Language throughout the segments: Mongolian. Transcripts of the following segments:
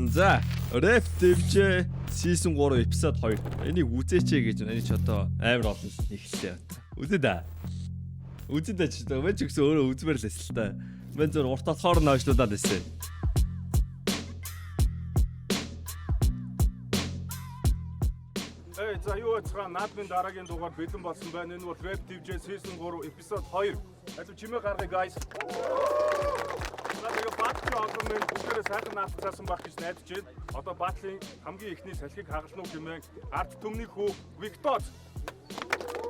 За, Rap Devj Season 3 episode 2. Энийг үзээч гэж байна. Энийг ч одоо амар олон ихтэй байна. Үзээ да. Үзээ да ч одоо мэн ч гэсэн өөрөө үзмээр л эсэл та. Мэн зөв урт толгоор нь хойшлуулаад эсэ. За юу яцгаа наадмын дараагийн дугаар бэлэн болсон байна. Энэ бол Rap Devj Season 3 episode 2. Ажим чимээ гаргая guys. Тэгээ батлын огромын бүгдээрээ сайхан наацсан байх гэж найдаж байна. Одоо батлын хамгийн ихний салхийг хагална уу гэмээр ард түмний хүү Виктоз.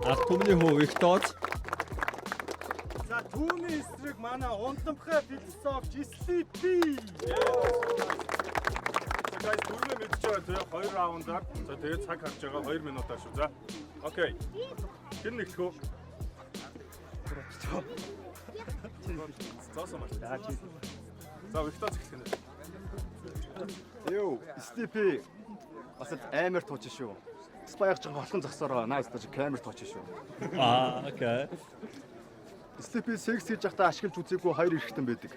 Ард түмний хүү Виктоз. За түүний эсрэг манай ундамхай философч Sleepy. Guys, түрмээ мэдчихэж байгаа тэгээ 2 раундаар. За тэгээд цаг харж байгаа 2 минутаар шүү. За. Окей. Хэн нэгтгэв? Заасан байна. За Виктоз эхлэх нь. Йоо, Sleepy. Бас амар тууч шүү. Спаяг жоо олон зогсороо nice тууч камер тууч шүү. Окей. Sleepy секс хийж явахдаа ашиглаж үзээгүй хоёр эрхтэн байдаг.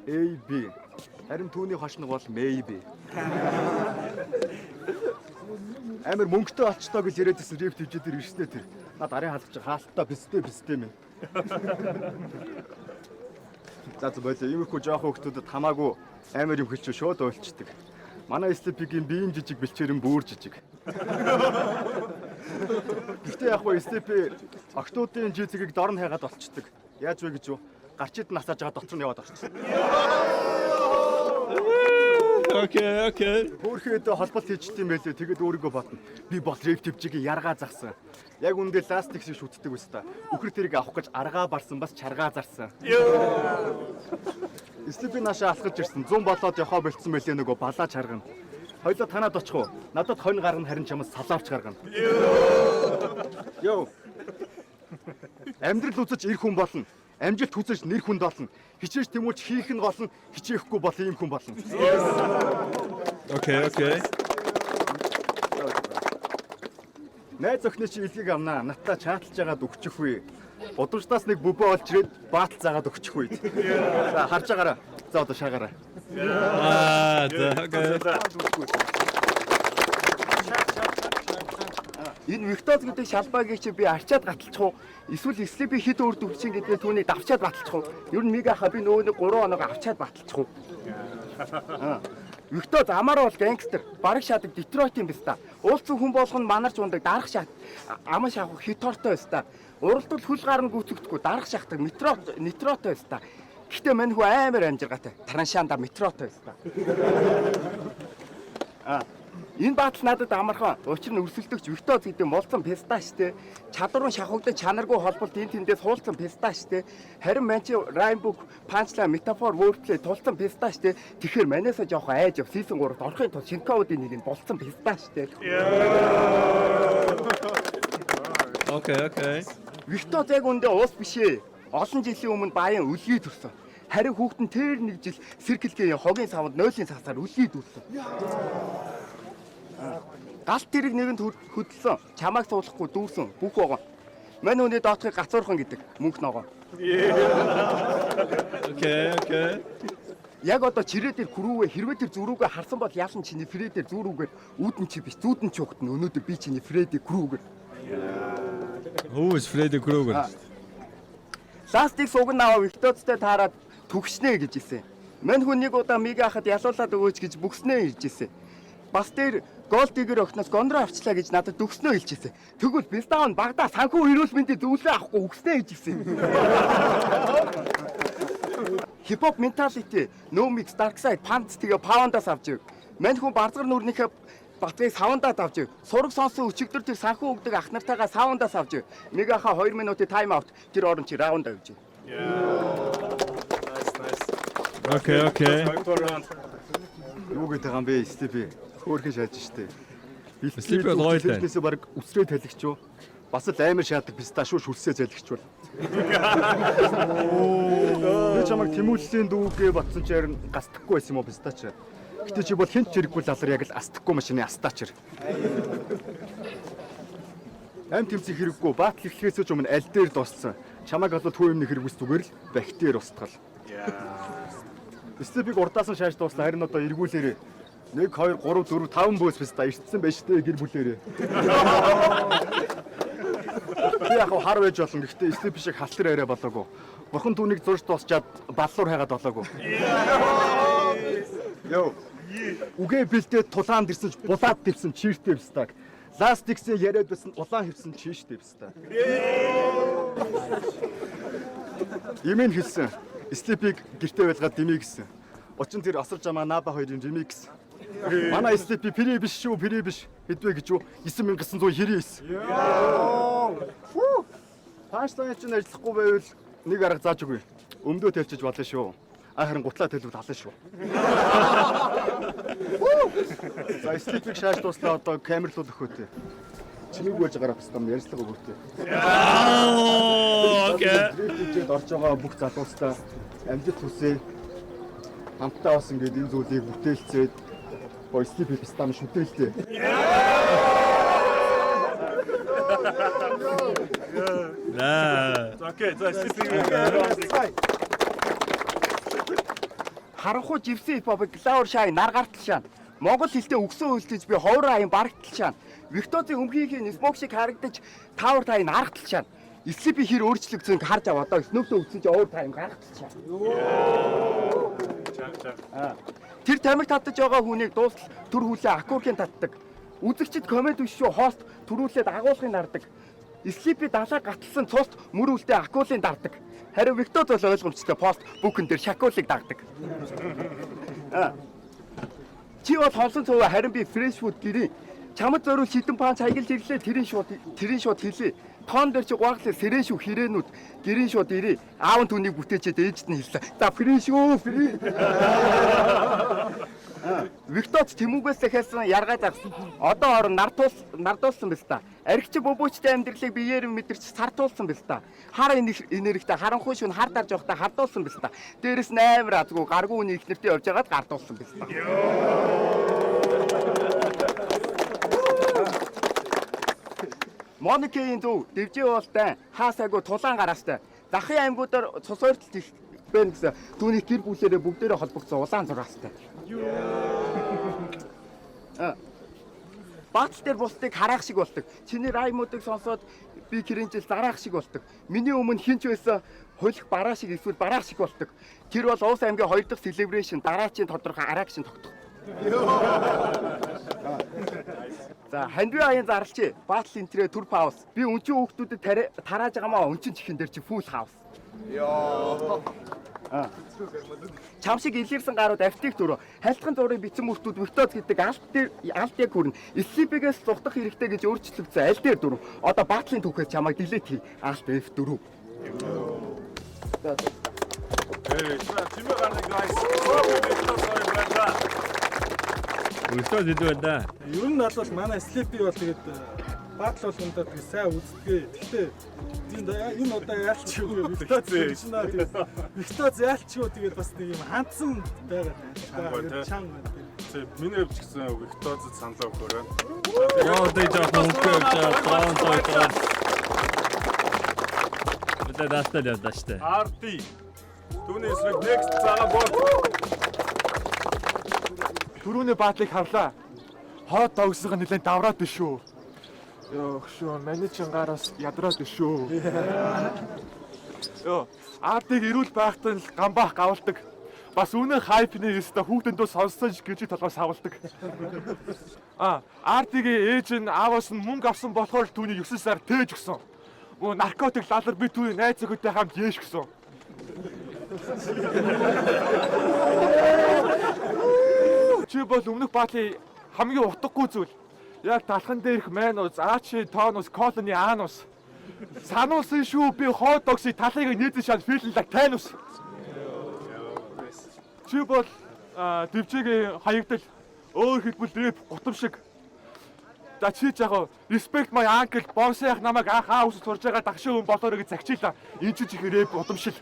A, B. Харин түүний хошног бол maybe. Амар мөнгөтэй олчтоо гэж яриад ирсэн Rap Devj дээр ирснэ тэр. Наад арын халах хаалттай бистэй мэн. За болоо иймэрхүү жоохон хүмүүсд хамаагүй амар юм хэлчих шууд ойлцдаг. Манай Sleepy-гийн биеийн жижиг бэлчээрэн бүүр жижиг. Гэхдээ яг хөө Sleepy октоодын жижигийг дор нь хайгаад болцдог. Яаж вэ гэж юу? Гарчид насааж байгаа дотор нь яваад орчихсон. Окей. Хөөхөд холболт хийчихдээ юм байлээ. Тэгээд өөрийгөө бодно. Би бол Rap Devj-гийн яргаа загсан. Яг үндэ ластик шиг шүтдэг байсан та. Үхэр тэрийг авах гэж аргаа барсан бас чаргаа зарсан. Sleepy наашаа алхаж ирсэн. 100 болоод яхаа болцсон байлээ нөгөө балаа чаргана. Хоёлоо танаад очих уу? Надад хонь гарна харин чамаас салаавч гаргана. Йоо. Амьдрал үзэж ир хүн болно. Амжилт хүсэж нэр хүнд болно. Хичээж тэмүүлж хийх нь гол нь хичээхгүй бол ийм хүн болно. Окей. Найз охины чи илгийг авнаа. Надтай чааталж байгаад өгчих үе. Удамжтаас нэг бүбөө олж ирээд баатал заагаад өгчих үе. За харж байгаарай. За одоо шаагаарай. Энэ Виктоз гэдэг шалбаагийг чи би арчаад гаталчих уу? Эсвэл Sleepy хэд өөр дүрчин гэдэг түүнийг давчаад баталчих уу? Ер нь мига ха би нөгөө 3 оног авчаад баталчих уу? Виктоз амар бол гангстер, бараг шаадаг Детройтын биз та. Уулзсан хүн болгоно манарч ундаг дарах шат. Аман шахах хит хортой биз та. Уралдвал хүл гарна гүцэгдэхгүй дарах шахдаг нитротой биз та. Гэхдээ мань хүү амар амжиргатай. Тараншаанда метротой биз та. Энэ батал надад амархан. Учир нь өрсөлдөгч Виктоз гэдэг молцсон писташтэй. Чадвар нь шахагдаж чанаргүй холболт энэ тэндээс хуулсан писташтэй. Харин манчи раймбук, панчлайн, метафор, wordplay тулсан писташтэй. Тэгэхээр манайсаа жоох айж ав season 3-т орохын тулд шинкаудын нэг нь болцсон писташтэй. Окей. Виктоз яг үндэ уус биш ээ. Олон жилийн өмнө баян үлгий төрсөн. Харин хүүхдэн тэр нэг жил Circle-гийн хогийн савнд нойлын цаасаар үлгий дүүрсэн. Галт тэрэг нэгэнд хөдлсөн. Чамайг суулгахгүй дүүрсэн. Бүх байгаа. Мань үний доотхыг гацуурхан гэдэг мөнх ногоо. Окей. Яг одоо чирээ дээр хүрүүгээ хэрвээ тэр зүрүүгээ харсан бол яасан чиний фрэ дээр зүрүүгээр үүдэн чи биш зүудэн ч ухтна. Өнөөдөр би чиний фрэдийг хүрүүгээр. Who is Freddy Krueger? Ластик сугнаа Виктозтэй таарад түгшнэ гэж хэлсэн. Мань хүн нэг удаа мига хахад ялуулаад өгөөч гэж бүгснээ хэлж ирсэн. Бас тэр гол дигэр охноос гондроо авчлаа гэж надад дүгснөө хэлж ирсэн. Тэгвэл Бистаун Багдаа санхүү хөрөөл мэндэ зөвлөө авахгүй өгснэ гэж хэлсэн. Хипхоп менталити, no mix dark side, pants тэгээ паундаас авч ив. Мань хүн барзгар нүрнийхээ батгыг саундаад авч ив. Сураг сонсон өчигдөр тэр санхүү өгдөг ах нартайгаа саундаас авч ив. Мегаха 2 минутын тайм аут тэр орон чи раунд авч ив. Окей. Юу гэдэг юм бэ, Sleepy? Хөөрхөн шааж штэ. Sleepy бол гоё тань. Тэснээсээ баг үсрээ талигч юу? Бас л амар шаадаг писташуу шүлсээ залгич бол. Би чамайг тэмүүллийн дүүгээ батсан ч харин гасдаггүй байсан юм уу пистач? Гэтэ чи бол хинт чирэггүй лалар яг л астдаггүй машины астаачэр. Ам тэмцэх хэрэггүй батл эхлэхээс өмнө аль дээр дууссан. Чамайг бол түү юмны хэрэггүй зүгээр л бактери устгал. Sleepy-г урдаас нь шааж дуусна харин одоо эргүүлээрээ 1 2 3 4 5 бөөс бис та ирсэн байж тээ гэр бүлээрээ. Би яг хар байж болно. Гэхдээ sleep шиг халтар яриа болоогүй. Бурхан түүнийг зурж дуусчаад баллуур хайгаад болоогүй. Йоо. Үгээ бэлдээ тулаанд ирсэн ч булаад дэрсэн чиртэй бистаг. Ластиксээ яриад байсан улаан хэвсэн чиштэй бистаг. Имэн хэлсэн. Sleep-ийг гэртээ байлгаад димий гэсэн. Очин тэр осорж амаа наба хоёрын ремикс. Манай Sleep пири биш шүү, пири биш. Хэдвэ гэж юу? 9999. Паштан чинь ажиллахгүй байвал нэг арга зааж өгье. Өмдөө тавьчих болно шүү. Харин гутлаа төлөвд хална шүү. За Sleep-ийг шааж дуслаа одоо камерлуул өгөхөөтэй. Чимийг болж гарах хэвээр ярьцлага өгөхтэй. Окей. Дрифтингд орж байгаа бүх залуустай амжилт хүсье. Хамтдаа бас ингээд энэ зүйлийг бүтээлцээд Sleep пистам шүтээлтэй. Да. Окей, за Sleep. Харанхуй живсэн хипхопыг Flower Shine нар гартал шаана. Монгол хэлтэй өгсөн үйлдэж би ховор аян барагдтал шаана. Виктозийн өмхийнхийн смог шиг харагдаж Tower Time наргатал шаана. Sleep хэр өөрчлөгдсөн харж ав одоо Snoop-тэй өгсөн чи Over Time гаргатал шаана. Тэр тамиг татаж байгаа хүнийг дуустал төр хүлээ аккордын татдаг. Үзэгчд комент биш шүү хост төрүүлээд агуулгын нардаг. Sleep далаа гаталсан цуст мөр үлдээ аккуулын дардаг. Харин Виктоз бол ойлгомжтой пост бүхэн дээр шакуулыг дагдаг. Чи бол хонсон цуваа харин би fresh food гэрээ. Чамд зориул шидэн панч хаягл ирлээ тэрийн шууд хэлээ. Тоон дээр чи гуаглаа сэрэн шүү хэрээнүүд гэрийн шууд ирээ. Аав нь түүнийг бүтээчээд ээжд нь хэлсэн. За fresh шүү free. Виктоз тэмүүгээс хэлсэн яргаа загсан. Одоо орон нардуулсан биз та. Аригч бөбөөчтэй амьдралыг биеэр мэдэрч сартуулсан биз та. Хар энергитэй харанхуй шүн хар дарж явахдаа хардуулсан биз та. Дээрэс 8 азгүй гаргүй үний ихнэртэй явж байгаад гардуулсан биз та. Моникийн зөв дэвжээ болтой хаасаагүй тулаан гараастай. Захын аймагуудаар цус ойртолт их байна гэсэн. Түүний гэр бүлээрээ бүгдээрээ холбогдсон улаан зураастай. Бац дээр бусдыг хараах шиг болдог. Чиний раймуудыг сонсоод би кэрэнжил зараах шиг болдог. Миний өмнө хинч байсан хөлөх бараа шиг эсвэл бараах шиг болдог. Тэр бол Уус аймгийн 2 дахь celebration дараачийн тодорхой араагшин тогтох. За хандви аян зарлчи. Батл энтрээ түр паус. Би өнчин хүүхдүүдэд тарааж байгаамаа өнчин чихэн дээр чи фул хаус. Йоо. Чам шиг илэрсэн гарууд автик дөрөв. Хайлтхан зургийг бичсэн мөртүүд Виктоз гэдэг алт яг хүрнэ. Sleep-ээс цугдах хэрэгтэй гэж өөрчлөгдсөн аль дээр дөрөв. Одоо батлын түүхээс чамайг delete хий. Алт F4. Чимээ гардаг guys. Өстөө зэдвэн да. Ер нь бол манай Sleep бол тэгээд батл бол энэ тэгээд сайн үздэг. Гэхдээ энэ одоо яалчгүй Виктоз яалчгүй тэгээд бас нэг юм хандсан байгаа. Чанга. Миний өвч гэсэн Виктозд саналаа өгөөрэй. Яа дэ жаа хонхоо таан тойтоо. Өдөө дастал ядааштай. RD. Түүний эсрэг next цагаан бот. Түрүүний баадлыг харлаа. Хоод тогсгоо нэлээд давраад биш шүү. Йоо шүү, менежер гараас ядраад биш шүү. Йоо, ардыг ирүүл байхад л гамбах гавалдаг. Бас үнэн хайпны өстө хүүхдэндөө сонссон гэж толгоос хавалдаг. Ардыгийн ээж нь ааваас нь мөнгө авсан болохоор түүний 9 сар тээж өгсөн. Мөн наркотик лалар би түүний найз өхөдтэй хамт яаш гсэн. Чи бол өмнөх баадлын хамгийн утгагүй зүйл. Яг талхан дээрх манус, аачи, тонус, колони, анус. Сануулсан шүү би хот догсыг талыг нээдэн шал фийлэлэг тайнус. Чи бол дэвжээгийн хаягдал өөр хэлбэл рэп гутам шиг. За чи жагаа respect my uncle бонсах намайг анхаа үсэд сурж байгаа дагшаа хүн болоорой гэж загчилаа. Энэ ч их рэп удамшил.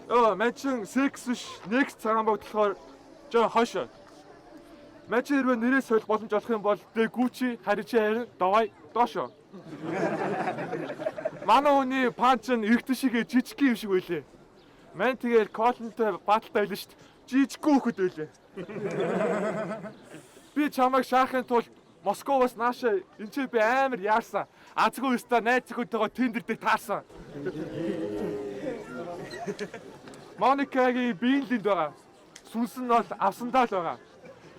Мэчин sex биш next цагаан бод болохоор жоо хойшоо. Мэчин хэрвээ нэрээ солих боломж олох юм бол дэ Gucci харичи харин давай доошоо. Манай хүний панч нь эргэтэн шиг жижиг юм шиг байлээ. Мэн тэгэл колонтой баталтай байлаа шүү дээ. Жижиггүй хөхөд байлээ. Би чамайг шаахын тулд Московоос нааша энэ ч би амар яарсан. Азгүй өстө найз зөвхөнтэйгөө тендер дээр таарсан. Моникагийн биелэнд байгаа. Сүнс нь бол авсандаа л байгаа.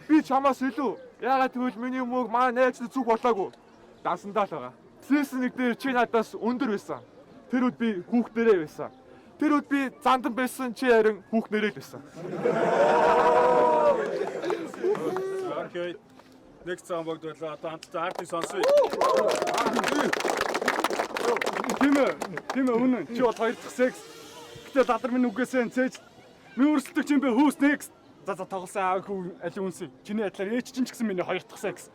Би чамаас илүү. Яагаад гэвэл миний мөг маа найз зүг болоогүй. Давсандаа л байгаа. Season 1 дээр чи надаас өндөр байсан. Тэр үед би хүүхдэрээ байсан. Тэр үед би зандан байсан чи харин хүүхдэрээ л байсан. Окей. Нэг цаан богд байлаа. Одоо хамтдаа артыг сонсъё. Тийм ээ үнэн. Чи бол хоёр дахь секс. Гэтэ дадар минь үгээсэн цээж. Минь өрсөлдөг юм бэ who's next? За тоглосон аав хүү аль үнсэй. Чиний адилаар ээж чинь ч гэсэн миний хоёр дахь секс.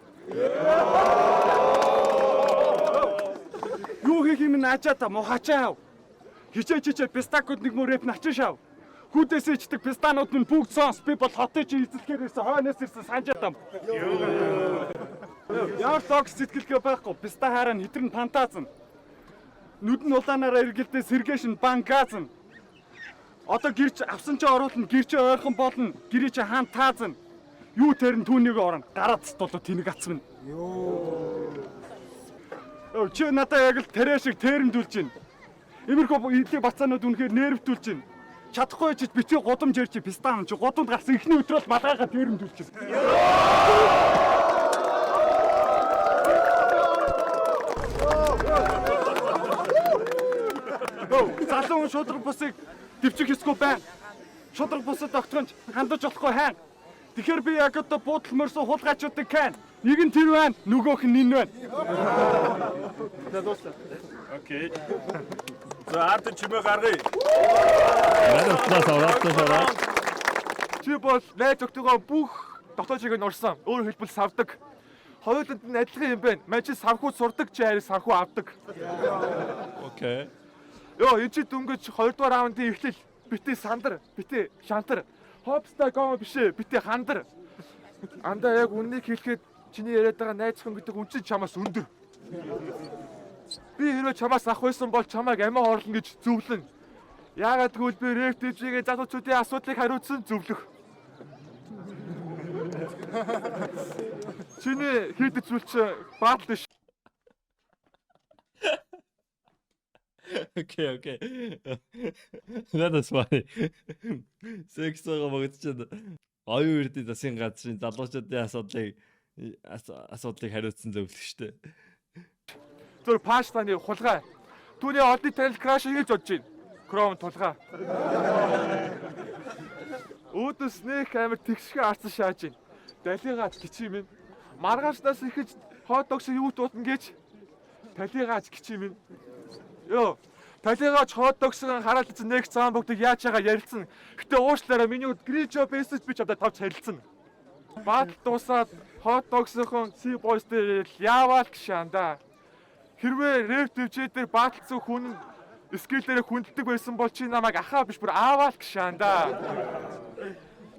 Юу хийх юм наачаа та мохачаа. Хичээчээ пистакууд нэг мөр рэп начин шав. Хүүдээс ичдэг пистанууд нь бүгд сонс. Би бол хотын чи эзэлхээр ирсэн хойноос ирсэн санжаатам. Ямар токс сэтгэлгээ байхгүй. Писта хараа хитрэн фантазм. Нүдэн улаанаараа эргэлдээ сэргээшин бангаазм. Одоо гэрч авсан ч оруулна, гэрч ойрхон болно. Гэрээ чи хаан таазна. Юу тэрэн түүнийг орно. Гараад цтолоо тэнэг ацмна. Ёо. Чи надаа яг л тэрэ шиг тэрэмдүүлж байна. Имерхөө идлэг бацаанууд үнэхээр нервтүүлж байна. Чадахгүй ч битгий гудамж ярьж пистан чи гудамд гарсан ихний өдрөөл малгайгаа тэрэмдүүлж байна. Залуу шудраг бусыг дэвчих хэсгүй байна. Шудраг бусад огтхонч хандаж болохгүй хайн. Тэгэхээр би яг одоо буудал мөрсөн хулгайчуудыг кайн. Нэг нь тэр байна, нөгөөх нь энэ байна. Окей. За ард чимээ гаргая. Чи бол найз өгтөгөө бүх дотоочийг нь урсан. Өөр хэлбэл савдаг. Хоёуланд нь адилхан юм байна. Мань чи савхуу сурдаг, чи харин савхуу авдаг. Окей. Йоо, энэ чи дөнгөж 2 дугаар раундын эхлэл. Битээ сандар, битээ шантар. Хопста гоо бишээ, битээ хандар. Андаа яг үннийг хэлэхэд чиний яриад байгаа найз хүн гэдэг хүн чинь чамаас өндөр. Би хэрвээ чамаас ах байсан бол чамайг амиа хорлно гэж зөвлөн. Яагаад гэвэл би рэфтижигийн залуучуудын асуудлыг хариуцсан зөвлөх. Чиний хийдэг зүйл чи баатал ш. Okay. That is funny. Сексого могцчод оюун эрдэнэ засгийн газрын залуучуудын асуудлыг хариуцсан зөвлөх штэ. Зөв паштаны хулгай. Түүний одны танил краш хийж бодож байна. Кром тулгай. Өөдөөс нэх амир тэгшгэ арцсан шааж байна. Далигач гिचий минь. Маргаашнаас ихэж хот догш юу дуудана гэж. Талигач гिचий минь. Йоо, талигач хот догшгон хараад үзэн нэг цаан бүгдийг яаж байгаа ярилцсан. Гэтэ уушлаараа миний үд грижо бэсэж би ч одоо тавч харилцсан. Баатал дуусаад хот догшгон си бойс дээр яавал гшаанда. Хэрвээ рэп төвчээ дээр бааталцсан хүн скиллээрээ хүндэлдэг байсан бол чи намайг ахаа биш бүр аавал гшаанда.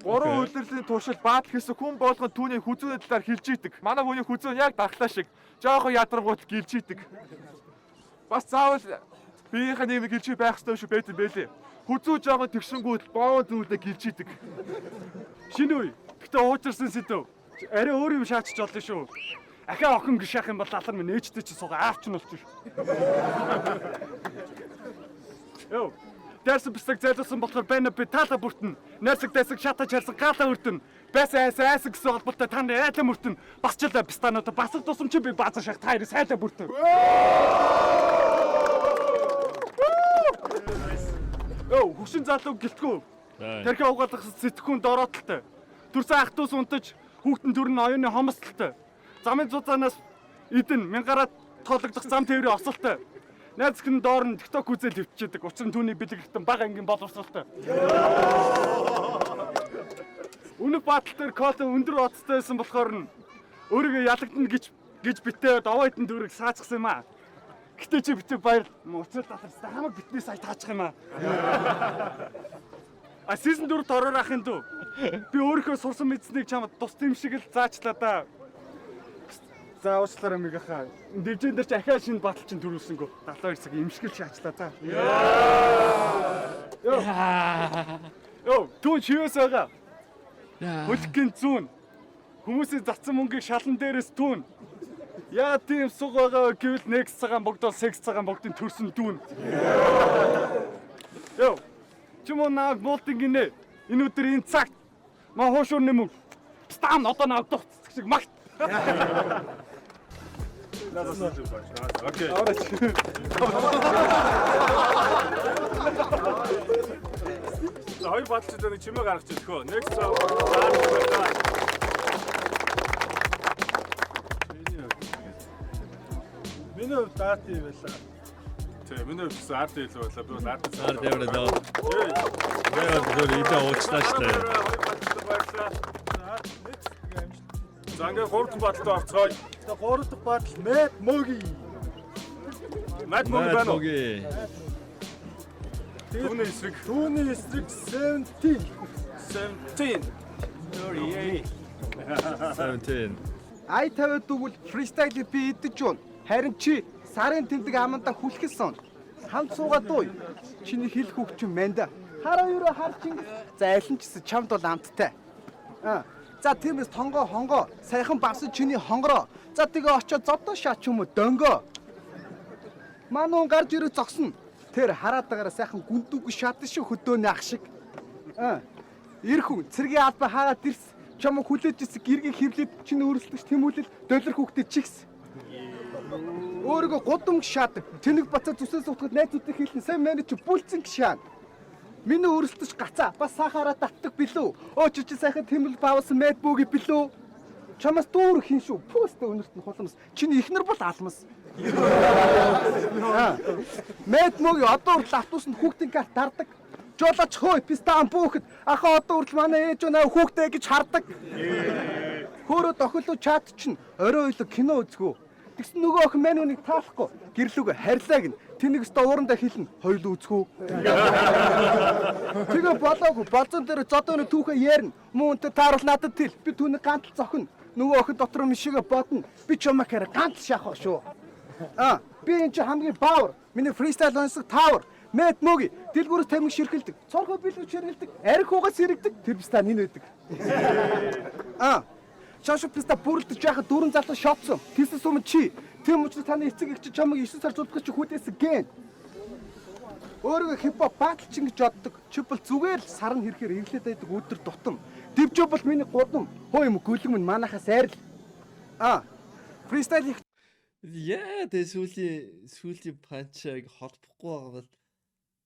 Гурван үйлдвэрлэлийн туршил баатал хийсэн хүн болгон түүний хүзүүний талаар хэлж идэг. Манай хүний хүзүүн яг дархлаа шиг жоохон ядрангуут гэлж идэг. Бас заавал биеийнхээ нэмийг гэлж байх ёстой шүү байтэн бэлээ. Хүзүү жоохон тэгшингүүд боон зүйлээ гэлж идэг. Шинэ үе. Гэтэ уучирсан сэдв. Арай өөр юм шаачж болно шүү. Ахаа охин гişаах юм бол алар минь ээжтэй чи суугаа аавч нь болчих. Йоо. Дэрсэн бистэг зайлуулсан болохоор байна би таалга бүртэн. Найрсаг дэсэг шатаж харсан гаалаа өртөн. Байсан айс гэсэн холбоотой таны айлан мөртөн. Бас ч л бистанууд бас их тусам чи би баазар шах таарис айлан бүртэн. Оо, хөшин залуу гэлтгүү. Тэрхээ угаалгах сэтгхүүн дороотолтой. Төрсөн ах トゥ ус унтаж хүүхдэн төрн оюуны хомсдолтой. Замын зузаанаас идэн мянгараад тоологдох зам тээврийн осолтой. Найз хэн доор нь TikTok үзэл хөвчөдөг. Учир нь түүний бэлэгтэн бага ангийн боловсралтай. Үнэ батал дээр кола өндөр оцтой байсан болохоор нь өөрийгөө ялагдана гэж битээ довойтон дөрөг саацсан юм аа. Гэтэ чи битээ баяр уцаар татарстай хамаг битний сая таачих юм аа. А season 4-т ороор ахын дүү. Би өөрийнхөө сурсан мэдснийг чамд тус тийм шиг л заачлаа да. За уучлаарай мигахаа. Дэвжэн дээр ч ахаа шинэ батал чинь төрүүлсэнгөө 72 цаг имшгэл шаачлаа та. Йоо, түүн чивээс байгаа. Хөлгийн зүүн. Хүмүүсийн зарцсан мөнгийг шалан дээрээс түүн. Яа тийм суг байгаа гэвэл нэг цагаан богдол секс цагаан богдын төрсөн дүүн. Йоо. Чимоо наа болтын гинэ. Энэ өдөр энэ цагт маа хоошор нэмэг. Стам одоо наа авдах шиг магт. Окей. Хоёр баталчдын чимээ гаргаж ирхөө. Next round. Миний хувьд арт юм байлаа. Тэг, миний хувьд арт илүү байлаа. Би бол арт. Аар дэврэ доо. Яа дөр идэ уучлаа штэ. За ингээ 3 дахь баталтай орцгоё. За 3 дахь батал Мэд Моги. Мэд Моги байна уу? Моги. Түүний эсрэг. Түүний эсрэг 17. 17. 17. Ай тавиад дүүл фристайл би идэж байна. Харин чи сарын тэмдэг аманда хүлхэсэн. Хамт суугаад дуй. Чиний хэлэх үг чинь мэнда. Хараа юуруу харж ингэ. За алин ч гэсэн чамд бол амттай. За тиймээс тонгоо хонгоо сайхан барсан чиний хонгороо. За тэгээ очиод зодоо шаач юм уу дөнгөө. Манун гарч ирэх зогсно. Тэр хараад байгаараа сайхан гүндүүг шатсан шиг хөдөөний ах шиг. Ирэх хүн цэргийн албаа хаагаад ирс. Чамд хүлээж ирсэн гэргийг хевлээд чиний өрсөлдөж тэмүүлэл доллар хүүхдэд чигс. Өөрийгөө гудамж шаадаг. Тэнэг бацаа зүсээс утгад найзуудыг хэлнэ. Сайн менеж бүлцэн гişаан. Миний өрсөлдөж гацаа бас сахаараа татдаг билүү. Чи сайхан тэмүүлэл баавсан Мэд Моги билүү. Чамаас дүүр хин шүү. Пүүстэ өнөрт нь хуламс. Чиний ихнэр бол алмас. Мэд Моги одоо хүртэл автобусанд хүүхдийн карт дардаг. Жолооч хөөе пистан бүхэд ахаа одоо хүртэл манай ээж өнөө хүүхдээ гэж хардаг. Хөөрөө дохиолоо чат чинь орой ойлоо кино үзгөө. Тэгсэн нөгөө охин мань үнийг таалахгүй. Гэрлүүгээ харьлаа гин. Тэнийг өстө уурандаа хэлнэ. Хоёул үзгөө. Тэгээ болоогүй. Болзон дээр зодооны түүхээ ярина. Мөн тэ таарал надад тэл. Би түүнийг гантал зохино. Нөгөө охин дотор мишигээ бодно. Би чамаахаар гантал шахах шүү. Би энэ чи хамгийн баавар. Миний фристайл онцлог таавар. Мэд Моги дэлгүүрээс тамиг ширхэлдэг. Цорхоо билүү ширхэлдэг. Арх угаас сэрэгдэг. Тэр биста нин байдаг. Шашуу писта бүрэлдэж яхад дөрөн залуу шотсон. Тэсэс өмнө чи. Тэм учраас таны эцэг их чи чамайг 9 сар зулбах чи хүдээс гэн. Өөрийгөө хипхоп баталчин гэж боддог. Чи бол зүгээр л сарн хэрхээр эвлээд байдаг өдөр тутам. Дивжөө бол миний гудам. Хөө юм гүлэг минь манахаас айрл. Фристайл их Яа тэ сүүлийн панчаг холбохгүй байгаа бол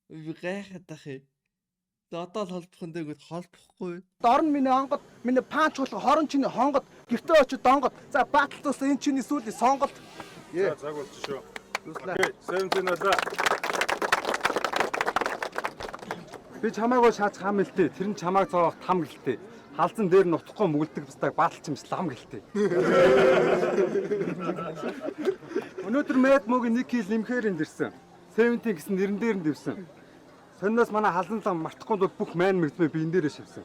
би гайхаад ах юм. Одоо л холбохон дэгүүд холбохгүй. Дорн миний онгод, миний панч болох хорон чиний хонгод, гэртээ очиж донгод. За баталтаас энэ чиний сүүлийн сонголт. За цаг болж шүү. Окей, 17 болоо. Би чамаагаа шаач хам гэлтэй. Тэр нь чамааг зоох там гэлтэй. Халзан дээр нутахгүй мүгэлдэг бистаг баталч юм лам гэлтэй. Өнөөдөр Мэд Моги 1 кг нэмхээр эндэрсэн. 17 гэсэн нэрэн дээр нь дэвсэн. Сонноос манай халзан лам мартахгүй бол бүх майн мэгдмээ би энэ дээрээ шивсэн.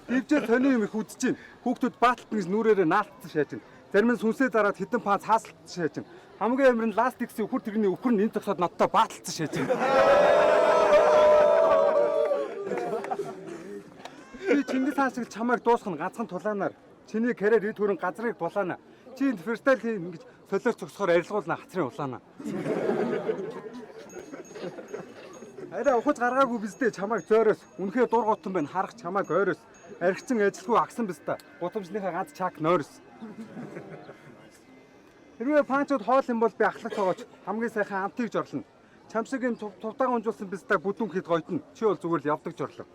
Дивжээ тоны юм их үдэж чинь. Хүүхдүүд баталт гэж нүрээрээ наалтсан шааж чинь. Зарим нь сүнсээ дараад хитэн панц хаасалтсан шааж чинь. Хамгийн амар нь ластикс үхэр тэрний үхэр нь энэ төгсөөд надтай баталсан шааж чинь. Би Чингис хаан шиг чамайг дуусгах нь ганцхан тулаанаар. Чиний карьер эд хөрөн газрыг булаана. Чи энэ фристайл ингэж солиор цогсохоор арилгуулна хацрын улаана. Арай ухаж гаргаагүй биздээ чамайг зөөрөөс. Үнэхээр дур готон байна харах чамайг ойроос. Архицсан ажилгүй агсан биз та. Гудамжныхаа ганц чак нойрос. Хэрвээ панчууд хоол юм бол би ахлах тоогооч хамгийн сайхан амтыг жорлно. Чамшиг юм тувтаага унжуулсан биз та бүдүүн хэд гойтно. Чи бол зүгээр л явдаг жорлоо.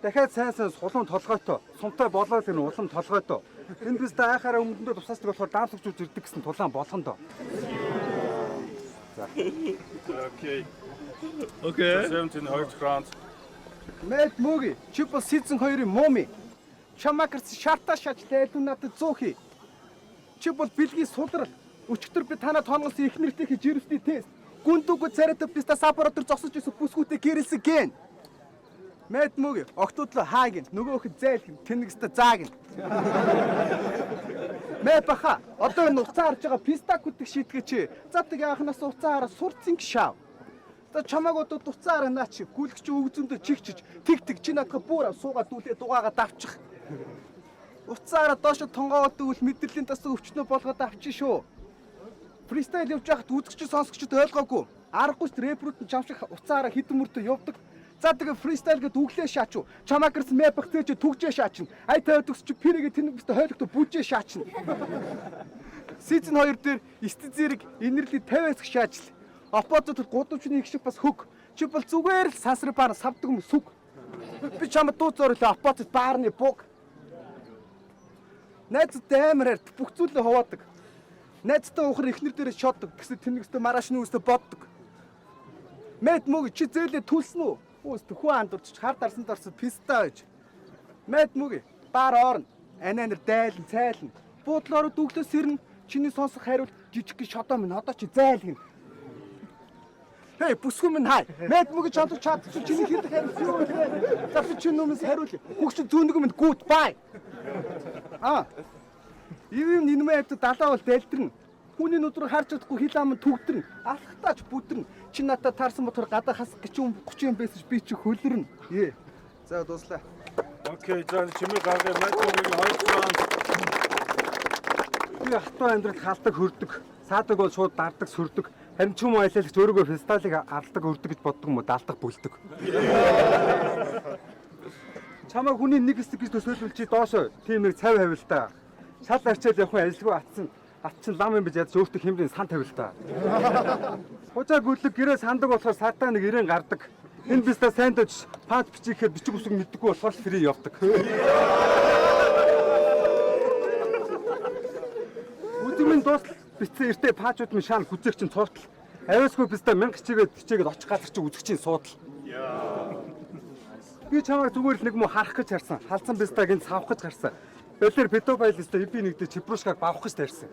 Дахиад сайн сулуун толгойтой, сумтай болоод энэ улам толгойтой. Энд биз та айхаараа өмнөдөө тусаачдаг болохоор даамсагч ирдэг гэсэн тулаан болгоно доо. За. Окей. 17 2 раунд. Мэд Моги, чи бол season 2-ын муми. Чамакерс шарта шачлаа надад зөөхий. Чи бол бэлгийн сулрал. Өчигдөр би танад хонголсон их нэртэй хийж ирвсний тест. Гүндүүгөө царайтай биста сапаратор зогсож исэн бүсгүүтэй гэрэлсэн гэн. Мэд Моги, октодлоо хаагийн, нөгөөх нь зайлгэн, тэнэгстэ заагийн. Мэд баха, одоо энэ уцаа харж байгаа пистак үтг шийтгэе чи. За тэгээ анханаас уцаа хараа сурцсан гişав. За чамааг одоо дуцаараа наач гүлгч өгзөндө чигчиж тэг чи надад бүр суугаад дүүлээ дугаагаа давчих. Уцаараа доошо тонгоогоод дүүл мэдрэлийн тас өвчнөө болгоод авчих шүү. Фристайл явж байхад үзэгч сонсогчд ойлгоогүй. Аргагүй ч рэпрүүд нь чам шиг уцаараа хідэн мөртөө явдаг. За тэгээ фристайл гэдэг үглээ шаачуу. Чамаа гэрс мэпх тэж түгжээ шаачна. Ай тавиад өгсч пирэгээ тэнэг бистэ хойлогтой бүжээ шаачна. Сизон 2 дээр эсти зэрэг инэрли 50-аас их шаажл. Опозит гудамжны их шиг бас хөг. Чи бол зүгээр л сансар баар савдаг юм сүг. Би чамд дуу зориулаа опозит баарны буг. Найзтай амараар бүх зүйлээ хуваадаг. Найзтай уухар ихнэр дээрээ шотдог. Тэгсэн тэнэгстэй марашны үстэ боддог. Мэд мөг чи зээлээ түлсэн үү? Үст хүн андурч хар дарсанд орсод писта гэж. Мэд мөг баар орно. Ананер дайлан цайлна. Буудлаараа дүглээс ирнэ. Чиний сонсох хариулт жижиг гэ шодоо минь одоо чи зайлгэн. Хей бүсгүй минь хай. Мэд мөг чамд чадчих чиний хэлэх хариулт юу вэ? За би чинь нүмэс хариул. Хөгч зүүнэг минь гүт бай. Ивэм нинмэ хэвд далаа бол дэлдэрнэ. Хүний нүд рүү харж чадахгүй хил ам түгдэрнэ. Алхтаач бүдэрнэ. Чи надад таарсан мотор гадаа хасах гэж 30 байсан би чи хөлөрнө. Ээ. За дуслаа. Окей, за чимээ гаргая майкрогийн 2 раунд. Би хатуу амьдрал халдаг хөрдөг. Саадаг бол шууд дардаг сүрдэг. Харин ч юм уу айлаалагч өөрийгөө фестивалыг алдаг өрдөг гэж боддог юм уу? Даалдаг бүлдэг. Чамаа хүний нэг хэсэг гэж төсөөлвөл чи доошоо тийм нэг цав хавил та. Шал арчаал явах ажилгүй атсан лам юм гэж ядч өөртөө хэмрийн сан тавил та. Хужаа гүлэг гэрээ сандаг болохоор сартаа нэг ирээн гардаг. Энэ биста сайн дэж пад бичихээр бичиг үсэг мэддэггүй болохоор фри явдаг. Үдмэн дуусал бицээ эртээ паажууд минь шаан хүзээг чинь цоортол. Авиасгүй биста 1000 хичээгээд очих газар чи үзэгчийн суудал. Би чамайг зүгээр л нэг муу харах гэж харсан. Халзан бистаг энд савах гэж гарсан. Болоор педофайлиста би нэгдэ чипрушкаг бавах гэж тарьсан.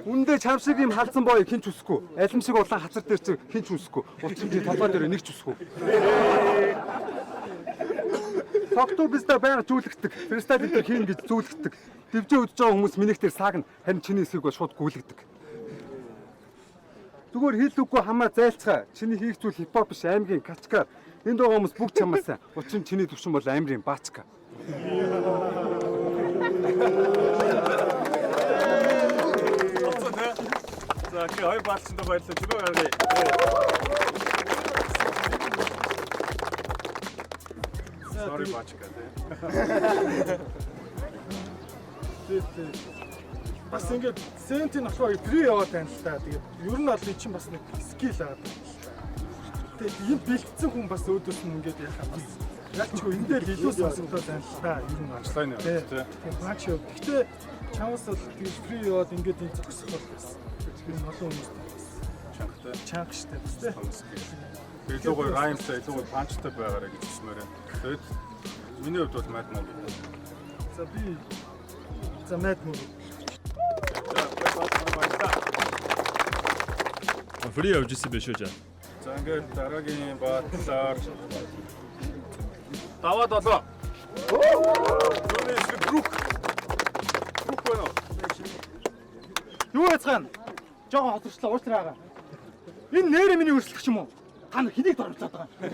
Үндэ чам шиг юм халзан боо хинч үсэхгүй. Алим шиг улаан хацар дээр чи хинч үсэхгүй. Утсамжийн толгой дээр нэг ч үсэхгүй. Фактор биста байга зүйлэгдэг. Фристайл дээр хийн гэж зүйлэгдэг. Дэвжээ үдж байгаа хүмүүс минийх дээр саагна. Харин чиний эсрэг бол шууд гүйлгдэг. Зүгээр хэл үгүй хамаа зайлцгаа. Чиний хийх зүйл хипхоп биш аймгийн качкаар. Энд байгаа хүмүүс бүгд чамаасаа. Учир нь чиний төвшин бол аймгийн баачка. За чи хоёр баалчтай баярлалаа. Чимээ гаргая. Sorry баачка. Бас ингээд сентийн ахлаа фри яваад байна л та. Тэгээд ер нь бол чинь бас нэг скил аваад байна. Тэгээд ийм бэлтгэсэн хүн бас өөдөөс нь ингээд яхаа бас ялчгүй энэ дээр илүү сонсогдоод байна л та. Ер нь Ажлаа нэ. тэгээд баач юу. Гэхдээ чамаас бол тэгээд фри яваад ингээд энэ зөксөх бол бас энэ олон хүмүүс Чангатай. чанга штэ бас тийм. Илүү гоё раймтай, илүү гоё панчтай байгаарэ гэж хэлмээр байна. Тэгээд миний хувьд бол мад мод. За би за мэд мөр. Фри явж исэн биш үү жаа. За ингээд дараагийн баадлаар 5-7. Юунес брук. Брук байна. Юу яцгаана? Жогоо хоцорчлаа уучлаарай. Энэ нэрээ миний өрсөлдөх юм уу? Та нар хэнийг дөрвөлцөөд байгаа юм?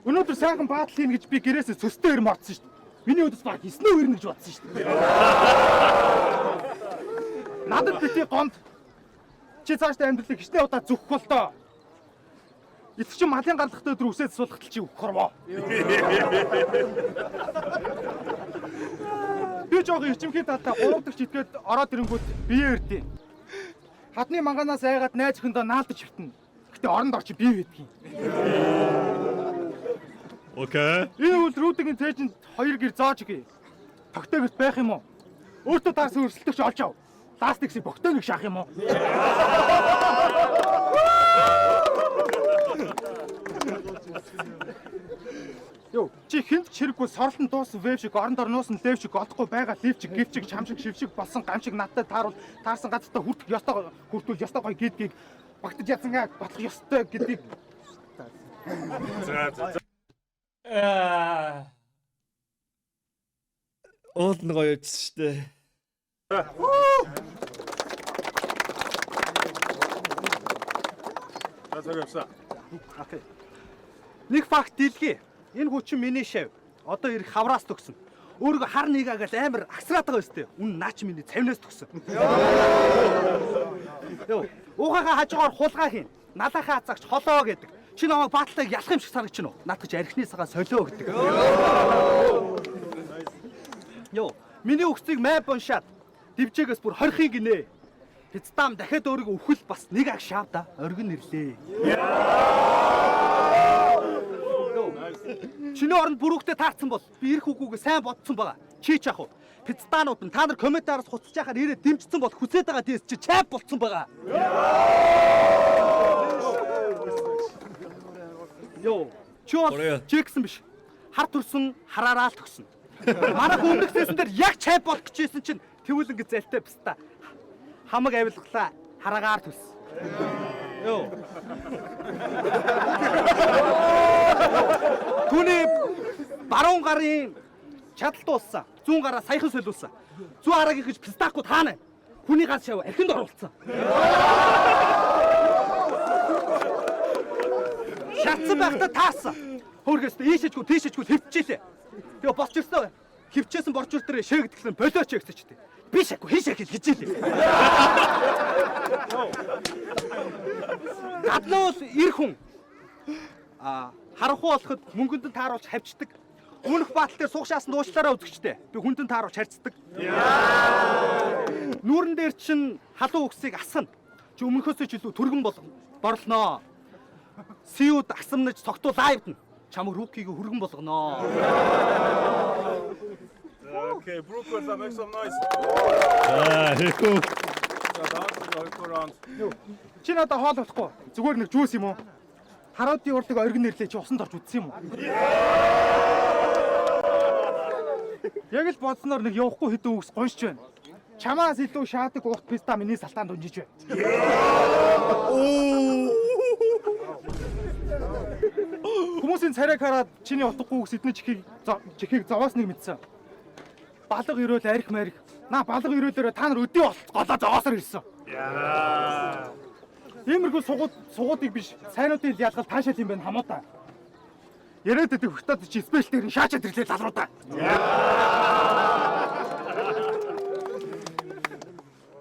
Өнөөдөр сайхан баатал хийн гэж би гэрээсээ сөстэй ирм орсон шүү дээ. Миний өдөс баг снөө ирнэ гэж бодсон шүү дээ. Надад бити гонд. Чи цаашдаа амьдралыг хичнээн удаа зүгх бол тоо. Эцэг чинь малын галахтай өдөр үсээд суулгахтал чи өгөх хорвоо. Би жоохон ичимхийн талаа 3 дахь читгээд ороод ирэнгүүт бие өрдөө. Хадны манганаас айгаад найз өхөндөө наалдаж хөвтнө. Гэтэ оронд орч бие ведгий. Окей. Энэ үл рүүдийн цээжинд 2 гэр зоож өгье. Тогтоогт байх юм уу? Өөртөө таарсан өрсөлдөгч олж ав. Пластиксыг богтойг шаах юм уу? Йоо, чи хинт чирэггүй сорлон дуусан веб шиг оронд орноос нь лев шиг олохгүй байгаа лев шиг гів шиг чам шиг шив шиг болсон гам шиг надтай тааруул таарсан газартаа хүртэх ёстой хүртүүл ёстой гоё гэдгийг багтаж ядсангаа батлах ёстой гэдгийг. За. Уулын гоё явж штэ. За цаг явсан. Окей. Нэг факт дэлгий. Энэ хүчин миний шав. Одоо ирэх хавраас төгсөн. Өөрийгөө хар нэгагээл амар агсраад байгаа өстэй. Үн наач миний цавнаас төгсөн. Йоо. Уухаага хажуугаар хулгай хийн. Налахаа цагч холоо гэдэг. Чи намайг баатлаг ялах юм шиг санагдчихна уу? Наадах чи архины цагаа солио гэдэг. Йоо. Миний өгцгийг мэп уншаад дивжээгээс бүр хорхыг гинэ. Пицтам дахиад өөрийгөө өвхөл бас нэг аг шаавда оргин ирлээ. Чиний оронд бүрүүхтэй таарсан бол би ирэх үгүйгээ сайн бодсон байгаа. Чи ч яах вэ? Пицтаанууд нь та нар комментараас хуцаж яхаар ирээд дэмжсэн бол хүсээд байгаа дэс чи чайп болцсон байгаа. Йоо, чи гэсэн биш. Хар төрсөн хараараа л төгсөн. Манай хүндэгсэн дээр яг чайп болох гэжсэн чинь тэгвэл ингэ зэлтэй писта. Хамаг авилгалаа хараагаар төлсөн. Йоо. Түүний баруун гарын чадал дууссан. Зүүн гараа саяхан солиулсан. Зүүн харааг ихэж пистакууд хаана? Хүний ганц шав архинд оруулсан. Шатсан байхдаа таасан. Хөөргөөс ийшээчгүй тийшээчгүй хөвчээлээ. Тэгээ босч ирсэн. Хөвчээсэн борч үлдэрээ шээгдгэлэн болооч гэсэн ч тийм. Би шаггүй хийшээ гэж хэлээ. Гаднаас ир хүн харахгүй болоход мөнгөнд тааруулж хавчдаг. Өмнөх баатал дээр суугшаасан дуучлаараа үзэгчтэй. Би хүндэн тааруулж харьцдаг. Нүүрэн дээр чин халуун үксийг асгана. Чи өмнөхөөсөө ч илүү түргэн борлоноо. Сиуд асамнаж цогтуу лайвдна. Чамаг рукийг хүргэн болгоноо. Okay, Brooke, make some noise. Хэхүү. Чи надад хоол болохгүй. Зүгээр нэг жүүс юм уу? Хараудын урдыг оргин нэрлээ чи усанд орж үтсэн юм уу? Яг л бодсноор нэг явахгүй хэдэн үгс гоншч байна. Чамаас илүү шаадаг урт писта миний салтаанд унжиж байна. Хүмүүсийн царайг хараад чиний утгагүй үгс эдний чихийг зовоос нэг мэдсэн. Балга ирүүл арх марх. Наа балга ирүүлээрээ та нар өдөө голоо зоосоор ирсэн. Иймэрхүү сугуудыг биш сайнуудын ялгал таашаал юм байна хамуудаа. Яриад өгөх хөтөд чи спешиалээр шаачаад ирлээ залруудаа.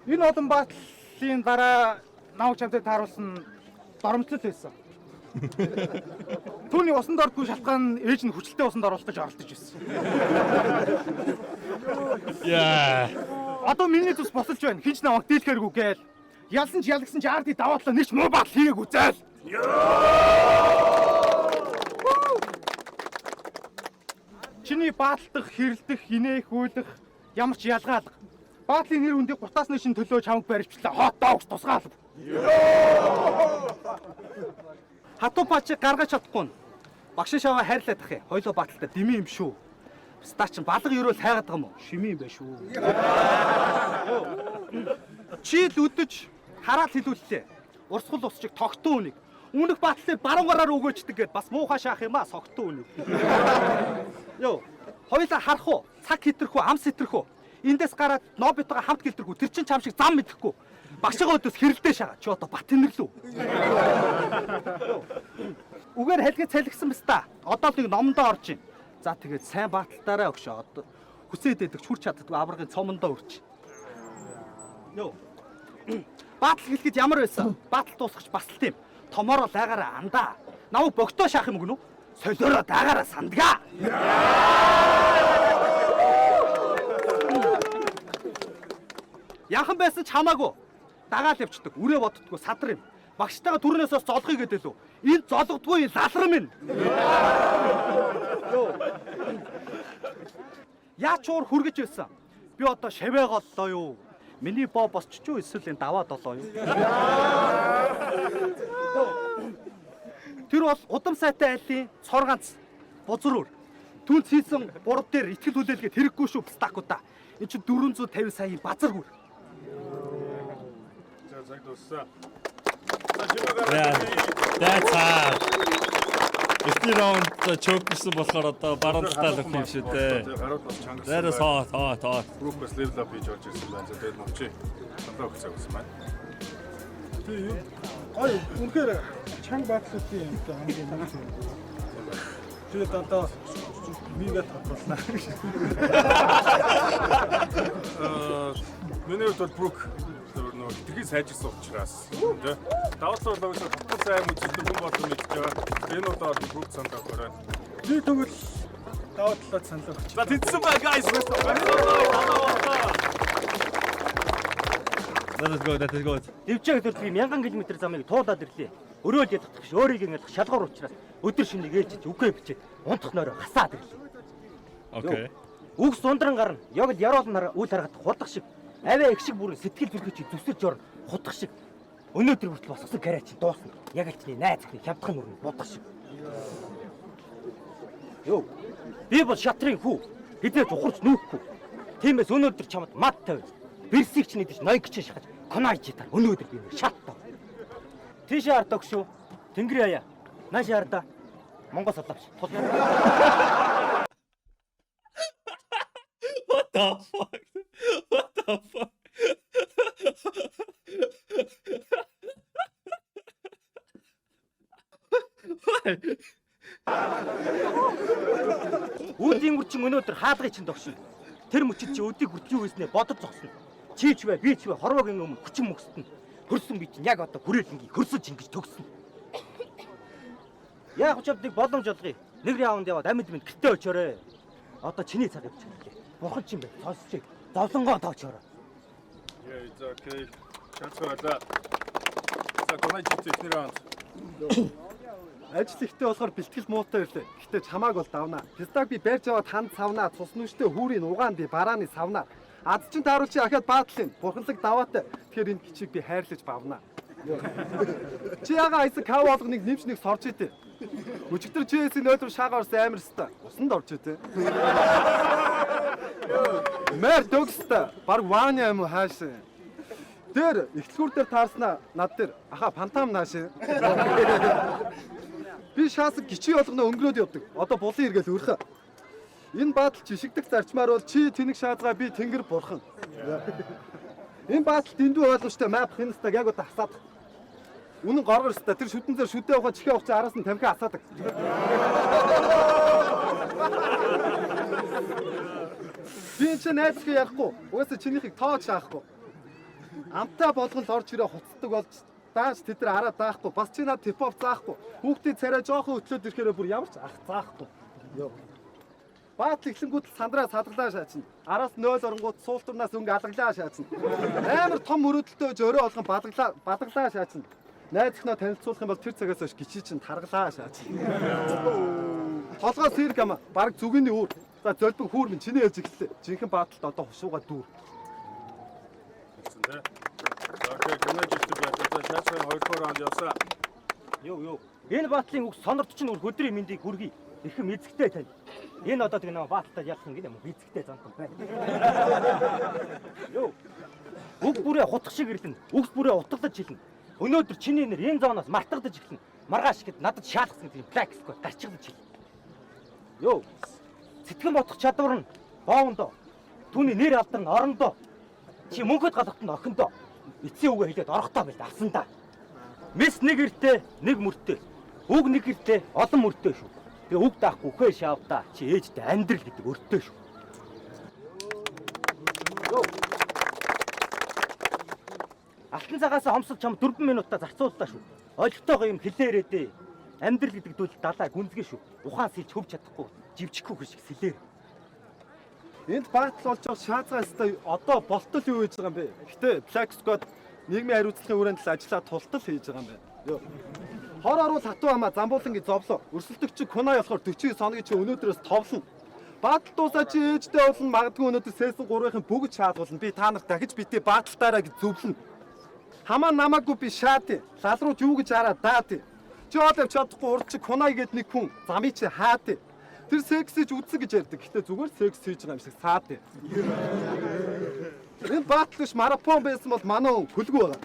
Энэ одон баатлын дараа навч хамтад тааруулсан доромжлол байсан. Түүний усанд ордгүй шалтгаан ээж нь хүчлэлтэй усанд оруулах гэж оролдож байсан. Яа. Одоо миний тус босолж байна. Хинч намайг дийлэхэргүй гээл. Ялсан ч ялгсан ч арди даваатлаа нэг ч муу баатал хийгээгүй зайл. Чиний бааталдах, хэрэлдэх, инээх, үйлэх ямар ч ялгаалга. Баатлын нэр үндийг гутаас нэшин төлөө чамд барьвчлаа. Хот доогс тусгаалав. Хатуу пачиг гаргаж чадахгүй. Багшин шаваа хайрлаад ах юм. Хойлоо бааталтай дими юм шүү. Стаа чин балга өрөөл хайгаад байгаа юм уу? Шими юм байна шүү. Чи л үдэж хараал хилүүллээ. Урсгал усчиг тогтуу үнийг. Үнэх баатлыг баруун гараар өгөөждөг гэд бас муухай шаах юм аа согтуу үнийг. Йоо. Хойлоо харах уу? Цаг хитрэх үү? Ам сэтрэх үү? Эндээс гараад нобитойгоо хамт гэлтэрхүү. Тэр чин чам шиг зам мэдэхгүй. Багшигаа өдөөс хэрэлдээ шагаа. Чи одоо бат тэнэрлүү. Үгээр хэлгээ цалгисан биз та. Одоо л нэг номондоо орж ийн. За тэгээд сайн бааталтаараа өгшөө. Одоо хүсээд идэх хүрч чаддгүй аврагын цомондоо үрч. Йоо. Баатал хэлэхэд ямар байсан? Баатал дуусгач бас л тийм. Томороо лайгаараа андаа. Намайг богтоо шаах юм гэнэ үү? Солиороо даагаараа сандгаа. Яхан байсан ч хамаагүй. Дагаал явчихдаг. Үрээ боддгоо садар юм. Багштайгаа түрнээс бас золгоё гэдэлүү. Энд золгодгүй лалрам минь. Яач уур хүргэж байсан. Би одоо шавээ голлоо юу? Миний боо босч юу эсвэл энэ даваа долоо юу? Тэр бол удам сайтай айлын цор ганц бузруур. Түнц хийсэн бурд дээр итгэл хүлээлгээд хэрэггүй шүү стакуудаа. Энд чинь 450 саяын базар хүр. За цаг дууссан. That's how. Эхний раунд чөксөн болохоор одоо баруун талаа юм шүү дээ. Гарууд бас чангасан. Дээрээс хоо. Brooke бас level up хийж орж ирсэн байна. Тэгээд мовчи. Сандаа өгцөө гэсэн байна. Гоё үнэхээр чанга баатлуудын юм хамгийн нэг юм. Тэгээд одоо мига татварлаа. Миний хувьд бол Брук нөгөө хитрхи сайжирсан учраас тий. Даваад бол өсөж хатгал сайн үзэлтэй хүн болон мэдж байгаа. Энэ удаа Брук сандаа гараа. Би тэгвэл даваад талаад санал өгч. За тэнцсэн бай guys. That is good. Дэвжээг төрөлхий 1000 км замыг туулаад ирлээ. Өрөөл ядах гэж өөрийг ингээл шалгуур учраас өдөр шөнөгийг ээлжиж үгүй бичээд унтах нойроо хасаад ирлээ. Okay. Үгс ундран гарна. Яг л яруулан хараа үл харахад худах шиг. Аваа их шиг бүрэн сэтгэл зүрхэж зүсэрж орно. Худах шиг. Өнөөдөр хүртэл босгосон гараа чи дуусна. Яг л чиний найз өхний хямдхан нүрэн будах шиг. Йоо. Би бол шатрын хүү. Хэдээ цухарч нүүхгүй. Тиймээс өнөөдөр чамд мад тавь. Бэрсийг чинь идэж ноёг гэж шахаж конойч таар өнөөдөр би шат тав. Тийшээ ардаа шүү. Тэнгэрийн аяа. Наашаа ардаа. Монгол соловч. What the fuck? What the fuck? Үүдийн үрчин өнөөдөр хаалгыг чинь тогшин. Тэр мөчид чи өдийг хүрч юу хийснэ бодож зогсно. Чи ч бай, би ч бай хорвоогийн өмнө хүчин мөкстөн. Хөрсөн би чинь яг одоо хүрээлэнгийн хөрсөж ингэж төгсөн. Яг учирдыг боломж олгоё. Нэг раунд яваад амьд минь гэртээ очоорой. Одоо чиний цаг явж байгаа. Бурхан ч юм бэ. Сонсчих. Зовлонгоо тоочоорой. Yeah, it's okay. Чацгаалаа. За конойч ихний раунд. Ажил ихтэй болохоор бэлтгэл муутай ирлээ. Гэхдээ чамааг бол давнаа. Пистаг би барьж аваад ханд савнаа, цус нүштэй хүүрийн угаан би барааны савнаа. Ад чин тааруулч ахаад баадлын. Бурханлаг даваатай. Тэгэхээр энэ кичиг би хайрлаж бавнаа. Чи яга айсаг кав болгоныг нэмж нэг сорж идэв. Өчигдөр ЧС-ийн нөтрөв шаагаар орсон амир өстой. Усанд орж идэв. Мэр дөгстэй. Баг вааны юм хаашаа. Тэр ихтлгүүр дээр таарснаа над дээр аха фантам наашаа. Би шаасаг гिचий болгоно өнгөрөөд явдаг. Одоо булын эргээл өрхө. Энэ баатал жишигдэх зарчмаар бол чи тэнэг шаазгаа би тэнгэр бурхан. Энэ баатал дэндүү ойлгомжтой мап хинстаг яг одоо хасаад. Үнэн горгор өстой тэр шүтэн дээр шүтээ явах чихээ явах чи араас нь тамхи хасаадаг. Би чи найзхыг ярихгүй. Угаасаа чинийхийг тоож шаахгүй. Амтаа болгон л орж ирээ хуцдаг болж дааш тэд нар араа даахгүй. Бас чи над типоп заахгүй. Хүүхдийн царай жоохон өтлөөд ирэхээр бүр ямар ч ах заахгүй. Йоо. Баатал эхлэнгүүд сандраа садгалаа шаачна. Араас 0 оронгууд суултурнаас өнгө алгалаа шаачна. Амар том мөрөөдөлтөө өж өрөө болгон бадгалаа шаачна. Найзхнаа танилцуулах юм бол тэр цагаас хойш гिचий чинь таргалаа шаачна. Толгой сэрг ама баг зүгэний үүр. За зөлбөг хүүр минь чиний ээж эхэллээ. Жинхэнэ бааталд одоо хушууга дүүр. За окей, конойч ихтэй байдлаа шаацсан 2 дугаар раунд явсаа. Йоо. Энэ баатлын үг сонорт чинь өөр өдрийн мэндийг хүргэе. Ихэм эзэгтэй тань. Энэ одоо тэг нэг бааталтаа ялсан гэдэг юм уу? Эзэгтэй зонтон байна. Йоо. Үг бүрээ хутах шиг ирлэн. Үгс бүрээ утгалж хэлнэ. Өнөөдөр чиний нэр энэ зооноос мартагдаж эхэлнэ. Маргааш гэд надад шаалгасан тийм плаксгүй гарчигдаж хэлнэ. Йоо. Сэтгэн ботох чадвар нь боовондоо. Түүний нэр алдар нь орондоо. Чи мөнхөд галахт нь охиндоо. Эцсийн үгээ хэлээд орохтой байл авсандаа. Мэс нэг эртээ, нэг мөртөө. Үг нэг эртээ, олон мөртөө шүү. Тэгээ үг даахгүй хөө шаавдаа. Чи ээжтэй амьдрал гэдэг өртөө шүү. Алтан цагаас хомсол чам 4 минутаа зарцууллаа шүү. Ойлгохтойгоо юм хэлээ ирээдээ. Амьдрал гэдэг зүйл далаа гүнзгий шүү. Ухаан сэлж хөвж чадахгүй, живчихгүй шиг сэлээр. Энд баатал болж байгаа шаазгаастай одоо болтол юу хийж байгаа юм бэ? Гэтэ Flex Squad нийгмийн хариуцлагын хүрээнд л ажиллаа тултал хийж байгаа юм байна. Йоо. Хор оруул хатуу хамаа замбуулангийн зовлоо. Өрсөлдөгч Кунай болохоор 49 хоногийн чи өнөөдрөөс товлно. Баатал дуусаа чи ээжтэй болно. Магадгүй өнөөдөр Сэсэн 3-ын бүгд шаалгуулна. Би та нарт дахиж битээ бааталтаараа гэж зөвлөнө. Хамаа намаагүй би шаати. Лал руу юу гэж хараа даати. Чи ол явж чадахгүй урд чи Кунай гээд нэг хүн замыг чи хаати. Тэр сексэж үзсэн гэж ярьдаг. Гэтэ зүгээр секс хийж байгаа юм шиг саад. Энэ баатал биш марафон байсан бол манай хүн хөлгүй байгаа.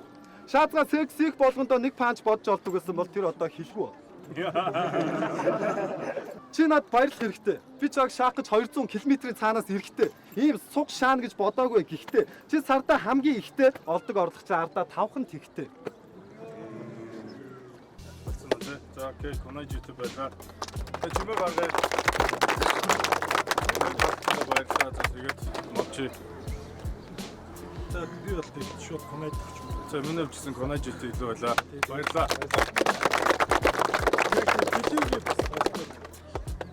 Шаазгаа секс хийх болгондоо нэг панч бодж олдог гэсэн бол тэр одоо хилгүй. Чи над баярлах хэрэгтэй. Би чаг шаах гэж 200 км-ийн цаанаас ирэхтэй. Ийм суг шаана гэж бодоагүй гэхдээ чи сарда хамгийн ихтэй олдог орлого чи ардаа 5хан тэгтэй. тий. За окей, конажитэй байлаа. Тэгээ чимээ гаргая. Баярлалаа. За тэгээд мовчи. За би бол тийм шууд комеди өгч юм. За миний өвчсөн конажитэй илүү байлаа. Баярлалаа.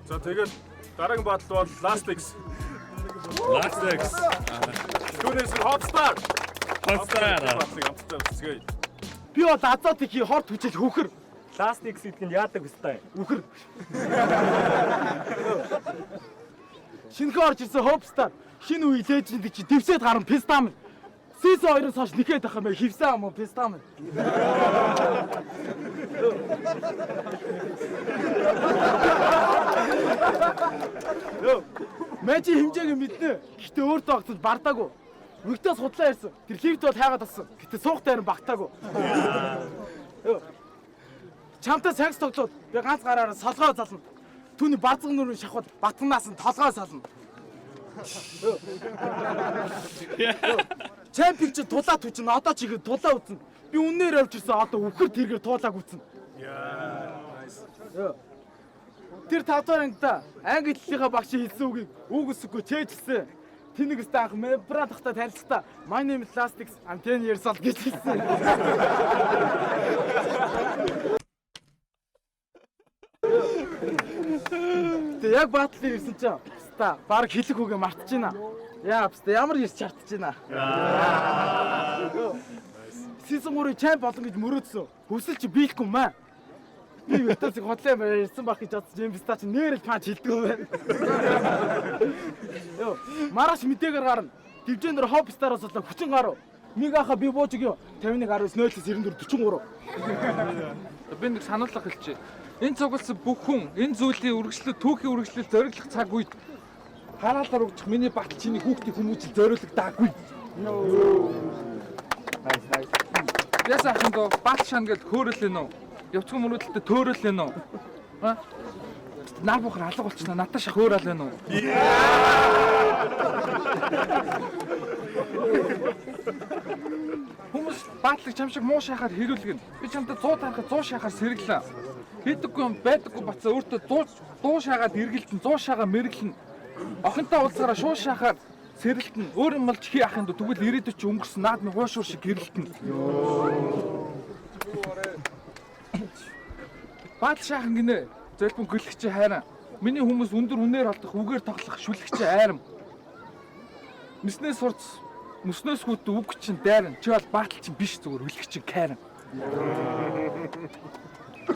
За тэгээд дараагийн батал бол Last X. Last X. Түүнээс Hopstar. Хостараа. Би бол азот их хорт хүчил хөхөр. Last X гэдэг нь яадаг өстэй. Үхэр. Шинэхэн орж ирсэн Hopstar шинэ үе леженд чи дэвсэд гарan Pistam. Season 2-оос хойш нэхэд ах юм бэ? Хивсэн юм уу Pistam? Мэжи хэмжээг мэднэ. Гэтэ өөртөө огцож бардаагүй. Бүгдээ судлаа ярьсан. Тэр лифт бол хайгаад тассан. Гэтэ суух дээр нь багтаагүй. Чамтай сакс тоглоод би ганц гараараа солгоо зална. Түүний барзан нүрийн шахвал батганаас нь толгой сална. Чемпиг чи тулаа түчин одоо чигээр тулаа үтэн. Би үнээр авчирсан одоо үхэр тэргээр туулааг үтэн. Тэр тавдаар ангида англи хэлнийхээ багш хэлсэн үгийг үг өсөхгүй чэйжсэн. Тэнэг өстэй анх мембрадахтай танилцтаа my name is Last X I'm 10 years old гэж хэлсэн. Тэг яг батл ирсэн чинь та баг хэлэх үгээ мартаж байна. Яа бста ямар ирс чартаж байна. Season 3-ийн чемп болон гэж мөрөөдсөн. Хүсэл чи биелэхгүй маа. Би вертасыг хотлоо ярьсан баг гэж бодсон юм бста чи нэрэл панч хэлдэг юм байна. Йоо мараш мэдээгээр гарна. Дивжендер Hopstar-аас болоо 30 гаруй. Мигаха би бууж өгөө 51 19 94 43. Би нэг сануулга хэлчихье. Энэ цугласан бүх хүн энэ зүйлийн үргэлжлэл түүхийн үргэлжлэл зориглох цаг үед хараалаар өгчих миний батал чиний хүүхдийн хүмүүжил зориулагдаагүй. Nice. Ясаа хандаа батал шан гэж хөөрөлөө нөө. Явцхан мөрөдөлтөд төөрөлөө нөө. А? Нар бухар алга болчихно. Натаа шах хөөрөлөө нөө. Хүмүүс батлыг чам шиг муу шахаар хэрүүлгэн. Би чамтай 100 тарахад 100 шахаар сэргэлээ. Хийдэггүй юм байдаггүй бацаа өөртөө 100 шаагаад эргэлтэн 100 шаагаа мэрэглэн. Охинтой уулзгаараа шуу шахаар сэрэлтэн. Өөр юм болж хий ахын тэгвэл ирээдүйд чи өнгөрсөн наад нэг хуушуур шиг гэрэлтэн. Батал шаахан гинэ. Зэлбэн гөлөгч хайран. Миний хүмүүс өндөр үнээр олдох үгээр тоглох шүлэгч айрам. Мэснээс сурц мөснөөс хүүт үг чинь дайран. Чи бол батал чинь биш зүгээр үлгч чинь кайран.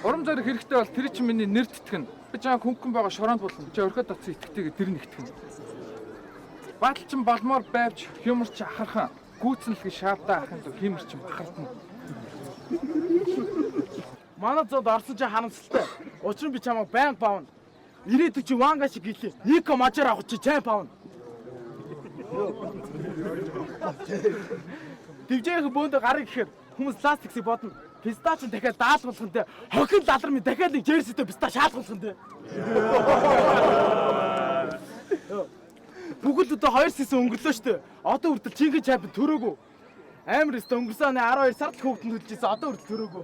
Урам зориг хэрэгтэй бол тэр чинь миний нэр тэтгэн. Би чам хөнгөн байгаа шороонд болно. Чи орхиод татсан итгэдэг тэр нэгтгэн. Батал чинь болмоор байвч хямар чи ахархан. Гүйцэнлэг шаавдаа ахын дөө хямар чи бахардна. Манай зод орсон чи харамсалтай. Учир нь би чамайг байнга баавна. Ирээдүйд чи ванга шиг гэлээ. Нико мажаар авах чи чамп баавна. Дивжээх бөөндө гарыг гэхээр хүмүүс Last X-ийг бодно. Пистач дахиад даалгуулах нь хохин лалар минь дахиад нэг жерситэй пистач шаалгуулах нь. Бүгд одоо 2 сисэн өнгөрлөө штэ. Одоо хүртэл чинхэн чамп төрөөгүй. Амар өстө өнгөрсөн оны 12 сард л хөөгтөнд төлжсэн. Одоо хүртэл төрөөгүй.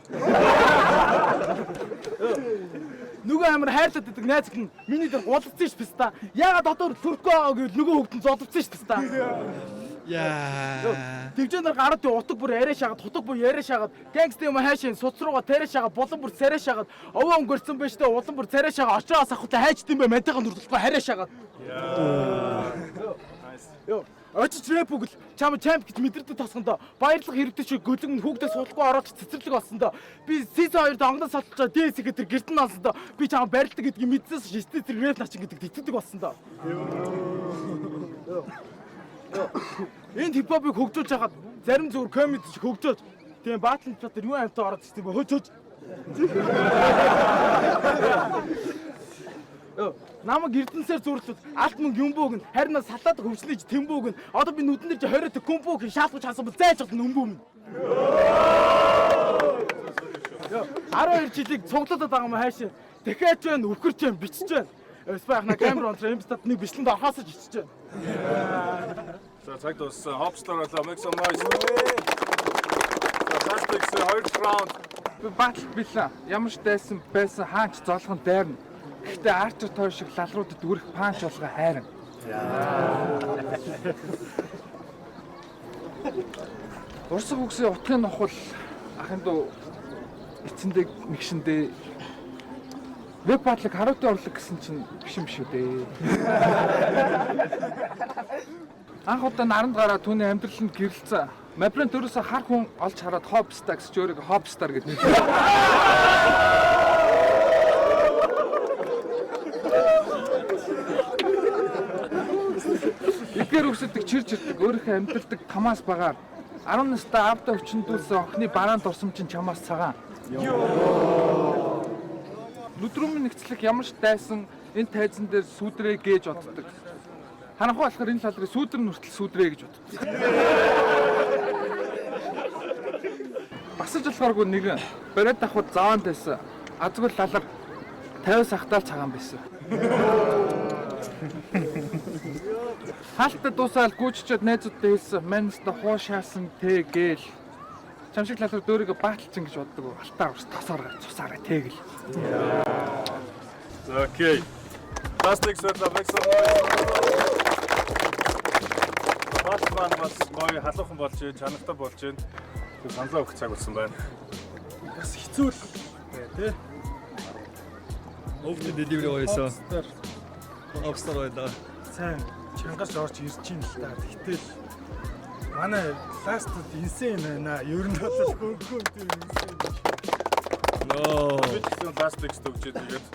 Нөгөө амар хайрлаад байдаг найз нь миний дээр гулцсан ш писта. Яагаад одоо төрөхгүй байгаа гэвэл нөгөө хөөгтөнд зодовсон ш писта. Яа. Тэгжэнээр гараад утаг бүр яриа шагаад, хутаг бүр яриа шагаад, гангстер юм хайшин суц руугаа тариа шагаад, булан бүр царай шагаад, овоо өнгөрцөн байж тээ улан бүр царай шагаад, очроос ахтай хайчдсан бай мантайхан нүрдэлгүй хараа шагаад. Йоо. Очиж рэп үгэл чам чамп гэж мэдэрдэг тосгондоо баярлах хэрэгтэй шиг гөлөг нь хүүхдээ суулахгүй ороод цэцэрлэг болсондоо би season 2-д онгоц солтолцоо ДС гэдэг гэртэн олсондоо би чам барилдаг гэдгийг мэдсээс шистэ тэр рэп начин гэдэг тэтгэдэг болсондоо энд хипхопыг хөгжүүлж хагаад зарим зүгээр комеди ч хөгжөөж тийм батл чатар юу амтаа ороод ирсэн бо хөөж намайг эрдэнсээр зүрлүүд алт мөнгө юм бөөг нь харин салаад хөвчлөж тэмбөөг нь одоо би нүдэн дээр 20 компог шаалгаж хасан бол зайж гот нөмбөм. 12 жилиг цуглуулад байгаа юм хайш. Дахиад ч байна, өвхөрч байна, бичиж байна. Спайх на камер онцроо юм стат нэг бичлэнд орхосож ичиж байна. За цаг дууссан. Hopstar болоо. Make some noise. За Last X 2 round. Би баталд билээ. Ямар ч дайсан байсан хаач зоолгон дайрна. Гэхдээ арчер тоо шиг лалруудад үрэх панч болгоо хайрна. Урсаг үгсийн утгын нохол ахын дуу эцэндээ мэгшиндээ веб батлыг харуутын орлог гэсэн чинь биш юм шүү дээ. Анх удаа наранд гараа түүний амьдралд гэрэлцээ. Мабрын төрөөсө хар хүн олж хараад хобстаа гэж өөрийгөө хобстар гэж нэрлэв. Игэр өсөдөг чирж ирдэг өөрийнхөө амьдралдаг тамаас багаар 10 настай авда өвчнөдүүлсэн охины бараанд орсон чинь чамаас цагаан. Нүдрүүмийн нэгцлэг ямар ч дайсан энэ тайзан дээр сүдрээ гэж боддог. Харанхуй болохоор энэ лалрыг сүдэр нүртэл сүдрээ гэж боддог. Басаж болохооргүй нэгэн бариад давхад заан байсан. Азгүй лалар 50 сахтаар цагаан байсан. Хаалттай дуусаад гүйччихэд найзуудтай хэлсэн. Манста хуушаасан тэ гээл. Чамшиг лалар дөөрийгөө бааталчин гэж боддог. Алтаар ус тосоороо цусаараа тээгэл. Окей. Пластик светловик. Батман бас гоё халуухан болж байна, чанартай болж байна. Тэг саналаа өгөх цаг болсон байна. Бас хэцүү л тий. Өвчтөд дэлгэрээ гоёсон. Обстар байлаа. Сайн чангаж орж ирж чинь л та. Гэтэл манай ластд инсэн байна. Ер нь бол хөнгөн тийм инсэн. Ноо. Би ч пластик стөгчээд тэгээд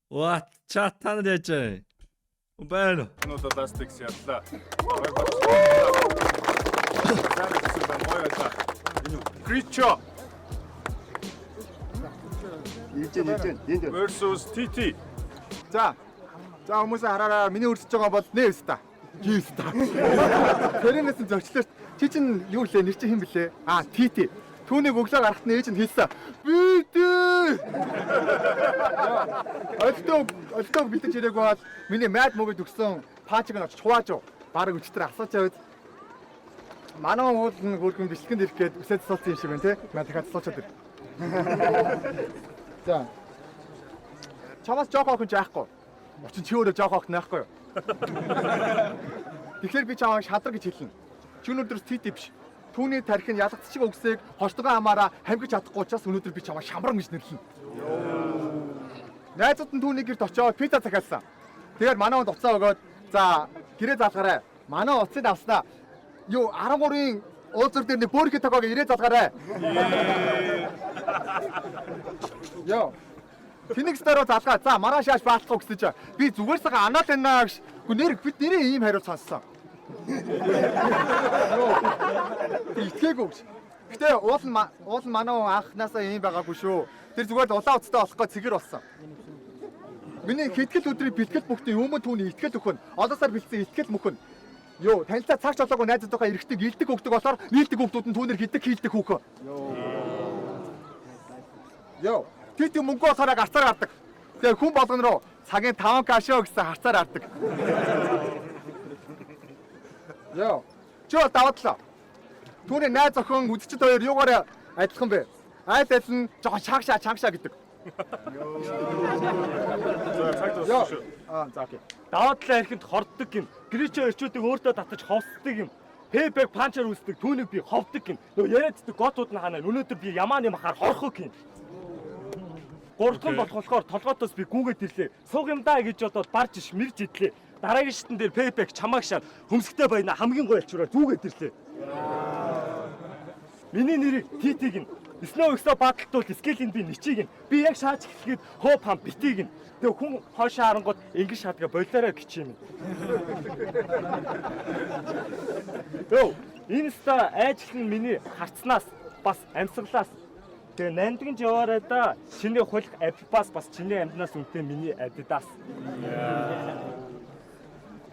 What? Чат танад яаж вэ? Убаано. нуудаа пластик ядлаа. Кричо Энд versus TT. За хүмүүсээ хараараа миний өрсөж байгаа бол нээвс та. Гийс та. Тэрнээс нь зөрчлөөс чи чинь юу лээ нэр чи хэм блэ? TT. Түүнийг өглөө гарахт нь ээж нь хэлсэн. Битээ. Өлтөө битэж ирээг бол миний майд мөгөд өгсөн паачиг нь очиж хувааж юу. Бараг өчтөр асууж аваад манай уул нь хөргөн бэлтгэнд ирэх гээд үсээд суулсан юм шиг байна те. Маа дахиад суулчаад ир. За. Чамаас жоох охин жаахгүй. Очин чи өөрөө жоох охин байхгүй юу? Тэгэхээр би чамайг шадар гэж хэлнэ. Чи өнөөдөр TT биш. Түүний тархин ялгцчиг өгсөйг хортогоо хамаараа хамгиж чадахгүй учраас өнөөдөр би чамайг шамран гэж нэрлэнэ. Найзууд нь түүний гэрт очиод пицца захиалсан. Тэгээд манай хүнд уцаа өгөөд за гэрээ залгаарай. Манай уцыг авснаа. Юу 13-ын уулзар дээр нэг бөөрхөд тагоог ирээ залгаарай. Йоо. Феникс дээр залгаа. За мараа шааш баалцах гэсэн чинь би зүгээр сага анаад байна гэж. Гүнэр бид нэрээ ийм хариулт сонссон. Итгээгүй. Гэтэ уул манай анхнаасаа ийм байгаагүй шүү. Тэр зүгээр л улаан уцтай болох гэж цэгэр болсон. Миний хэтгэл өдрийн бэлтгэл бүхний өмнө түүний итгэл өхөн. Олоосаар бэлдсэн итгэл мөхөн. Йоо, танилцаа цааш жолоогүй найзуудтайгаа эргэдэг, илдэг өгдөг болохоор нийлдэг өгдүүд нь түүнэр хидэг хийлдэг хөөхөө. Йоо, тэт мөнгө болохоор гарцаар гардаг. Тэгээ хүн болгон руу цагийн 5 кашо гэсэн харцаар гардаг. Йоо, чөө даваадлаа. Түүний найз охин үдчихэд хоёр юугаар адилхан бэ? Айл айл нь жоо чагшаа гэдэг. Йоо. За окей. Даваадлаа ирэхэд хорддог юм. Гричо эрчүүдийг өөртөө татаж ховсдог юм. Пэбэг панчаар үүсдэг. Түүнийг би ховдог юм. Нөө яриаддаг готууд нь ханаа. Өнөөдөр би ямааны махаар хорхог юм. Гурван болохоор толгоотоос би гүгээд ирлээ. Сууг юм даа гэж бодоод барж иш мэрж идлээ. Дараагийн шитэн дээр пэбэг чамааг шаар хөмсгтэй байна. Хамгийн гоё альчураа зүгээд ирлээ. Миний нэрийг TT-г нь Snow X-о бааталтуул скелийн би ничийг нь би яг шааж эхлэхэд хоо пам битийг нь тэг хүн хоошоо харангууд ингэж шаадгаа болоорой гэж юм. Йоо, инста айжлан миний харцнаас бас амьсгалаас тэг нандин жаваараа да чиний хулх Apple-бас бас чиний амьднаас үнэтэй миний Adidas.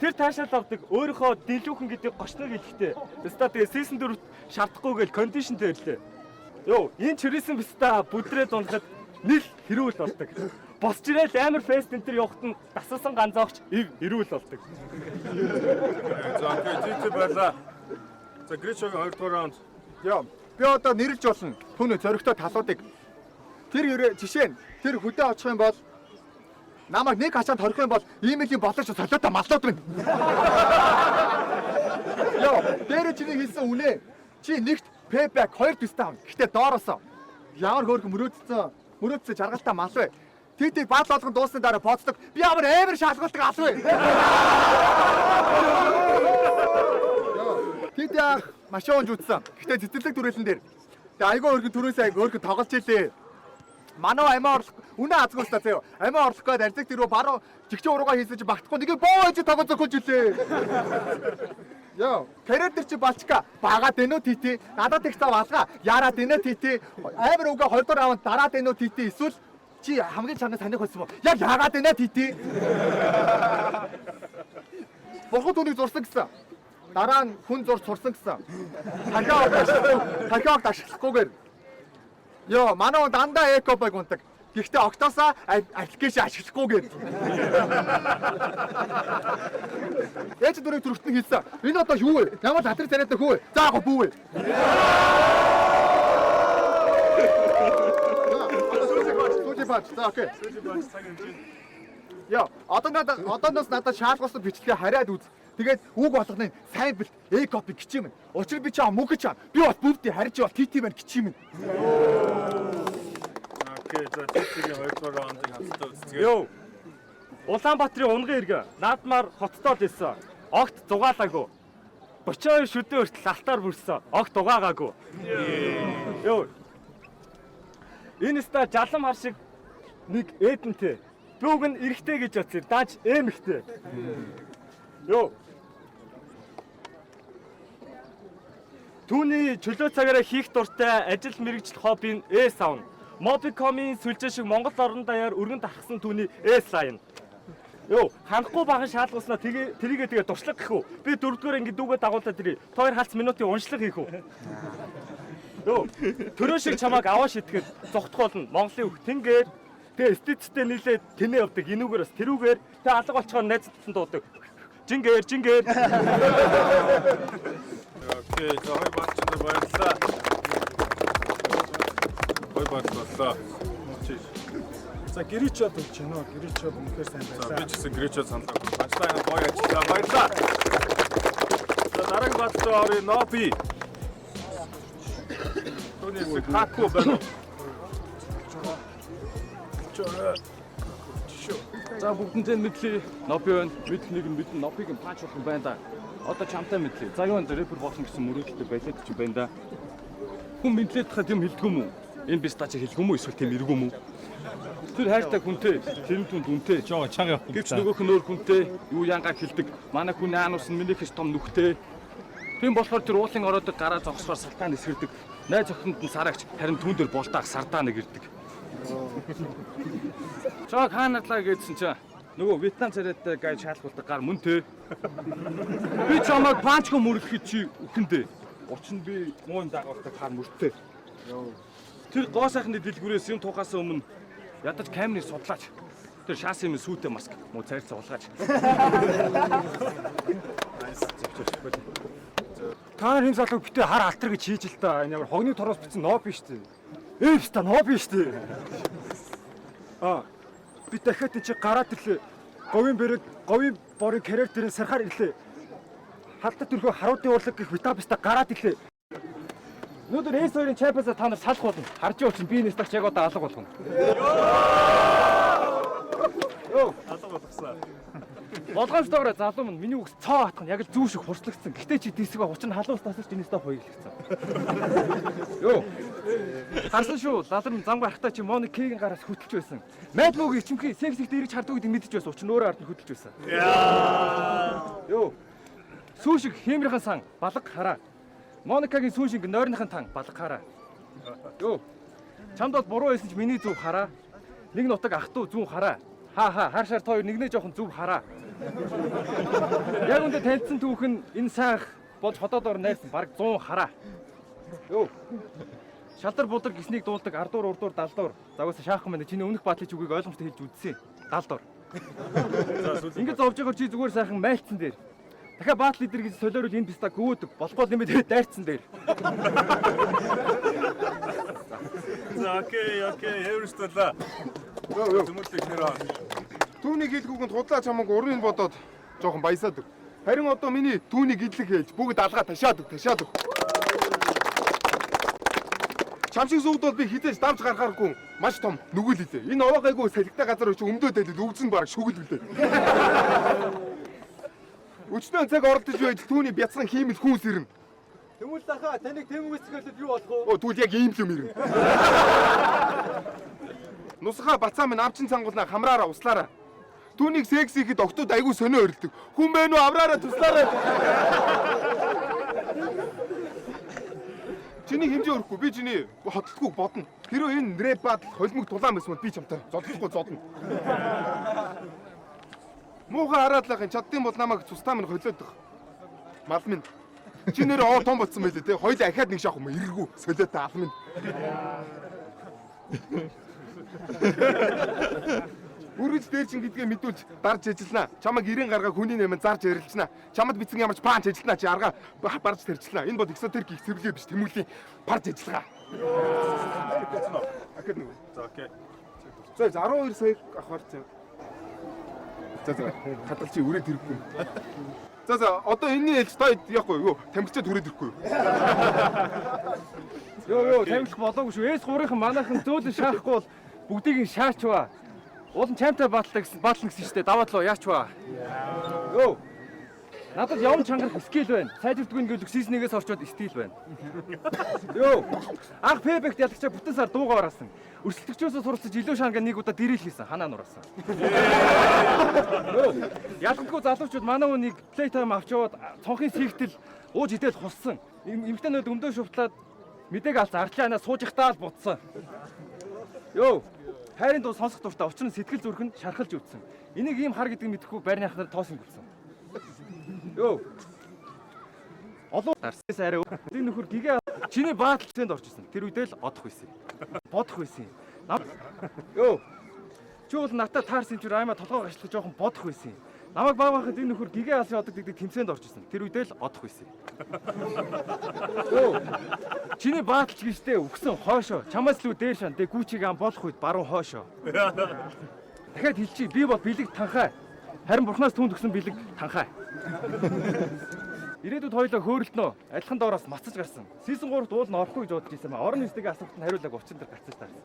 Тэр таашаал авдаг өөрийнхөө дэлгүүхэн гэдэг гочног хэлэхдээ өста тэгээ season 4 шаардахгүй гээл кондишн төрлөө. Йоо, энэ чирээсэн биста бүдрээд унахад нийл хэрүүл болдог. Босч ирээл амар фест энэ төр явахт нь дасалсан ганцаагч эрүүл болдог. За окей, TT байлаа. За Гричогийн 2 дугаар раунд. Йоо, би одоо нэрлж болно. Түүний зөрөгтэй талуудыг Тэр жишээ нь тэр хөдөө очих юм бол намайг нэг хачаанд хорих юм бол имэйлийн болооч солиотой малууд байна. Йоо, дээр чиний хэлсэн үнэ. Чи нэгт payback 2 төстэй авна. Гэхдээ доороосоо ямар хөөрхөн мөрөөдсөн жаргалтай мал вэ? Тэдийг баал болгон дуусны дараа боцдог. Би ямар амар шалгуулдаг ал вэ? Тэд яах машин жуудсан. Гэхдээ цэцэрлэг түрээлэн дээр. Тэгээ айгүй өргөн түрээсээ өөрхөн тоглож илээ. Манай амиа орлох үнэ азгуулж та заяа. Амиа орлох гээд арзаг тэрөө баруун жигчэн уруугаа хийсэн чи багтахгүй нэгэ боо ээж тоглож зөхөж илээ. Яа, карьер чи балчка багаад энэ тити надад их цав алга яраад энэ тити амар уга 2 дор аван дараад энэ тити эсвэл чи хамгийн чанга таних байсан бо яг яагаад энэ тити бохот үнийг зурсан гэсэн дараа нь хүн зур сурсан гэсэн дахиад ашиглахгүйгээр ёо манай дандаа эко баг унтаг гэхдээ октосоо аппликейшн ашиглахгүйгээр Ээж дөрөв төрөлтөнд хэлсэн. Энэ одоо юу вэ? Ямар татрын царайтай хүү вэ? За яг бүү вэ? Сүүлийн бач. За окей. Яа, одооноос надад шаалгуулсан бичлэгээ хараад үз. Тэгээд үг болгоны сайн бэлт копи гिचим. Учир би чаа мөнгө чаа. Би бол бүгдийг харж бол TT байна гिचим. Окей, за TT-ийн 2 дугаар раундыг хамтдаа үзчихье. Йоо. Улаанбаатарын унган иргэн наадмаар хоттоо л исэн. Огт зугаалаагүй. 32 шүдэн хүртэл алтаар бүрсэн. Огт угаагаагүй. Йоо. Энэ ста жалам хар шиг нэг эдэнтэй. Би уг нь эрэгтэй гэж бодсон. Дааж эмэгтэй. Йоо. Түүний чөлөө цагаараа хийх дуртай ажил мэргэжил хобби нь S-Sound. Mobicom-ийн сүлжээ шиг Монгол орон даяар өргөн тархсан түүний S-Line. Йоо, ханахгүй баган шаалгуулснаа тэрийгээ тэгээ дуршлаг гэх үү? Би 4-р анги дүүгээ дагуулаад тэрий. Хоёр халц минутын уншлаг хийх үү? Йоо, төрөө шиг чамааг аваа шитгэхэд зогтох болно. Монголын бүх тэнгээр тэгээ стицтэй нийлээд тэнэ явдаг. Энүүгээр бас тэрүүгээр тэгээ алга болчоор найзтсан дуудаг. Жингээр. Окей, за хой баачтай баярлалаа. Хой баачлаа. За гэрээчод өгч гинөө. Гэрээчод үнэхээр сайн За байсан. би ч гэсэн гэрээчод саналаа. Баачлаа энэ гоё ажиллаа. Баярлалаа. За дараагийн баачтай орё Ноби. Түүнээс хаку байна. Чороо. За бүгдэнтэй мэдлээ. Ноби байна. Мэдлэг нэг нь мэдэн Нобиг нь панч болох юм байна да. Одоо чамтай мэдлээ. За юу энэ рэпер болно гэсэн мөрөөдөлтэй байлаад ч юм байна да. Хүн мэдлээд тахад юм хэлдэг юм уу? Энэ бис та чи хэлэх юм уу эсвэл тийм эрг юм уу? Тэр хайртай хүнтэй, тэрэн түнд үнтэй. Жоо чанга явах. Гэвч нөгөөх нь өөр хүнтэй юу янгаа хэлдэг. Манай хүн аанус нь минийхээс том нүхтэй. Тийм болохоор тэр уулын ороодог гараа зогсохоор салтаа нисгэрдэг. Найз охинд нь сараагч харин түүн дээр болтаах сардаа нэг ирдэг. Чаа ханадлаа гэдсэн чинь нөгөө Вьетнам царайтай гай шаалгуулдаг гар мөн тэ. Би чамайг панчко мөрөлхөд чи үхэндээ. Учир нь би муу юм дагуулдаг хар мөртөө. Тэр гоо сайхны дэлгүүрээс юм тухаас өмнө ядаж камерыг судлаач. Тэр шаасын сүүтэй маск муу цайрцаа улгаач. Та нар энэ залууг битээ хар алтар гэж хийж л та. Энэ ямар хогны тороос бичсэн ноб биш үү? Эвс та ноб биш үү? Би дахиад чи гараад ирлээ. Говийн борын карьер дээр сархаар ирлээ. Халдад төрхөө харуудын урлаг гэх витабиста гараад ирлээ. Өнөөдөр S2-ын чапасаа та нар салах болно. Харж явууч би энэ стагч яг одоо алга болгоно. Йоо, алга болгосон. Болгоомжтойгоор залуу минь миний үгс цоо хатхан яг л зүү шиг хурцлагдсан. Гэтэ чи дисгээ уучрын халуус тасаж энэ став хоёрлагдсан. Йоо. Харсан шүү. Лалар зам гарахтаа чи Моник Кгийн гараас хөтөлж байсан. Майдлууг ичимхий сексигт ирж харддаг гэдэг мэдэж байсан. Учир нь өөрөө ард нь хөтөлж байсан. Йоо. Сүү шиг хиймэрхэн сан балга хараа. Моникагийн сүү шиг нойрныхын тан балга хараа. Йоо. Чамд бол буруу байсан ч миний зүв хараа. Нэг нутаг ах トゥ зүүн хараа. Харшаар тоо нэгнээ жоохон зүв хараа. Яг үндэ танилцсан түүхэн энэ сайх болж хотоодоор найрсан баг 100 хараа. Йоо. Шалдар будар гиснийг дуулдаг ардуур урдуур далдуур. Загварсаа шаахан байна. Чиний өмнөх баатлын үгийг ойлгомжтой хэлж үзсэн. Далдуур. Ингээд зовж байгаа чи зүгээр сайхан майлцсан дээр. Дахиад баатал идэр гэж солиорол энэ биста гүйдэг. Болбол нэмээд дайрцсан дээр. За окей, хэвэрстэлээ. Тэмүүлээ нэраа. Түүнийг хэлгүүгэнд худлаа чамаг урын бодоод жоохон баясаад. Харин одоо миний түүнийг идлэг хэлж бүгд алгаа ташаад. Чам шиг сууд бол би хизээж давж гаргааргүй маш том нүгэл хэлээ. Энэ овоогайгүй салхитай газар очиж өмдөөд хэлээд өгзөн бараг шүгэл үлээ. Өчнөө цаг оролдож байж түүний бяцхан хиймэл хүнс ирнэ. Тэмүүл дахаа таныг тэмүүлсгэлээд юу болох вэ? Тэгвэл яг ийм л юм ирнэ. Нусгаа бацаа минь авчин цангуулна хамраараа услаараа. Түүнийг секси ихэд октод айгүй сонио өрөлдөг. Хүн бэ нүү авраараа туслаараа. Чиний хэмжээ өрөхгүй би чиний хотлохгүй бодно. Хэрэв энэ рэп бат холимог тулаан байсан бол би чамтай зодлохгүй зодно. Муухай хараалахын чаддсан бол намайг цустаа минь холиод баг. Мал минь. Чи нэр оо том болцсон байлээ те. Хоёул ахаад нэг шахах юм эргүү солиотой ал минь. Бүргэж дээр чин гэдгээ мэдүүлж дарж ажиллана. Чамайг 90 гаргаа хүний нэмэн зарж ярилцна. Чамд бицэн ямарч панч ажиллана чи арга барж тарьчлаа. Энэ бол экзотерик их цэвэрлээ биш тэмүүлийн барж ажиллагаа. Ахад нүг. За окей. За 12 сая авахар чи. За хадал чи үрээд ирэхгүй. За одоо энэний ээлж тоо яахгүй юу? Тамирчаад үрээд ирэхгүй юу? Йоо тамирчлах болоогүй шүү. Эс гурийнхан манайхан зөөлөн шаахгүй бол бүгдийг нь шаачваа. Уулын чамтай баатална гэсэн шүү дээ. Даваад лоо яач ба. Йоо. Надад явн чангарах скил байна. Сайжирдгүй ингээл сизнээс орчоод стил байна. Йоо. Анх пэбэкт ялагчаа бүтэн сар дуугаар гаргасан. Өрсөлдөгчөөсөө суралцаж илүү шанга нэг удаа дэрэл хийсэн. Ханаа нураасан. Йоо. Ялгдаггүй залуучууд манай үнийг плей тайм авч яваад цонхын сигтэл ууж идэл хуссан. Эмэгтэйнүүд өмдөө шувтлаад мэдээг алц арчлаанаа сууж ихтаа л бутсан. Йоо. Хайрын дуу сонсох дуртай учир нь сэтгэл зүрх нь шархалж үтсэн. Энийг ийм хар гэдэг мэдэхгүй байрны ахнаар тоос ингэвсэн. Йоо. Олон дарсээс арай энэ нөхөр гэгээ чиний бааталцээнд орж исэн. Тэр үедээ л одох байсан. Бодох байсан. Йоо. Чи бол натаа таарсан чир аймаа толгой гашлах жоохон бодох байсан. Намайг баавахад энэ нөхөр гэгээ алсын одог гэдэг тэмцээнд орж исэн. Тэр үедээ л одох байсан. Йоо. Чиний бааталч гэжтэй өгсөн хоошоо. Чамаас лүү дээр шан дэ гүүчиг ам болох үед баруун хоошоо. Дахиад хэлчихье. Би бол бэлэг танхаа. Харин бурхнаас түнд өгсөн бэлэг танхаа. Ирээдүйд хоёлоо хөөрөлтнөө. Адилхан доороос мацаж гарсан. Сизон 3-т уул нь орохгүй гэж бодож ирсэн маа. Орон нисдэг асуултанд хариулааг урчин дээр гацаж таарсан.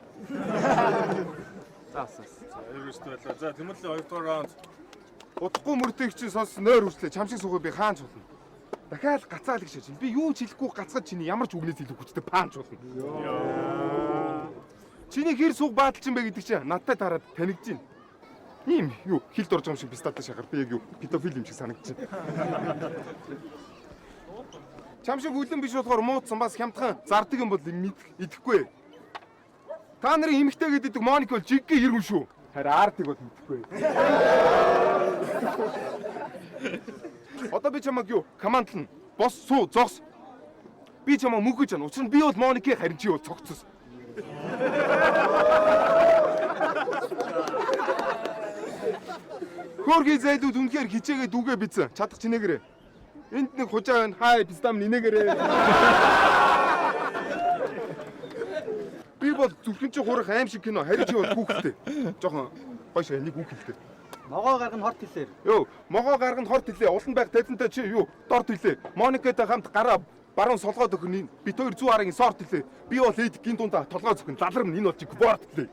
За асуусан. За хэвэрстэлээ. За тэмүүлээ 2 дугаар раунд. Удахгүй мөрдөг чинь сонс нойр үрслээ. Чам шиг суугаа би хаанч болно. Дахиад гацаал гэж шиж. Би юу ч хэлэхгүй гацгад чиний ямар ч үгнээс илүү хүчтэй панч болно. Чиний хэр суг бааталч юм бэ гэдэг чинь надтай тараад танигдж байна. Ийм юу хил дорж юм шиг бистата шахар би яг юу педофил юм шиг санагдаж байна. Чам шиг үлэн биш болохоор муудсан бас хямдхан зардаг юм бол идэхгүй. Та нарын эмэгтэй гэдэг Моник бол жиггээ иргэн шүү. Харин артыг бол мэдэхгүй. Одоо би чамаг юу командлна. Бос суу зогс. Би чамаа мөнгөж чана. Учир нь би бол Моник харин чи бол цогцос. Хөргийн зайлууд үнэхээр хичээгээ дүүгээ бицэн. Чадах чинээгээрээ. Энд нэг хужаа байна. Хай пистам нинэгээрээ. Би бол зүрхэн чи хурах аим шиг кино. Харин чи бол хүүхэлтэй. Жохон гойш нэг хүүхэлтэй. Могоо гарганд хорт хэлээр. Йоо, могоо гарганд хорт хэлээ. Улан байх тайзантай чи юу? Дорт хэлээ. Моникатай хамт гараа баруун солгоод өгнө. Бид хоёр 100 арагийн сорт хэлээ. Би бол эд гин дундаа толгой зөвхөн лалрам энэ бол чи борт хэлээ.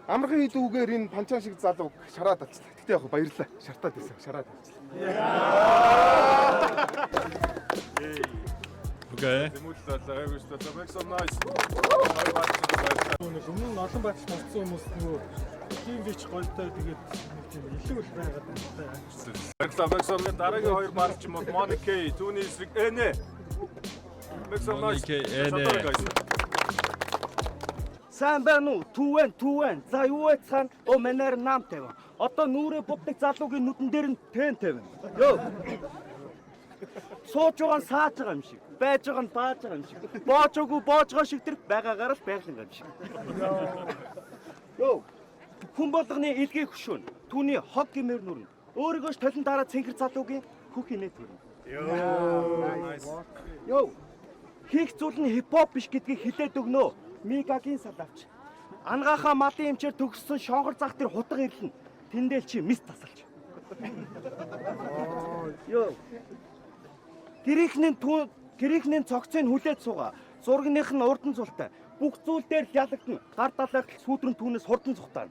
Амархан хідүүгээр энэ панчаа шиг залуу шараад алцлаа. Гэтэ яг баярлаа. Шартаад байсан. Шараад алцлаа. Окей. Тэмүүлээ хэвэрстэлээ. Make some noise. Өмнө нь олон баатал морцсон хүмүүс нөгөө тийм бич голтой тэгээд нэг тийм илүү л байгаад байна. Make some дараагийн 2 марч юм бол Monik, түүний эсрэг Энэ. Make some noise. Сайн байна уу? Түвэн. За юу вэ цаана? О манайр нам тавина. Одоо нүрээ бутдаг залуугийн нүдэн дээр нь тэн тавина. Йоо. Сууж байгаа нь сааж байгаа юм шиг. Байж байгаа нь бааж байгаа юм шиг. Боожоогүй боож байгаа шиг тэр байгаагаар л байглан юм шиг. Йоо. Хүн болгоны илгээ хөшөөн. Түүний хог гэмээр нүрнэ. Өөрийгөө ч талент дараа цэнхэр залуугийн хөх инээ төрнө. Йоо. Nice. Йоо. Хийх зүйл нь хипхоп биш гэдгийг хэлээд өгнө. Мигагийн салавч. Ангахаа малын эмчээр төгссөн шонгор зах тэр хутга ирлэн. Тэндэл чи мис тасалж. Йоо. Гэрийнхний цогцыг хүлээд суугаа. Зургийнх нь урдан цултай. Бүх зүйл дээр ялагдана. Гар далайхтал сүүдрэн түүнээс хурдан цухтаана.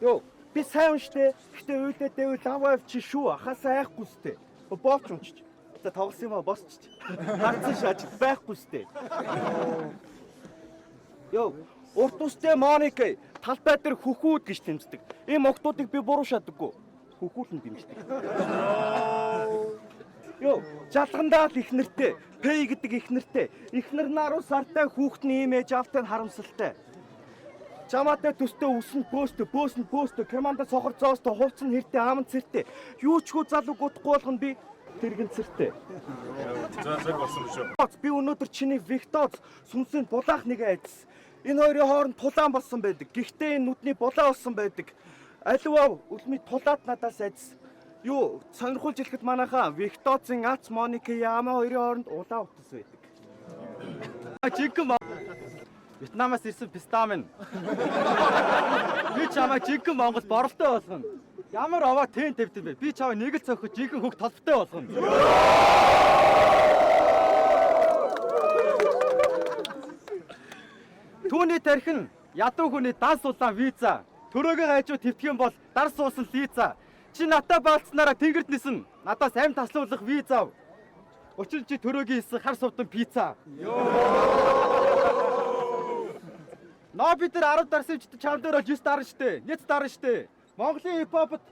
Йоо, би сайн унштэй. Гэтэ үйлдээ дэвэл лавав чи шүү. Ахасаа айхгүй сте. Боовч унчиж. За тоглосон юм аа босч. Гарцсан шааж байхгүй сте. Йоо, урт устэй Моника талбай дээр хөхүүд гэж тэмцдэг. Ийм октоодыг би буруу шатдаггүй. Хөхүүд нь дэмждэг. Йоо, жалгандаа л их нэртэй. Пэй гэдэг их нэртэй. Ихнэр наруу сартай хүүхдний имэж автын харамсалтай. Чамаатай төстэй үсэн пөөстө команда сохор зоостой хувцсан хэртэй аман цэртэй. Юу ч хөө залуу гутахгүй болгоно би тэрэгэн цэртэй. За цаг болсон шүү. Би өнөөдөр чиний Виктоз сүнсийн булаах нэг айдас. Энэ хоёрын хооронд тулаан болсон байдаг. Гэхдээ энэ нүдний булаа болсон байдаг. Аливаа үлмий тулаад надаас айдас. Юу, сонирхолж хэлэхэд манайхаа Виктозын Ац Моника Яма хоёрын хооронд улаан утас байдаг. Жинхэнэ Вьетнамаас ирсэн пистамин. Би чамайг жинхэнэ Монгол боролтой болгоно. Ямар аваа тэн тавьд юм бэ? Би чамайг нэг л цохих жинхэнэ хөх толботой болгоно. Түүний тархин ядуу хүний данс улаан виза. Төрөөгөө хажуу твтгэн бол дар суусан виза. Чи натаа баалцснараа тэнгэрд нисэн. Надаас амь таслуулах виза. Учир чи төрөөгийн хийсэн хар сувдан пицца. Ноо бид нар 10 дарсамжтай чам дээр бол 9 дарна штэ. Нэц дарна штэ. Монголын хипхопд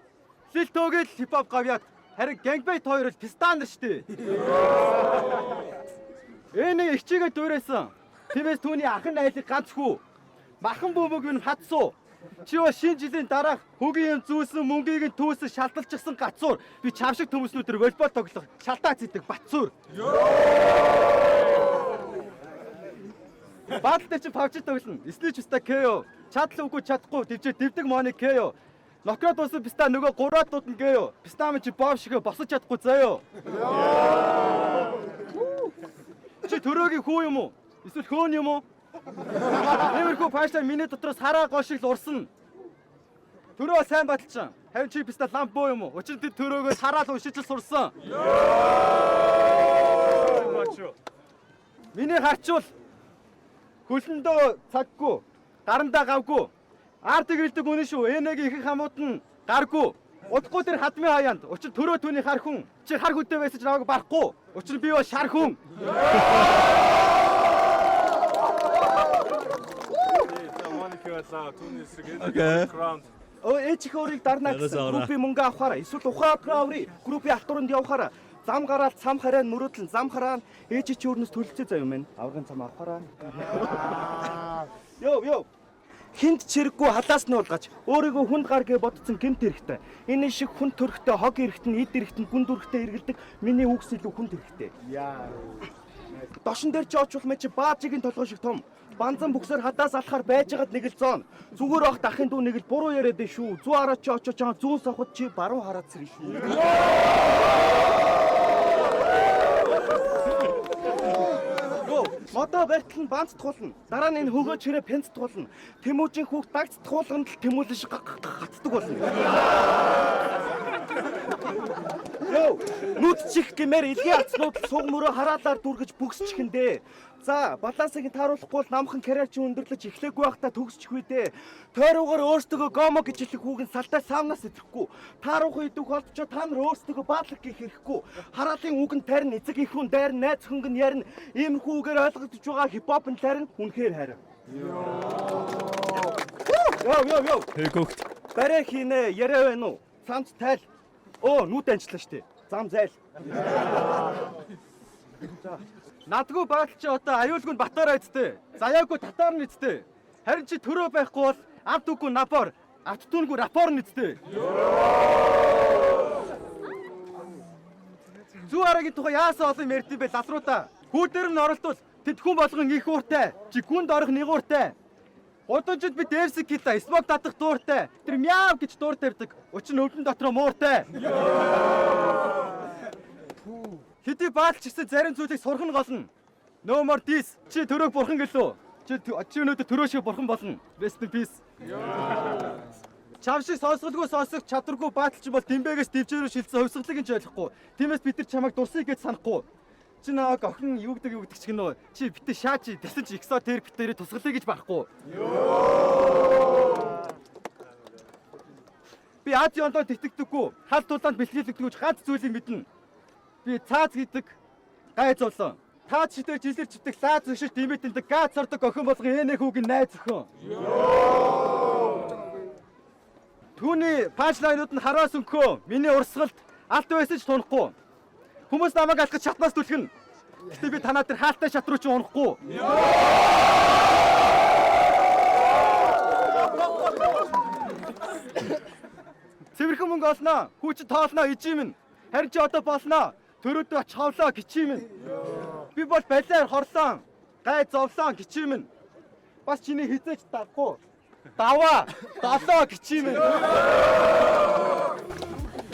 сэл төөгээд хипхоп гавьяд харин гэнгбайт хоёр л пистанер штэ. Энийг ихчигээ дуурайсан. Тиймээс түүний ахын айлыг ганц хүү. Махан бөмбөг минь хатсуу. Чи ба шинэ жилийн дараах хөгийн юм зүүсэн мөнгийг нь түүсэн шалталчихсан гацуур. Би чамшиг төмөснүүдээр волейбол тоглох шалтаа зэдэг батцуур. Баатал дээр чи павч тоглоно. Эсний чуста КО. Чадал үгүй чадахгүй дивжээ дивдэг моник КО. Нокаут усан писта нөгөө 3-аад дуудна КО. Пистам чи бов шиг босож чадахгүй заяо. Чи төрөөгийн хүү юм уу? Эсвэл хөөн юм уу? Нэмэрхүү паштаа миний дотроос хараа гоо шиг л урсна. Төрөө сайн баталчаа. Харин чи писта ламбоо юм уу? Учир нь төрөөгөөс хараал уншиж сурсан. Миний харчвал хөлөндөө цаггүй, гарандаа гавгүй. Ард гэрэлдэг үнэн шүү. Энэгийн ихэнх хамууд нь гаргүй. Удахгүй тэр хадмын хаяанд. Учир төрөө түүний хар хүн. Чи хар хүнтэй байсан ч намайг барахгүй. Учир би бол шар хүн. Эцэг өөрийг дарна гэсэн группийн мөнгө авахаараа эсвэл ухаапраа аврий. Группийн алтуранд явахаараа зам гараад цам хараа мөрөөдлөн зам хараа ээж чи өрнөс төлөлцөө заяа юм байна. Аврагын цам авахаараа. Йоо. Хинт чирэггүй халаас нь уулгаач. Өөрийгөө хүнд гар гэ бодсон гэмт хэрэгтэй. Энэ шиг хүн төрхтэй, хог эрэхтэн, эд эрэхтэн, гүн дүрхтэй эргэлдэг. Миний үгс илүү хүнд хэрэгтэй. Яа. Дошин дээр ч очвол мэ чи баажигийн толгой шиг том. Банзан бүксээр хадаас алхаар байжгаад нэг л зоон. Зүгээр огт ахын дүү нэг л буруу яриад дээ шүү. Зүү хараад чи очиж байгаа зүүн соход чи баруун хараад сэрнэ шүү. Модо байтал нь банц туулна. Дараа нь энэ хөгөөч хэрэг пенц туулна. Тэмүүжийн хүүхд дагц туулганд л тэмүүлэн шиг гацдаг болно. Йоо, нүд чих гэмээр илгийн ацнууд суг мөрөө хараалаар дүргэж бүгсчихэндээ. За, балансыг тааруулахгүй бол намхан карьер чи өндөрлөж эхлэхгүй байхдаа төгсчих үү дээ. Тойруугаар өөртөө гомо гэж хэлэх хүүгэн салтай саамнаас идэхгүй. Тааруухан идэх болчоо та нар өөртөө баадлах гэх хэрэггүй. Хараалын үг нь тарин эцэг их хүн дайр найз хөнгөн ярина. Иймэрхүү үгээр ойлгогдож байгаа хипхоп нь тарин үнэхээр харин. Йоо. Хэгөгт. Барай хийнэ, яриа байна уу? Цамц тайл. Нүд анчлаа штэ. Зам зайл. Надгүй баатал чи одоо аюулгүй батараа эцтэй. Заяагүй татаар нь эцтэй. Харин чи төрөө байхгүй бол амт үгүй напор, авт түүнгүй рапор нь эцтэй. Зүү арагийн тухай яасан олон ярьд юм бэ ласруута. Хүүдэр нь оролтвол тэдхэн болгон их ууртай. Чи гүнд орох нэг ууртай. Удажид би дээвсэг гита, смог татах дууртай. Тэр мяав гэж дуур тавьдаг. Учир нь өвдөн дотроо мууртай. Хэдий бааталч гэсэн зарим зүйлийг сурах нь гол нь. No more this. Чи төрөөг бурхан гэлөө. Чи өнөөдөр төрөө шиг бурхан болно. Rest in peace. Чам шиг сонсголгүй сонсох чадваргүй бааталч бол Дэмбэгээс дэвжээрөө шилцэн хувьсгалыг нь ч ойлгохгүй. Тиймээс бид нар чамайг дурсыг гэж санахгүй. Чи нааг охин юу гэдэг ч гэнэ. Чи битээ шаач тэсэж экзотерик битээрээ тусгалъя гэж байхгүй. Би Азиондоо тэтгэдэггүй. Хал тулаанд бэлтгэлэгдэг гэж ганц зүйлийг мэднэ. Би цааз гэдэг гай зовлон. Таад шидээр жилэр чивдэг лааз өшөж димэдэндэг гац ордог охин болгон энэ хүүгийн найз охин. Түүний панчлайнууд нь хараас өнгөө. Миний урсгалд алт байсан ч тунахгүй. Хүмүүс намайг алхаж шатнаас түлхэнэ. Гэтэ би танаа тэр хаалтай шат руу ч унахгүй. Цэвэрхэн мөнгө олноо. Хүүчид тоолноо ижим минь. Харин чи одоо болноо. Төрөөдөө оч ховлоо гिचим минь. Би бол балиар хорлоо. Гай зовлоо гिचим минь. Бас чиний хизээч давхгүй. Даваа. Долоо гिचим минь.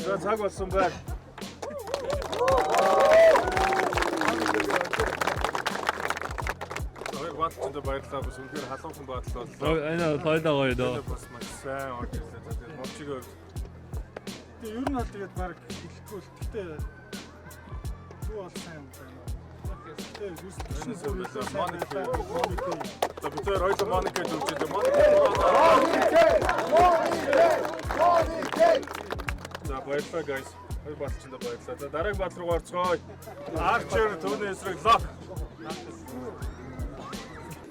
За цаг болсон байна. Бааталчд баярлалаа. Бас үнээр халуухан баатал боллоо. Энэ тойлоо гоё доо. Бас маш сайн орж ирлээ. Тэгээд мовчиг Тэгээ ер нь бол тэгээд баг хэлэхгүй л. Гэтэ юу бол сайн байна. Тэгээ юус чинь зөвлөсөн Моника. За бид хоёр хоёул Моника гэж үгтэй. Моника. За баярлалаа guys. Хоёр бааталчд баярлалаа. За дараагийн баатал руу орцгоё. Арчер түүний эсрэг лок.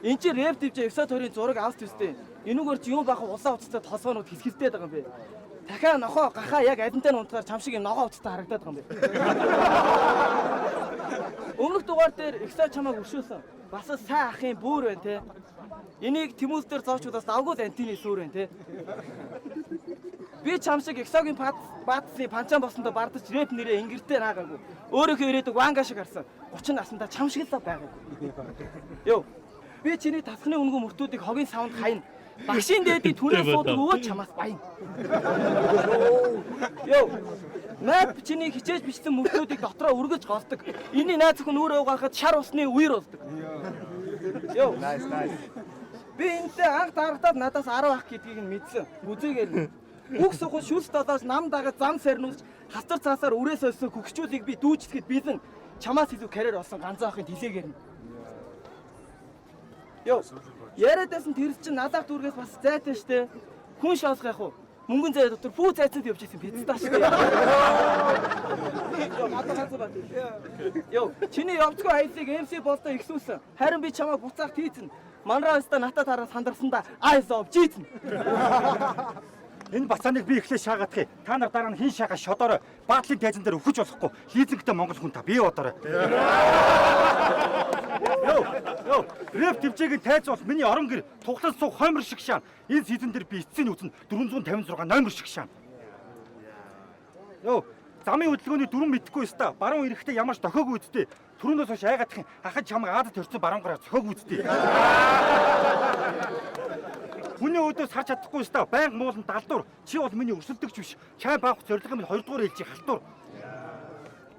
Энд чи рэп дэвж эксаторийн зураг авс төстэй. Энүүгээр чи юм бахан улаан утастай толгоонууд хэсгэлдээд байгаа юм бэ. Дахиад нохоо гахаа яг адинтай унтгаар чам шиг юм ногоо утастай харагдаад байгаа юм бэ. Өмнөх дугаар дээр экса чамааг өршөөсөн. Бас сайн ахын бүүр байна те. Энийг Тэмүүл дээр зоочудаас давгуул антины сүр байна те. Би чам шиг эксагийн баатсны панчаан болсондоо бардаж рэп нэрээ ингэртэй наагаагүй. Өөрөөхөө ирээдэг ванга шиг харсан. 30 наснда чам шиг л байгаагүй. Йоо. Би чиний тасхны өнгө мөртүүдийг хогийн савнд хаяна. Багшийн дээдийн түрээ суудаг өвөө чамаас баян. Йоо. Мэп чиний хичээж бичсэн мөртүүдийг дотроо өргөж голдог. Энийн найз охин өөрөө угаахад шар усны үер болдог. Йоо. Nice. Би энэтэй анх дарагдаад надаас 10 ах гэдгийг нь мэдсэн. Үзээгээр үг сухад шүлс долоос нам дагаад зам сарниус хастар цаасаар үрээс олсон хөгчүүлийг би дүүжлэхэд бизэн чамаас илүү карьер олсон ганцхан ахын тэлээгээр нь. Йоо. Яриадасан тэр чинь надад дүүргээс бас зайтай штэ. Хүн шаалах яах вэ? Мөнгөн зай дотор бүү зайцанд явж ирсэн пиццаа штэ. Йоо, чиний явцгүй хайсыг MC болдоо ихсүүлсэн. Харин би чамайг буцаах тийцэн. Манраастаа натад хараа сандарсандаа eyes of Jesus. Энэ бацааныг би эхлээ шаагаадах. Та нар дараа нь хин шагаа шодорой баатлын тайзан дээр өвхөж болохгүй. Лизингтэй монгол хүн та бий бодорой. Йоо, рэп төвчгийн тайз бол миний орон гэр туглал суух хоймор шиг шаан. Энэ сизон дээр би эцсийн үзэн 456 номер шиг шаан. Йоо, замын хөдөлгөөний дүрэн мэдхгүй өстой. Баруун эрэхтэй ямар ч дохоогүй үсттэй. Түрүүнээс хойш айгаадах ахад чамайг аадад төрсөн баруун гараа цохоогүй үсттэй. Хүний өдөөс харж чадахгүй өстой. Баян муулан далдуур. Чи бол миний өсөлдөгч биш. Чай баах зорилго минь 2 дугаар хэлж халтуур.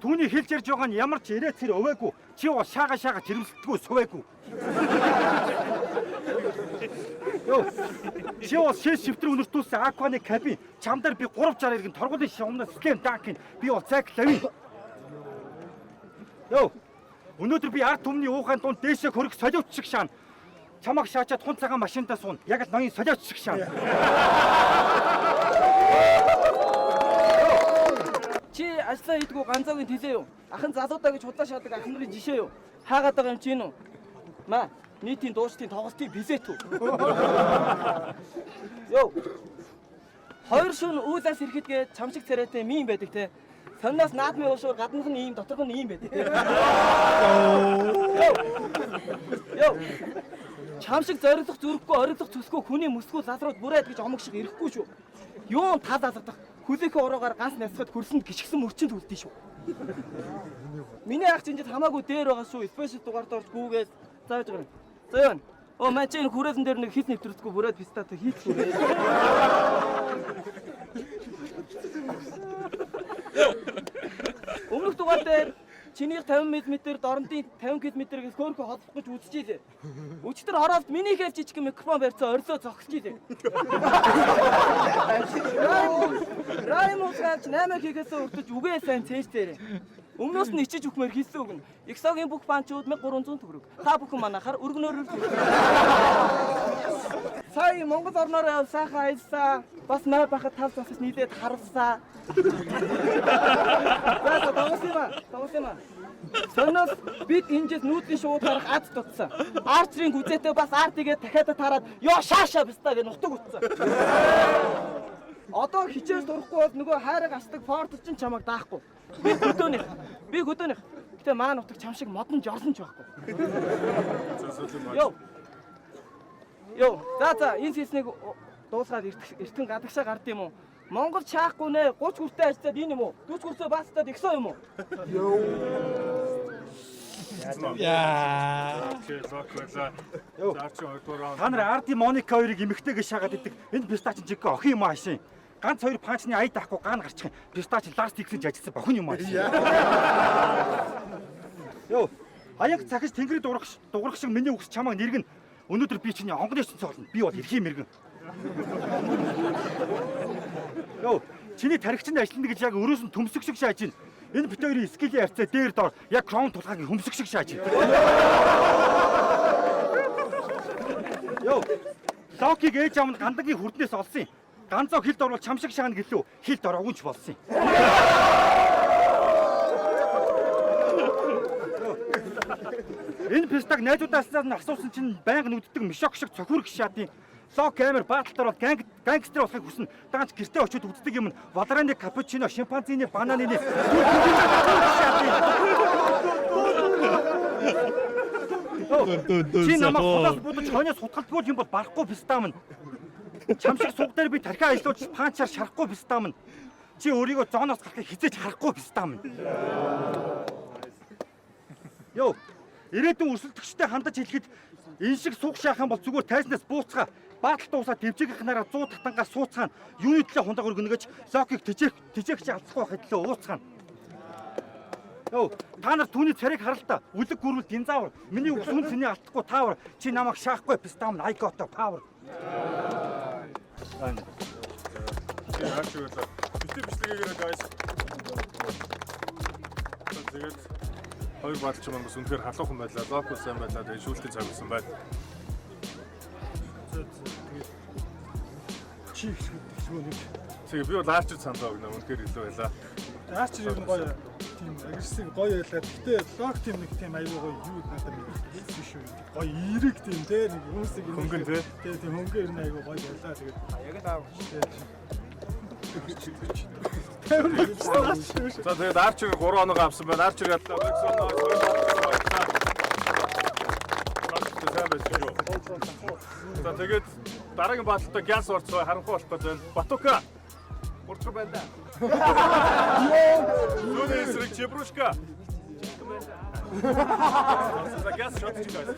Түүний хэлж ярьж байгаа нь ямар ч ирээд тэр өвөөгүй. Чи бол шаага жирэмсэлтгүй суваагүй. Йоо. Чи бол шиш шивтэр өнөртүүлсэн акваны кабин. Чамдаар би 360 иргэн торгуулийн шавнаас слэм данкин. Би бол зак лавин. Йоо. Өнөөдөр би ард түмний уухайн дунд дээшээ хөрөх солиоч шиг шаана. Чамаг шаачаад хун цагаан машинтаа суун. Яг л ноён солиоч шиг шаана. Чи ажлаа хийдгүү ганцаагийн тэлээ юу? Ахын залуудаа гэж худлаа шаадаг ахын нарын жишээ юу? Хаагаад байгаа юм чи энэ үү? Маа, нийтийн дуучдын тоглолтын бизэт үү? Йоо. Хоёр шөнө үүлээс ирэхэд гээд чам шиг царайтай мим байдаг те. Санаас наадмын уушуур гаднах нь ийм доторх нь ийм байдаг те. Йоо. Чам шиг зориглох зүрхгүй ориглох төсгөө хүний мөсгөө лалрууд бүрээд гэж омог шиг ирэхгүй шүү. Юун тал алгадах хүлээхээ уруугаар ганц насхад хөрсөнд гიშгсэн мөрчөнд үлдээ шүү. Миний ах чинь хамаагүй дээр байгаа шүү. Спешиал дугаард орж гүүгээс зааж гарна. За яа. Оо маа чи энэ хүрээлэн дээр нэг хит нэвтрүүлэхгүй бүрээд пистата хийхгүй. Өмнөх дугаар дээр чиний 50 мм дорнодын 50 км-ээс хөөрхө хоцох гэж үзэж илээ. Өчтөр ороод миний хэр жижиг микрофон барьцаа орилоо зогсож илээ. Раймус ганц 8 хийхээс өртөж үгээ сайн цээжтээрээ. Өмнөөс нь ичиж өгмөр хийсэн үг нь. Иксогийн бүх панчууд 1300 төгрөг. Та бүхэн манайхаар өргөнөөр сая Монгол орноор сайхан аялсан. Бас май бахад тав засаж нийлээд харсан. Тавсима. Сонос бид энэжээс нүүдлийн шууд харах ад тутсан. Арчрын гүзээтэй бас артигээ дахиад таарад ёо шааша бистаа гэж нутаг утсан. Одоо хичээл сурахгүй бол нөгөө хайраг асдаг форд чинь чамайг даахгүй. Би хөдөөнийх. Гэтэ маа нутаг чам шиг модон жорлон ч байхгүй. Йоо. За энэ сиснийг дуусгаад эртхэн гадагшаа гард юм уу? Монгол чаахгүй нэ 30 хүртэл ажиллаад энэ юм уу? 40 хүртэл баастаад ихсэн юм уу? Йоо. Та нар Арди Моника хоёрыг эмэгтэйгээ шагаад идэг. Энэ пистач жиг охин юм аашин. Ганц хоёр панчны ая даахгүй гаан гарчих юм. Пистач ласт ихсэн ажилласан бохин юм аашин. Йоо. Аяг цахиж тэнгэрийг дуурах шиг миний үгс чамайг нэргэн. Өнөөдөр би чиний онгоны чинь цоолно. Би бол эрхийн мэргэн. Йоо, чиний тархичнд ажиллана гэж яг өрөөс нь төмсөг шиг шааж байна. Энэ бит хоёрын скилийн харьцаа дээр доор яг крон тулгааны хөмсөг шиг шааж байна. Йоо, Локиг ээж аав нь гандагийн хүрднээс олсон юм. Ганцоо хилд орвол чам шиг шаана гэлөө хилд ороогүй ч болсон юм. Энэ пистаг найзуудаас нь асуусан чинь байнга нүддэг мишок шиг цохиурх шаатын. Лок камер бааталтаар бол гангстер болохыг хүснэ. Даанч гэртээ очиод үздэг юм нь валраны капучино, шимпанзины, банананы. Чи намайг худаас будаж хойноос хутгалтгүй юм бол барахгүй пистам нь. Чам шиг суг дээр би тархиа аялуулж панчаар шарахгүй пистам нь. Чи өөрийгөө зооноос гарахыг хизээж харахгүй пистам нь. Йоо, ирээдүйн өрсөлдөгчтэй хандаж хэлэхэд энэ шиг суг шаахан бол зүгээр тайзнаас бууцгаа. Бааталт уусаа төвчгийнхнаараа 100 татангаас сууцгаана. Юуны төлөө хундаг өргөнөгөж Локиг тижээгч алдахгүй байхад төлөө ууцгаана. Йоо, та нар түүний царайг харалтаа. Үлэг гүрвэл динзавр. Миний үгс хүн цэний алдахгүй таавар. Чи намайг шаахгүй пистам I got the power. Бичлэгээр guys. Тэгээд хоёр баалч маань бас үнэхээр халуухан байлаа. Локус сайн байлаа. Тэгээд шүүлтийн цаг болсон байна. Чи хэлэх юм нэг. Тэгээ би бол арчер санаа өгнө. Үнэхээр илүү байлаа. Арчер ер нь гоё тийм агрессив гоё байлаа. Гэтэ лок тийм нэг тийм аюу гоё юу надад биш шүү. Гоё эерэг тийм те нэг хүмүүсийг хөнгөн те. Тэгээ тийм хөнгөн ер нь аюу гоё байлаа. Тэгээд яг л аав. За тэгээд арчер 3 хоног авсан байна. Арчер ядлаа. Бэксон ноо. За тэгээд дараагийн баталтай гяс орцгой харанхуй болох гэж байна. Батука. Урчга байна. Юуны эсрэг чебрушка. За гяс шотч гайс.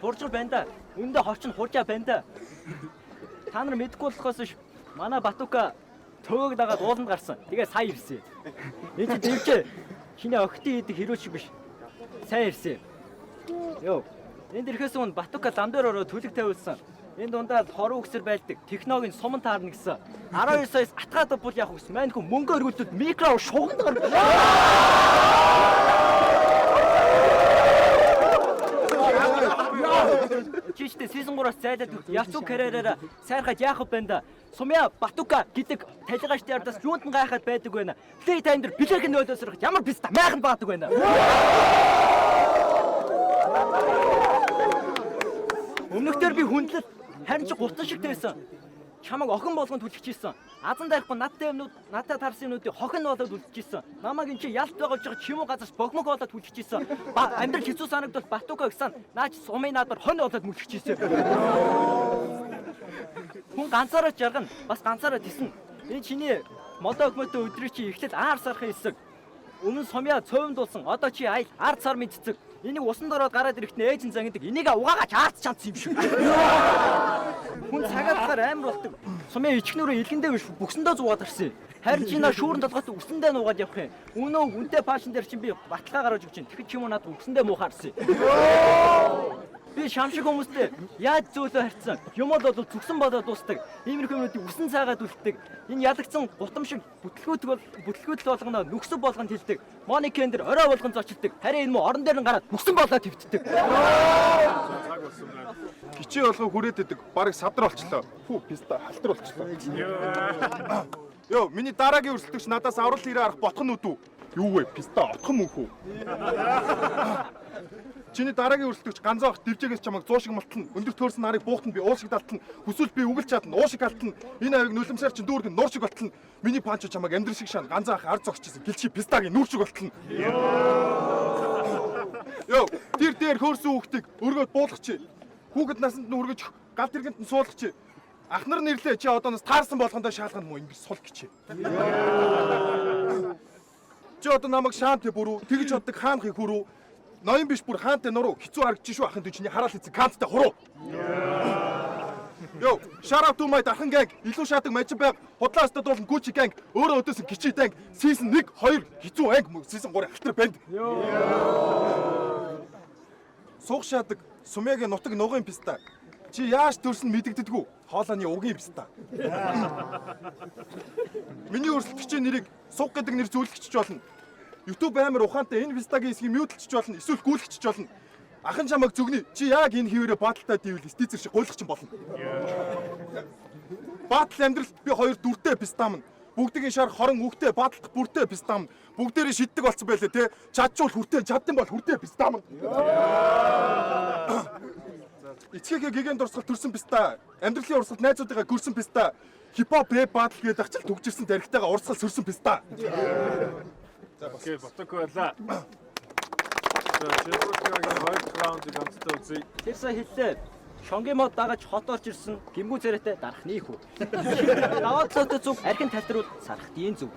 Урчга байна да. Үндэ ховчин хуржаа байна да. Та нар мэдгүй болохоос ш манай Батука төвөөг дагаад ууланд гарсан. Тэгээ сая ирсэн. Энэ чи дэвчээ. Чиний охтын идэх хэрүү шиг биш. Сайн ирсэн. Йоо. Энд ирэхээс өмнө Батука зам дээр ороо төлөг тавиулсан. Энэ дундаа хоруу үксэр байлдаг. Техногийн суман таарна гэсэн. 12 саяас атгаад бол явах гэсэн. Маань хүн мөнгө өргөлдөд микро шуганд гарна. Чичтэй season 3-аас зайлаад Яцуу карьераараа сайрхаж яах вэ да? Сумья Батука гэдэг талигачтай ардаас юунд нь гайхаад байдаг вэ? Плей тайм дээр бэлэг нь өлөөсрөх ямар биста майхан баадаг вэ? Өмнөдөр би хүндлэл харин ч гутан шиг тавьсан. Чамаг охин болгонд түлхчихсэн. Азан дайхгүй надтай юмнууд надад тарсан юмнуудыг хохин болоод үлдчихсэн. Намайг энэ чи ялт байгуулж байгаа чимүү газарч богмог болоод үлдчихсэн. Амьдрал хэцүү санагдвал Батука гэсэн наач сумын наадмаар хонь болоод үлдчихсэн. Хүн ганцаараа жаргана, бас ганцаараа тиснэ. Энэ чиний модо өгмөтөө өдрийг чи эхлэл аар сархан хэсэг. Өмнө сумья цовимдуулсан. Одоо чи айл ард сар мэдцэг. Энийг усан дороод гараад ирэхтэн ээж нь зангидаг. Энийг угаагач аарч чанц юм шүү. Хүн цагаатгаар амар болдог. Сумын ичгнүүрээ илгэндээ биш бүксэндээ зугаад ирсэн. Харин чи наа шүүрэн толгойд үсэндээ нуугаад явах юм. Үнэн үнтэй паашин дээр чинь би баталгаа гаргаж өгч чинь. Тэгэхэд чи юм надад үсэндээ муухаарсан. Би шамшиг хүмүүстэй яаж зөөлөө харьцсан. Юм бол зүгсэн болоод дуустдаг. Иймэрхүү юмнуудыг үсэн цаагаад үлддэг. Энэ ядагцсан гутам шиг бүтлгүүтэл болгоно нүксөв болгонд хилдэг. Моникендер орой болгон зочилдог. Харин энэ мө орон дээр нь гараад нүксэн болоод твтдэг. Цаг болсон байна. Кичээ болгоо хүрээд идэг. Бараг садар болчлоо. Хүү писта халтар болчлоо. Йоо, миний дараагийн өрсөлдөгч надаас аврал ирээ арах ботхон үдүү. Юу вэ? Писта отхон мөнх үү? Чиний дараагийн өрсөлдөгч ганцаа ах дивжээс чамайг 100 шиг малтна. Өндөр төөрсөн нарыг буухтанд би уул шиг далтна. Хүсвэл би үгэлж чадна. Уу шиг алтна. Энэ авиг нүлэмсээр чин дүүргэн нуур шиг болтно. Миний панч чамайг амьдрал шиг шаана. Ганцаа ах ард зогсчихсан. Гэлчи пистагийн нүүр шиг болтно. Йоо, дээр хөөрсөн хүүхдийг өргөөд буулгачих. Хүүхэд насанд нь өргөж галт иргэнд нь суулгачих. Ахнар нэрлээ чи одооноос таарсан болгондоо шаалганд муу ингэж сул гिचээ. Чи одоо намайг шаантай бүрүү тэгж боддог хаанхыг хүрүү. Ноён биш бүр хаантай нуруу хэцүү харагдчих шүү ахын төчний хараал эцэг канттай хуруу. Йоо, shout out to my дархан gang. Илүү шаадаг мажин байг. Худлаастад бол Gucci gang. Өөрөө өдөөс гिचий данг. Season 1 2 хэцүү анги season 3 халтар банд. Суух шаадаг Сумягийн нутаг нугын писта. Чи яаж төрсөн мэдэгддэггүй. Хоолойны угийн писта. Миний өрсөлдөгчийн нэрийг суг гэдэг нэр зөвлөгчч болно. YouTube амар ухаантай энэ пистагийн эсгийг мьютлчих болно. Эсвэл гүйлгчих болно. Ахын чамайг зүгний. Чи яг энэ хിവэрэ бааталтай дивэл стицер шиг гуйлгах чинь болно. Баатал амьдралд би хоёр дүртэй писта мөн. Бүгдийн шар хорон үгтэй бааталдах бүртэй писта мөн. Бүгдээрээ шиддэг болсон байлээ те. Чадчул хүртэй чадсан бол хүртэй писта мөн. Эцгийн гигэн дурсгал төрсэн писта. Амьдралын урсгал найзуудыгаа гүрсэн писта. Хипхоп рэп баатал гээд ахчил төгжирсэн тарихтайгаа урсгал сөрсөн писта. Окей, батгүй байлаа. Чипрокагийн 2 раундыг хамтдаа үзье. Тэр сая хэллээ. Шонгийн мод дагаж хот орж ирсэн гимгүү царайтай дарахны хүү. Даваад цоотой зүг архин талтруул сархтын зүг.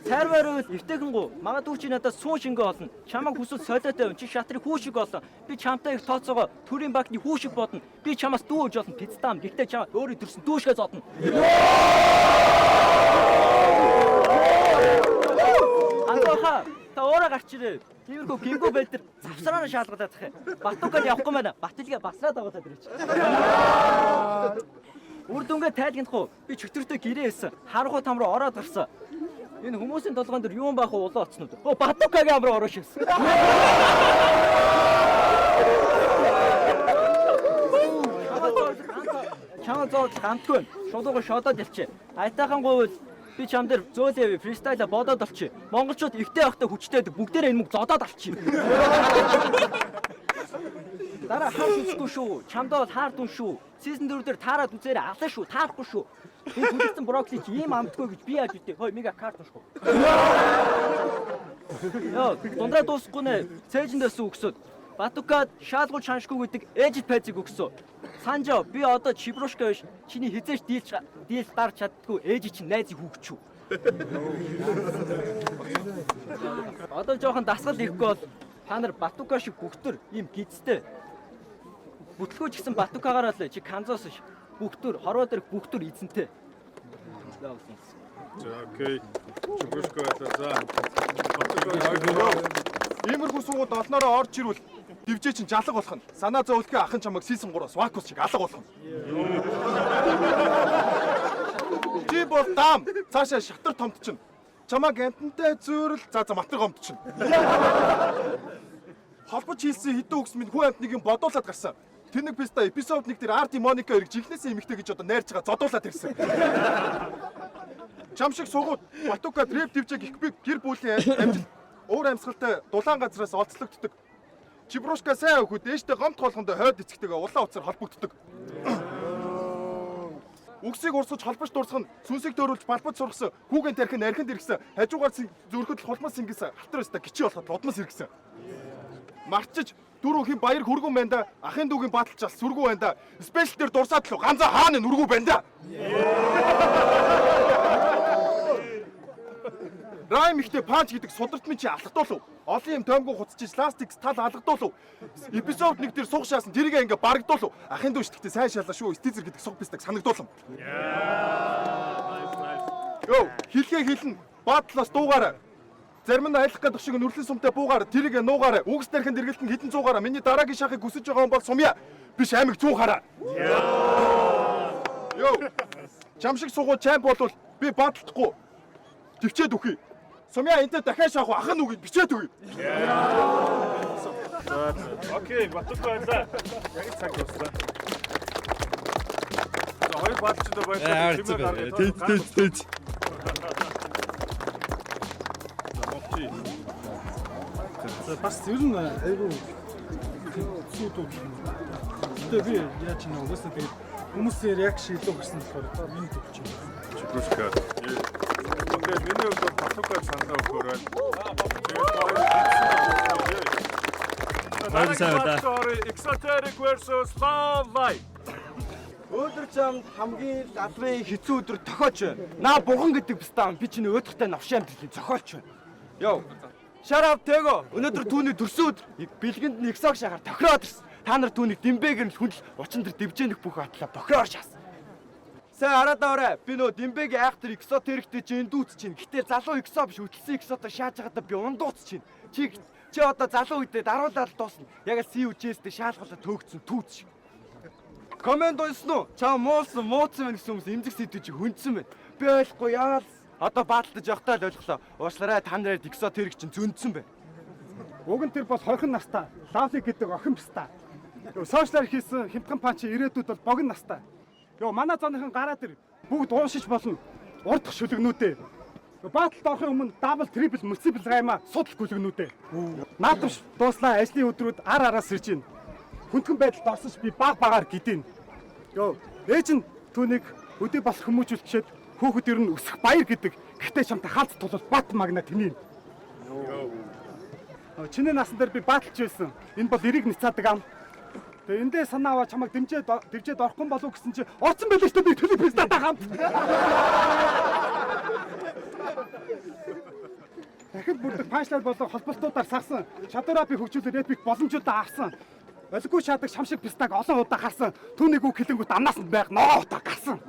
Цаарварууд эвтэйхэн гоо магадгүй чи надад сүүн шингээ олно. Чамайг хүсэл солиотой юм чи шатрыг хүү шиг олно. Би чамтай их тооцоогоо төрийн банкны хүү шиг бодно. Би чамаас дүүж олно. Пиццаам гэхдээ чамаа өөрөө төрсөн дүүшгээ зодно. Андоха та ороо гарч ирээ. Тиймэрхүү гимгүү байд тэр завсраана шаалгалаад зах. Батукад явахгүй байна. Батилгээ басраад байгаа даа дэрч. Үр дүнгээ тайлгнах уу? Би чөтөртэй гэрээ хэлсэн. Харанхуй там руу ороод гарсан. Энэ хүмүүсийн толгойн дээр юу байх вэ? Улаан оцснууд. Батукагийн ам руу ороо шигсэн. Чамаа зооч гамтгүй. Шулууга шодоод явчих. Айтайхан говь би чам дээр зөөлөө фристайла бодоод олчих. Монголчууд ихтэй явахтай хүчтэй бүгдээрээ энэ мөг зодоод алчих. Дараа хаарч үзэхгүй шүү. Чамдаа бол хаар дүн шүү. Season 4 дээр таарад үзээрэй алаа шүү. Таарахгүй шүү. Энэ хүлээсэн брокколи чи ийм амтгүй гэж би яаж үтэй. Хой мега карт шүү. Яа, дундраа дуусахгүй нэ. Цээжэндээс үгсөд. Батукад шаалгуул шаншгүй гэдэг ээжит пайцыг өгсөө. Санжо би одоо Чибрушка биш. Чиний хизээш дийл дарж чаддгүй ээж чинь найзыг хүүгчүү. Одоо жоохон дасгал ирэхгүй бол та нар Батука шиг бүгтөр ийм гидстэй. Бүтлгүүч гэсэн Батукагаар л чи Канзас ш. Бүгтөр хорвоо дээр бүгтөр эзэнтэй. За окей. Чүгүшгүй байлаа. Иймэрхүү суугууд олноороо орж ирвэл дивжээ чинь жалга болох нь. Санаа зовлохын ахын чамайг season 3-аас вакус шиг алга болох нь. Чи бол дам. Цаашаа шатар томт чинь. Чамайг амтантай зөөрөл за матар гомт чинь. Холбож хийсэн хэдэн үгс минь хүн амтныг юм бодуулаад гарсан. Тэнэг писта эпизод 1 дээр Арти Моника эргэж ихнээсээ эмэгтэй гэж одоо найрж байгаа зодуулаад ирсэн. Чам шиг суугууд Батука рэп дивжээг их биг гэр бүлийн амжилт уур амьсгалтай дулаан газраас олцлогддог. Чибрушка сайн хөхөд ээжтэй гомт болгондоо хойд эцэгтэйгээ улаан уцаар холбогддог. Үгсийг урсгаж холбож дурсах нь сүнсийг төөрүүлж балбаж сургасан хүүгийн тархин архинд иргсэн хажуугаар зүрхэд хулмас ингэсэн халтар өстө гिचий болоход лудмас иргсэн. Марчиж дөрөв хин баяр хөргөн байна да ахын дүүгийн баталчаас сүргүү байна да спешиал дээр дурсаад л ганцаа хааны нүргүү байна да. Райм ихтэй панч гэдэг судалтмын чи алхдуулв. Олон юм тоймгүй хуцчих пластик тал алгадуулв. Эпизод 1 дээр суг шаасан тэрийг ингээ барагдуулв. Ахын дүүш гэхдээ сайн шалаа шүү. Стизер гэдэг суг пистаг санагдуулв. Йоо, хэлхээ хэлнэ. Баадлаас дуугаараа. Зарим нь айлах гэдэг шиг нүрлэн сумтай буугаар тэрийг нуугаараа. Үгс дэрхэн дэргэлтэн хитэн цуугаараа. Миний дараагийн шахыг хүсэж байгаа хүн бол сумья. Биш аймаг цуухаараа. Йоо. Чамшиг сугуу чамп болвол би бадлахгүй. Төвчээд өгье. Сумья энтэй дахиад шахах ах нь үгийг бичээд өгье. Окей, батгүй байлаа. Яг цаг дуслаа. За хоёр бадлчдаа баярлалаа. Чимээ гаргая. Тэт. Бас ер нь айгүй сүйдүүд. Тэгээ би яаж нэг угаасаа тэгээд хүмүүсийн реакшн илүү гэсэн болохоор миний төвч юм. Чүршка. Окей, миний хувьд батгүй санаа өгөөрэй. Exoteric versus Love Life. Өдөр чамд хамгийн галвын хэцүү өдөр тохиоч байна. Наа буган гэдэг бистаа би чиний өөдөртэй навшаан дэлхийн зохиолч байна. Йоо. Шарав тэго. Өнөөдөр түүний төрсөн өдөр бэлгэнд нэг сог шахаар тохироод ирсэн. Та нар түүнийг Димбэгээр нь хүндэл учин дээр дивжээнэх бүх атлаа бохироор шаасан. Сайн хараад аваарай. Би нөө Димбэгийн айхтар экзотериктэй чинь дүүц чинь. Гэтэ залуу экзо биш хөтлсөн экзотоо шааж байгаадаа би ундууц чинь. Чи одоо залуу үедээ даруулаад дуусна. Яг л CUJ-стэй шаалгалаа төөгцсөн түүц шиг. Комент ойсон уу? Чаа муусан байна гэсэн хүмүүс эмзэг сэдвэж хүндсэн байна. Би ойлгохгүй яагаад одоо бааталтаж явахтаа л ойлголоо. Уушлаарай та нарыг экзотерик чинь зөндсөн байна. Уг нь тэр бол хорхон настай. Лавли гэдэг охин бистаа. Сошиалар хийсэн хямдхан панч ирээдүйд бол богино настай. Йоо манай зооныхан гараа дээр бүгд уушиж болно. Урдах шүлгнүүдээ. Бааталд орохын өмнө дабл, трипл, мультипл раймаа судал гүлгнүүдээ. Наадамш дууслаа ажлын өдрүүд араас ирж байна. Хүндхэн байдалд орсож би багаар гидэн. Йоо ээж нь түүнийг өдөө болох хүмүүжүүлчихэд хөөхд ер нь өсөх баяр гэдэг. Гэхдээ чамтай хаалт тулвал бат магна тэмээн. Чиний насан дээр би бааталж байсан. Энэ бол эрийг ницаадаг ам. Тэгээ эндээ санаа аваа чамайг дэмжээд орохгүй болов гэсэн чи орцсон байлаа шүү дээ би төлөв пистатаа хамт. Дахид бүрдэх панчлал болон холболтуудаар сарсан. Чадвараа би хөгжүүлээд эпик боломжуудаа авсан. Олиггүй шаадаг шамшиг пистаг олон удаа харсан. Түүнийг үг хэлэнгүүт амнаас нь байг ногоо утаа гарсан.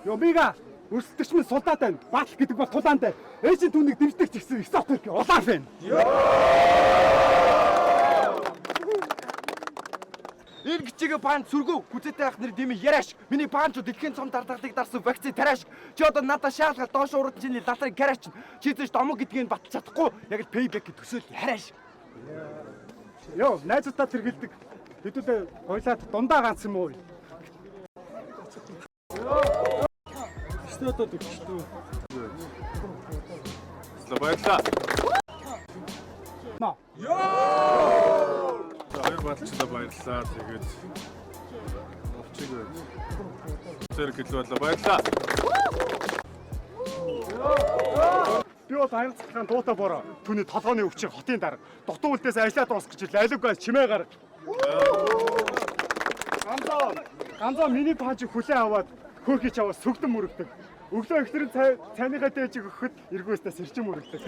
Йоо бига өрсөлдөгч минь сулдаад байна. Баатал гэдэг бол тулаантай. Ээж нь түүнийг дэмждэг ч гэсэн экзотерик улаан байна. Энэ гिचгээ панч сүргүү хүзээтэй ах нар дими яриаш. Миний панчууд дэлхийн цом дардагалыг дарсан вакцины тариаш. Чи одоо надад шаалгал доош урд чиний лалрыг гараач. Чи зэж домог гэдгийг баталж чадахгүй. Яг л пейбэк төсөөл яриаш. Йоо, найзуудаа тэргэлдэг. Хэдүүлээ гойлаад дундаа ганц юм уу? Стото төгчдөө. Баярлалаа. Наа. Хоёр баталчлаа баярлалаа. Тэгээд овчиг зэрэг хэлвэлээ. Баярлалаа. Би бол аяцхан дуутай бороо. Түүний толгойн өвчин хотын дарга. Дутуу үлдээс ажиллаад дуусгах гэж айлггүй чимээ гарга. Ганзаа миний панч хүлээ аваад хөөхий чаваа сүгдэн мөрөгдөг. Өглөө ихтэрэн цайныхаа дээжиг өгөхөд эргүүстээ сэрчин мөрөгдөг.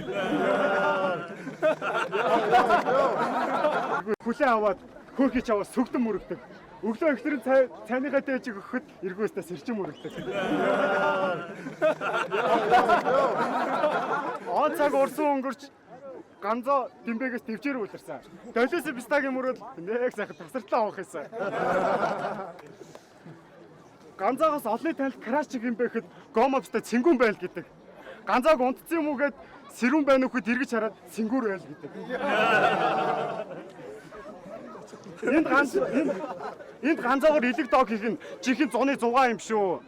Хүлээ аваад хөөхий чаваа сүгдэн мөрөгдөг. Өглөө ихтэрэн цайныхаа дээжиг өгөхөд эргүүстээ сэрчин мөрөгдөг. Он цаг урсан өнгөрч Ганзаа Димбэгээс дэвжээр үлэрсэн. Долиос бистагийн мөрөд нэг сайхан тасартлаа авах юмсан. Ганзаагаас олны танил краш юм бэхэд гомовстай цэнгүүн байл гэдэг. Ганзааг унтцсан юм уу гэд сэрүүн байна уу гэд эргэж хараад цэнгүүр байл гэдэг. Энд ганзаагаар илэг дог хийх нь жинхэнэ зуны 6 юм шүү.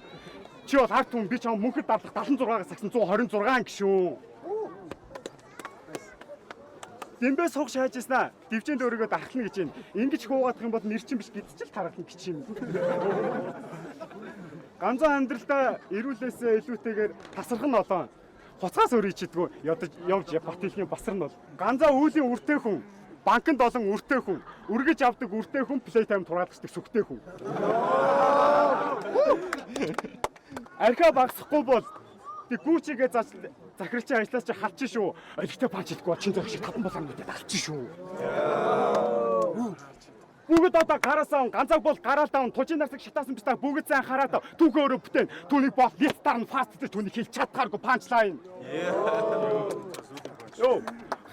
Чи бол харт хүн би чам мөнхөд дадлах 76-аас агсан 126 гişүү. Дэмбэ суг шааж ийснаа. Дивжэнд өөрийгөө дарахна гэж байна. Ингиж хуугаадах юм бол нэр чинь биш гэдчихэл тарахна гэж юм. Ганзаа амьдралдаа эрүүлээсээ илүүтэйгээр тасарх нь олоо. Хуцаас өрий чидгүү явж бат хэлхийн басар нь бол. Ганзаа үүлийн үртэй хүн. Банкнд олон үртэй хүн. Үргэж авдаг үртэй хүн, плейтайм тураалагчдаг сүхтэй хүн. Архиа багсахгүй бол Тэг гүүчигээ захирч ажиллаж халчих шүү. Олигтой панч хэлэхгүй чин зөрөх шиг татан болонгуудад алчих шүү. Бүгд одоо гараасан ганцаг бол гараалтаа тужийн нарсаг шатаасан бистаа бүгд сайн хараад түүхээ өөрөө бүтээн түүнийг бол листаар нь фаст гэж түүнийг хэлж чадхааргүй панчлайн. Йоо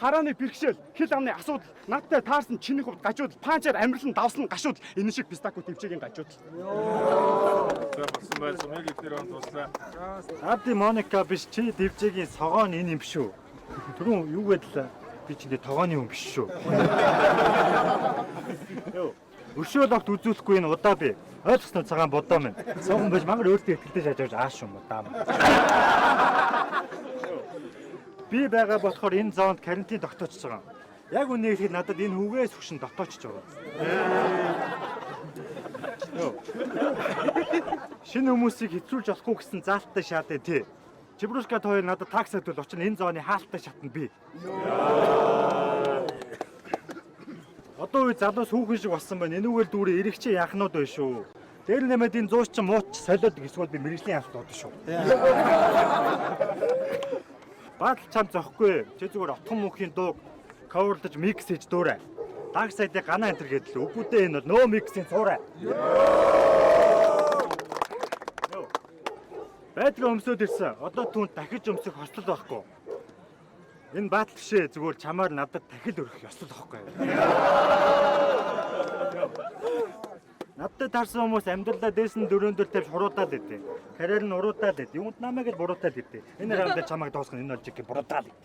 харааны бэрхшээл хил амны асуудал надтай таарсан чиний хувьд гажууд панчаар амирлан давсан гашууд энэ шиг бистаку төвчгийн гажууд. За болсон байл сумыг эдгээр он туслаа. Ади Моника биш чи дэвжээгийн согоон энэ юм биш үү? Түрүүн юу гэдэлээ? Би чи тогооны юм биш шүү. Йоо, өршөөл огт үзүүлэхгүй энэ удаа би ойлгосноо цагаан бодоо минь. Согон биш мангар өөртөө ихтэй шажиж ааш юм удаа. Би байгаа болохоор энэ зоонд карантин тогтоочж байгаа. Яг үнэ хэлэхэд надад энэ хүүгээс хөшин дотоочж байгаа. Йоо. Шинэ хүмүүсийг хэцүүлж болохгүй гэсэн заалттай шаадаа тий. Чибрушкат хоёр надад таксад бол очно энэ зооны хаалттай шатна би. Одоо үе залуус хүүхэн шиг болсон байна. Энүүгээр дүүрээ эрэгчээ яхнууд байна шүү. Дээр нэмээд энэ зууч ч мууч солиод эсвэл би мэрэгжлийн явц бодно шүү. Баатал чам зөхгүй. Чи зүгээр отхон мөнхийн дууг coverлж микс хийж дуурай. Даг сайдыг ганаа энтер гэдэл үгүүдээ энэ бол нөө миксийн цуурай. Байдгаа өмсөд ирсэн. Одоо түүнд дахиж өмсөх хослол байхгүй. Энэ баатал гişээ зүгээр чамаар надад дахил өрөх ёслол байхгүй. Надад тарсан хүмүүс амьдралаа дээсэн дөрөөндөр тавьж хуруудаад идэв. Карьер нь уруудаад идэв. Юунд намайг л буруутаад идэв. Энэ раамдаа чамайг доосгох энэ бол жиг буруутаад идэв.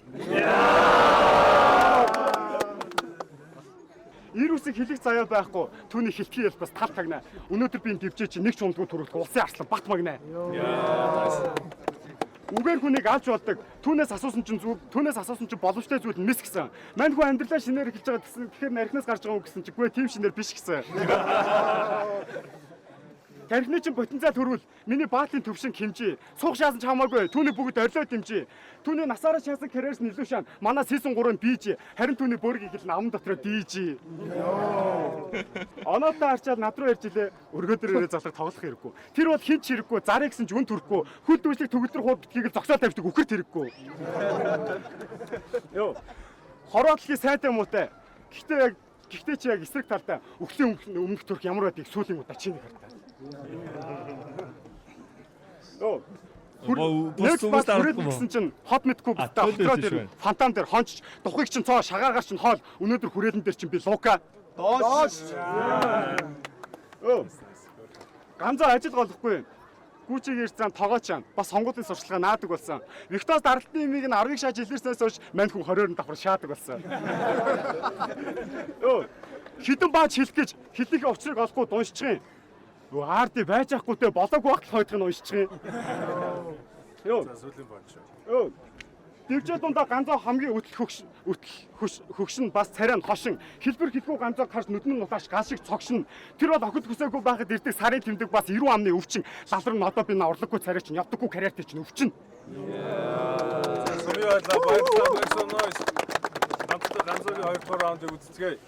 Ирүүсийг хэлэх заяа байхгүй. Түүний хилтгий бас тал тагнаа. Өнөөдөр би энэ дэвжээ чи нэг ч ундгүй төрүүлэх улсын арслан бат магнаа. Үгээр хүнийг алж болдог. Түүнээс асуусан чинь боломжтой зүйл нь мис гэсэн. Мань хүн амьдралаа шинээр эхэлж байгаа гэсэн. Тэгэхээр нархнаас гарч байгаа үг гэсэн чи үгүй тийм шинээр биш гэсэн. Тархины чинь потенциал төрвөл миний баатлын төвшин хэмжээ. Суух шаасан ч хамаагүй. Түүний бүгд орлоо дэмжээ. Түүний насаараа шаасан карьерс нь илүү шаан. Манай season 3-ын бийж. Харин түүний бөөргийг хэл ам дотроо дийж. Оноотой арчаад над руу ярьж илээ. Өргөдөрөөрөө залах тоглох хэрэггүй. Тэр бол хинч хэрэггүй. Зарыг гэсэн ч үн төрөхгүй. Хөл дүүслэг төгөлдөр хууд битгийг л зогсоол тавьдаг үхэр хэрэггүй. Йоо. Хороодлын сайтай муутай. Гэхдээ чи яг эсрэг талдаа өхлийн өмнөх төрх ямар байдгийг сүүлийн удаа чиний хартаа. Оо. Нэг бас хүрээлсэн чинь хот мэдгүй битээ хотроо дээр фантам дээр хонч духыг чинь цоо шагаагаар чинь хоол өнөөдөр хүрээлэн дээр чинь би лука доош. Оо. Ганцаа ажил болохгүй. Гүүчиг ирсэн тогооч юм. Бас сонгуулийн сурчлагаа наадаг болсон. Викторс даралтын имийг нь 10-ыг шааж илэрснээс хойш мань хүн 20-оор давхар шаадаг болсон. Оо. Хитэн баач хэлэх гэж хэлнийхээ учрыг олохгүй дуусчих юм. Аарди байж ахгүйтэй болоогүй багт хойдох нь уншчих юм. Йоо. Сүлийн бач. Йоо. Дэвжээ дундаа ганцаа хамгийн хөгшин бас царай нь хошин хэлбэр хэлгүй ганцаа харж нүдэн нутааш гал шиг цогшин тэр бол охид хүсээгүй байхад ирдэг сарын тэмдэг бас 90 амны өвчин лалар нь одоо би урлаггүй царай чинь явдаггүй карьертэй чинь өвчин. Сумын байлаа баярлалаа нойс. Хамтдаа ганцаагийн 2 дугаар раундыг үзцгээе.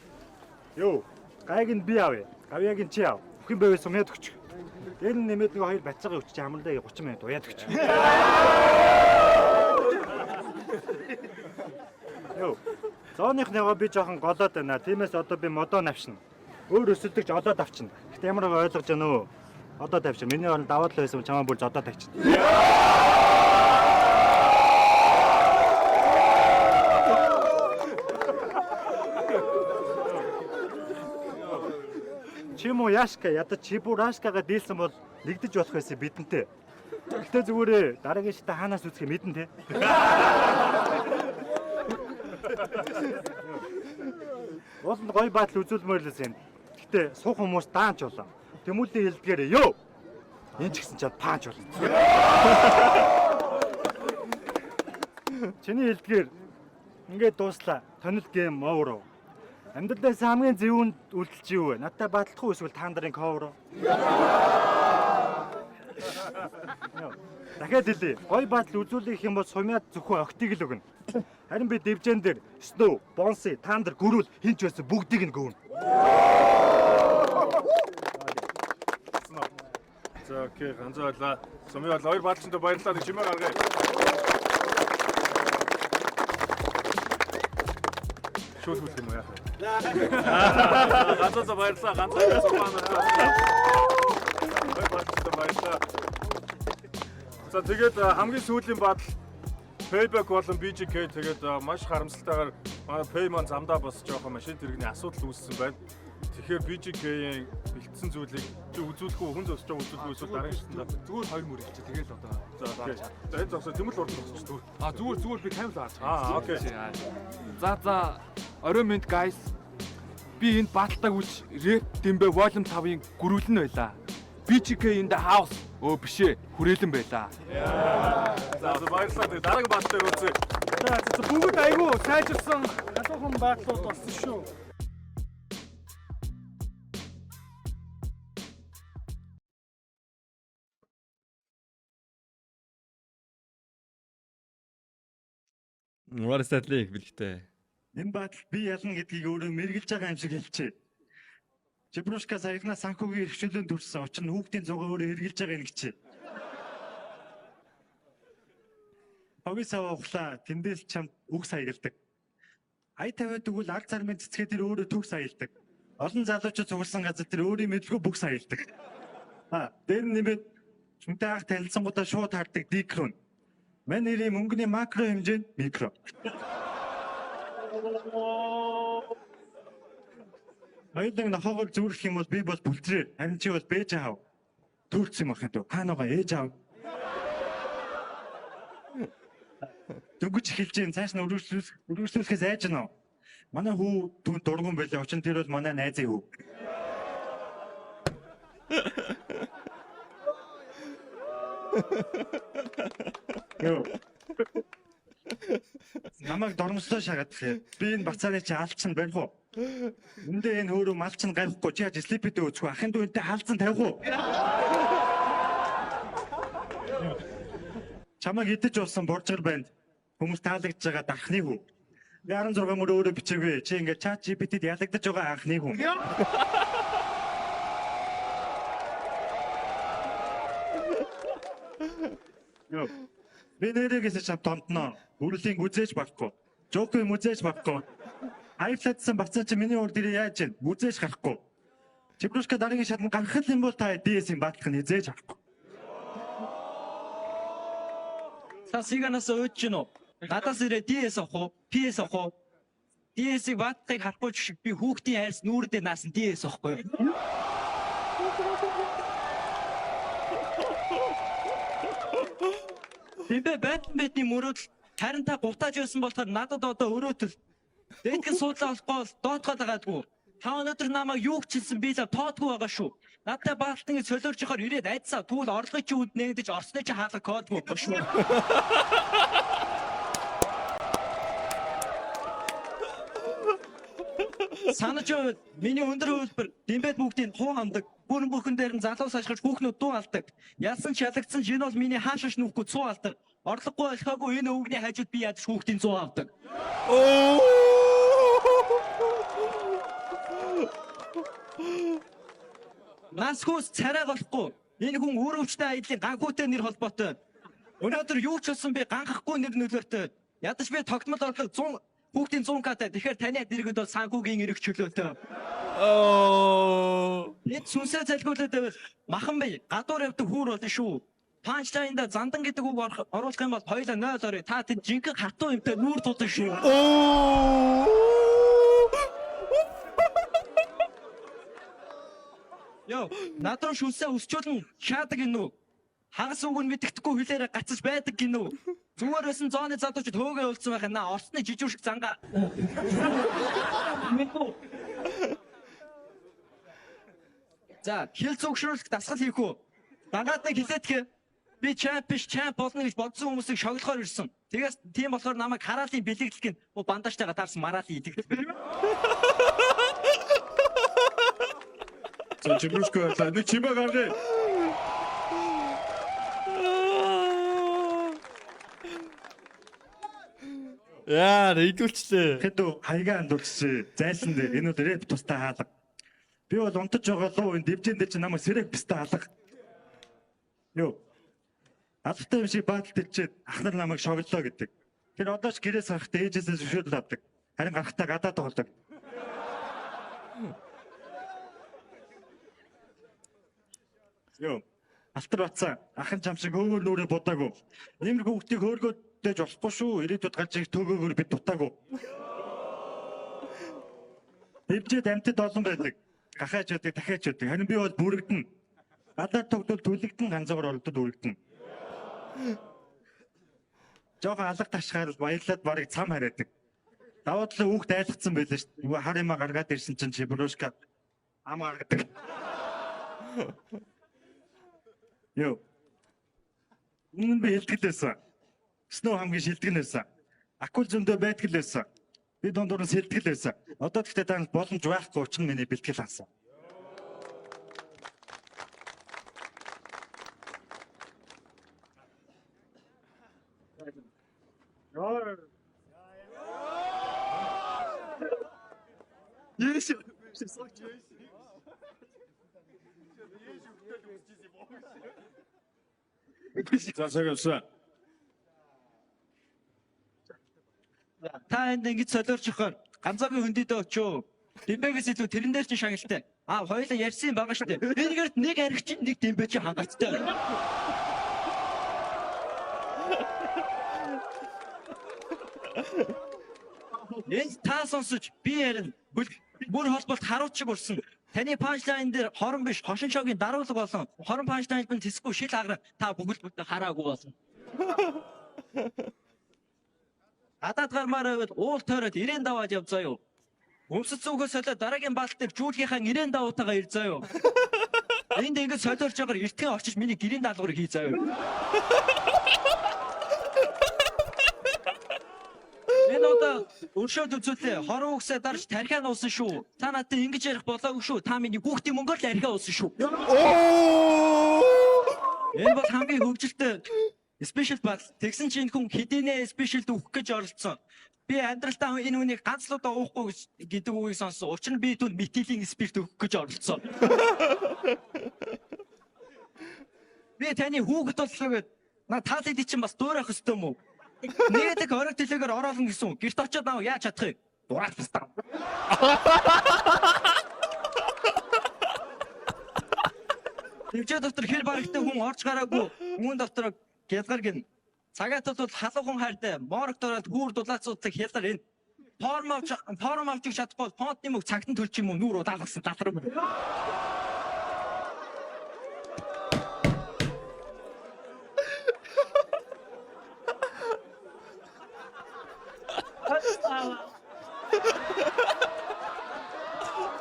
Йоо, гайг нь би авъя. Гавьяг нь чи ав. Бүхэн байвал сумяд өгч. Дээр нь нэмээд нэг хоёр бацаагаа өчч амандаа 30 минут уяад өгч. Йоо. Зооныхныгоо би жоохон голоод байна. Тиймээс одоо би модоо навшина. Өөр өсөлдөгч олоод авчна. Гэтэ ямар байгаа ойлгож байна уу? Одоо тавьчих. Миний орон даваад л байсан чамаа бүрж одоо тавьчих. Чимо яшка ядаж чибурашкага дийлсэн бол нэгдэж болох байсан бидэнтэй. Гэтэ зүгээр дараагийн шатаа хаанаас үзэх юм мэдэн те. Ууланд гоё баатал үзүүлмээр л юм. Гэтэ суух хүмүүс даанч болоо. Тэмүүлийн хэлдгээр ёо. Энд ч гэсэн чад паанч болно. Чиний хэлдгээр ингээд дууслаа. Тонил гейм овро. Амьдралаас хамгийн зөвүүн үйлдэлч юу вэ? Надтай бааталах уу эсвэл та нарын ковро? Дахиад хэлье. Гой баатал үзүүлэх юм бол сумяад зөвхөн октыг л өгнө. Харин би дэвжэн дээр Snow, Bonsi, та нар гөрүүл хинч байсан бүгдийг нь гөөнө. За окей, ганцаа байлаа. Сумын бол хоёр баатчтай баярлалаа. Нэг чимээ гаргая. Шүүлгүүл юм яа. Ганцаа баярлалаа. Ганцаа сумаа баярлалаа. Хоёр баатчтай баярлалаа. За тэгээд хамгийн сүүлийн батал Payback болон BGK тэгээд маш харамсалтайгаар манай Pay маань замдаа бас жоохон машин тэрэгний асуудал үүссэн байна. Тэгэхээр BGK-ийн бэлдсэн зүйлийг чи үзүүлэх үү, хүн зөсч байгаа үзүүлэх үү эсвэл дараагийн шатнд Зүгээр 2 мөр хэлчих. Тэгэл одоо. За энэ зогсоо тэмүүл урд зогсож зүгээр. Зүгээр би камер харж Окей. За орой минь guys. Би энд баталтайг үж Rap Дэмбэ Volume 5-ын гөрүүлэн байлаа. BGK in the house. Биш ээ, хүрээлэн байлаа. За баярлалаа. Дараагийн батал дээр үзье. За бүгд айгүй сайжирсан галуухан баатлууд болсон шүү. What is that league бэлгтэй. Энэ батал би ялна гэдгийг өөрөө мэргэлж байгаа юм шиг хэлчихэ. Жибрушка саяхнаа санхүүгийн эрхчлөлөнд төрсэн учир нь хүүхдийн зугаа өөрөө хэрглэж байгаа юм гэчээ. Хогисаа ухлаа тэндээс чамд үг саялдаг. Ай тавиад өгвөл аль зармын цэцгээ тэр өөрөө төг саялдаг. Олон залуучууд цугулсан газар тэр өөрийн мэдлгүй бүх саялдаг. Дээр нэмээд чүнтэй анх танилцсангуудаа шууд хардаг дикрон. Мань нэрийн мөнгөний макро хэмжээнд микро. Хоёуланг нохоогоор зүрх юм бол би бол бүлтрээ. Харин чи бол бэж аав. Төрц юм ахын дөө. Хаанаагаа ээж аав. Дүнгэж эхэлж юм цааш нь өргөжлүүлэхээс айж гэнэ. Манай хүү түн дургуун байлаа. Очин тэр бол манай найзын хүү. Йоо. Намайг дормослоо шагаад тэгэхээр би энэ бацааны чи алчин барих уу? Үндэ энэ хөөрөө малчин гавхгүй чи яаж слипэдээ өцгөө ахын дүүнтэй хаалцсан тавих уу? Чамайг идэж болсон боржгор банд хүмүүс таалагдж байгаа дахны хүү. 16 мөр өөрөө бичээгүй чи ингээд чат GPT-д ялагдаж байгаа анхны хүн. Йоо. Би нэрээс чам томтноо. Үрлийн үзээж багхгүй. Жокын үзээж багхгүй. Айфлатсан бацаа чи миний урд ирээ яаж вэ? Үзээж гарахгүй. Чипрушка дараагийн шатнд гаргах юм бол та DS-ийн батлах нь хизээж авахгүй. Та сиганаас өөч гинөө. Надаас ирээ DS авах уу? PS авах уу? DS-ийг баттыг харахгүй шиг би хүүхдийн хайрс нүүрдээ наасан DS авахгүй. Тэмбэ бэтний мөрөдөл харин та гутааж байсан болохоор надад одоо өрөөтөл дэдгэн суудлаа болохгүй бол доотгоод байгаадгүй. Та өнөөдөр намайг юу гчилсэн би л тоодгүй байгаа шүү. Надтай баалтан солиорч ихоор ирээд айдсаа тэгвэл орлогын чи үд нэгдэж орсны чи хаалга кодгүй шүү. Санаж миний өндөр хөлбөр Дэмбэд бүгдийн хуу хамдаг. Бүрэн бүхэн дээр нь залуус ашиглаж хүүхнүүд дуу алдаг. Ялсан шалгагдсан жин бол миний хаашааш нүхгүй цуу алдаг. Орлогогүй олхоогүй энэ өвгний хажууд би ядаж хүүхдийн цуу авдаг. Насхус царай болохгүй. Энэ хүн өөрөвчтэй аяллаа ганхуутай нэр холбоотой. Өнөөдөр юу ч болсон би ганхахгүй нэр нөлөөтэй. Ядаж би тогтмол орлого 100 хүүхдийн 100 катай. Тэгэхээр таны дэргэд бол санхүүгийн эрх чөлөөтэй. Эд сүнсээ залгуулаад байвал махан бай. Гадуур явдаг хүүр болно шүү. Панчлайнда зандан гэдэг үг оруулах юм бол хоёлаа 0 орё. Та тэд жинхэнэ хатуу юмтай нүүр дуудана шүү. Йоо, надруу шүнсээ өсчүүлэн шаадаг гинүү. Хагас үг нь мэддэхгүй хүлээрээ гацж байдаг гинүү. Зүгээр байсан зооны залуучууд хөөгөө өлцсөн байх наа. Орсны жижиг шиг зангаа. За, хил зүгшрүүлэх дасгал хийх үү? Дагаад нэг хэлээдгээ. Би чамп биш, чамп болно гэж бодсон хүмүүсийг шоглохоор ирсэн. Тэгээс тийм болохоор намайг хараалын бэлэглэх гин бандажтайгаа таарсан мараалын идэг. За чимрушка нэг чимээ гаргая. Яа, идүүлчлээ. Хэдүү хаягаа андуулчих. Зайсан дээр энэ үл рэп тустай хаалга. Би бол унтаж байгаа луу энэ дэвжэн дээр чи намайг сэрэг бистэ хаалга. Юу? Алдартай юм шиг баатал тэлчээд ах нар намайг шоглолоо гэдэг. Тэр одоо ч гэрээс гарахдаа ээжээсээ зөвшөөрөл авдаг. Харин гарахдаа гадаад тоглодог. Юу? Алтар бацаа ахын чам шиг хөөгөр нүрээ будаагүй. Нэмэр хүүхдийг хөөргөөдөөж болохгүй шүү. Ирээдүйд гарч ирэх төөгөөгөр бид дутаагүй. Эвжид амтд олон байдаг. Гахаач байдаг, дахиач байдаг. Харин би бол бүрэгдэн. Гадаад тогтвол түлэгдэн ганцаар оролдод үргэлдэн. Жохо алга ташгаар баярлаад барыг цам хараадаг. Даваа талаа хүүхд айлгцсан байлаа шүү. Юу хар юмаа гаргаад ирсэн чинь чибрушка ам гаргадаг. Юу. Үнэн би хэлтгэлээсэн. Снөө хамгийн шилдэгнээсэн. Акул зөндөө байтгэлээсэн. Би дундуур нь сэлтгэлээсэн. Одоо тэгтээ тань боломж байхгүй учраас миний бэлтгэл хансан. Yes. За цагаасан. Та энд ингэж солиорч ихоор ганцаагийн хөндөдөө очив. Дэмбэгээс илүү тэрэн дээр чинь шагналтай. Хоёулаа ярьсан байгаа шүү дээ. Энийгээр нэг аригч нэг дэмбэ чи хангалттай. Энд та сонсож би ярина. Бүр холболт харуут шиг урсан. Таны панчлайн дээр хорон биш, хошин шогийн даруулга болон хорон панчлайнд нь тэсгүй шил агар та бүгд хараагүй болсон. Адаад гармаар байвал уул тойроод ирээн даваад явзаа юу. Өмсөц зүгээс солиод дараагийн баалт дээр жуулгийнхаа ирээн даваутайгаа ирзаа юу. Энд ингэж солиорч байгаа эртхэн очиж миний гэрийн даалгаврыг хийзаа юу. Энэ одоо өршөөд үзүүлээ. Хорон үгсээ дарж тархиа нуусан шүү. Та надад ингэж ярих болоогүй шүү. Та миний хүүхдийн мөнгөөр л архиа уусан шүү. Энэ бол хамгийн хөвгөлтэй спешиал бат. Тэгсэн чинь хүн хэдийнэ спешиалд өгөх гэж оролцсон. Би амьдралтаа энэ үнийг ганцлуудаа уухгүй гэдэг үгийг сонссон. Учир нь би түн метилийн спирт өгөх гэж оролцсон. Би таны хүүхэд боллоо гэд наа таалал чинь бас дуурайх ёстой юм уу? Нэг орой төлөөгөр ороолно гэсэн. Гэрт очиод наа яаж чадах вэ? Дураад тастаа. Төвчөө доктор хэр барагтай хүн орж гараагүй. Хүн доктор гялгар гин. Цагаатад бол халуухан хайртай. Морог дороод гүүр дулаацуудыг хялгар энэ. Форм авч чадахгүй фонтны мөг цагтан төлчих юм уу? Нүүр удаалгасан татар юм.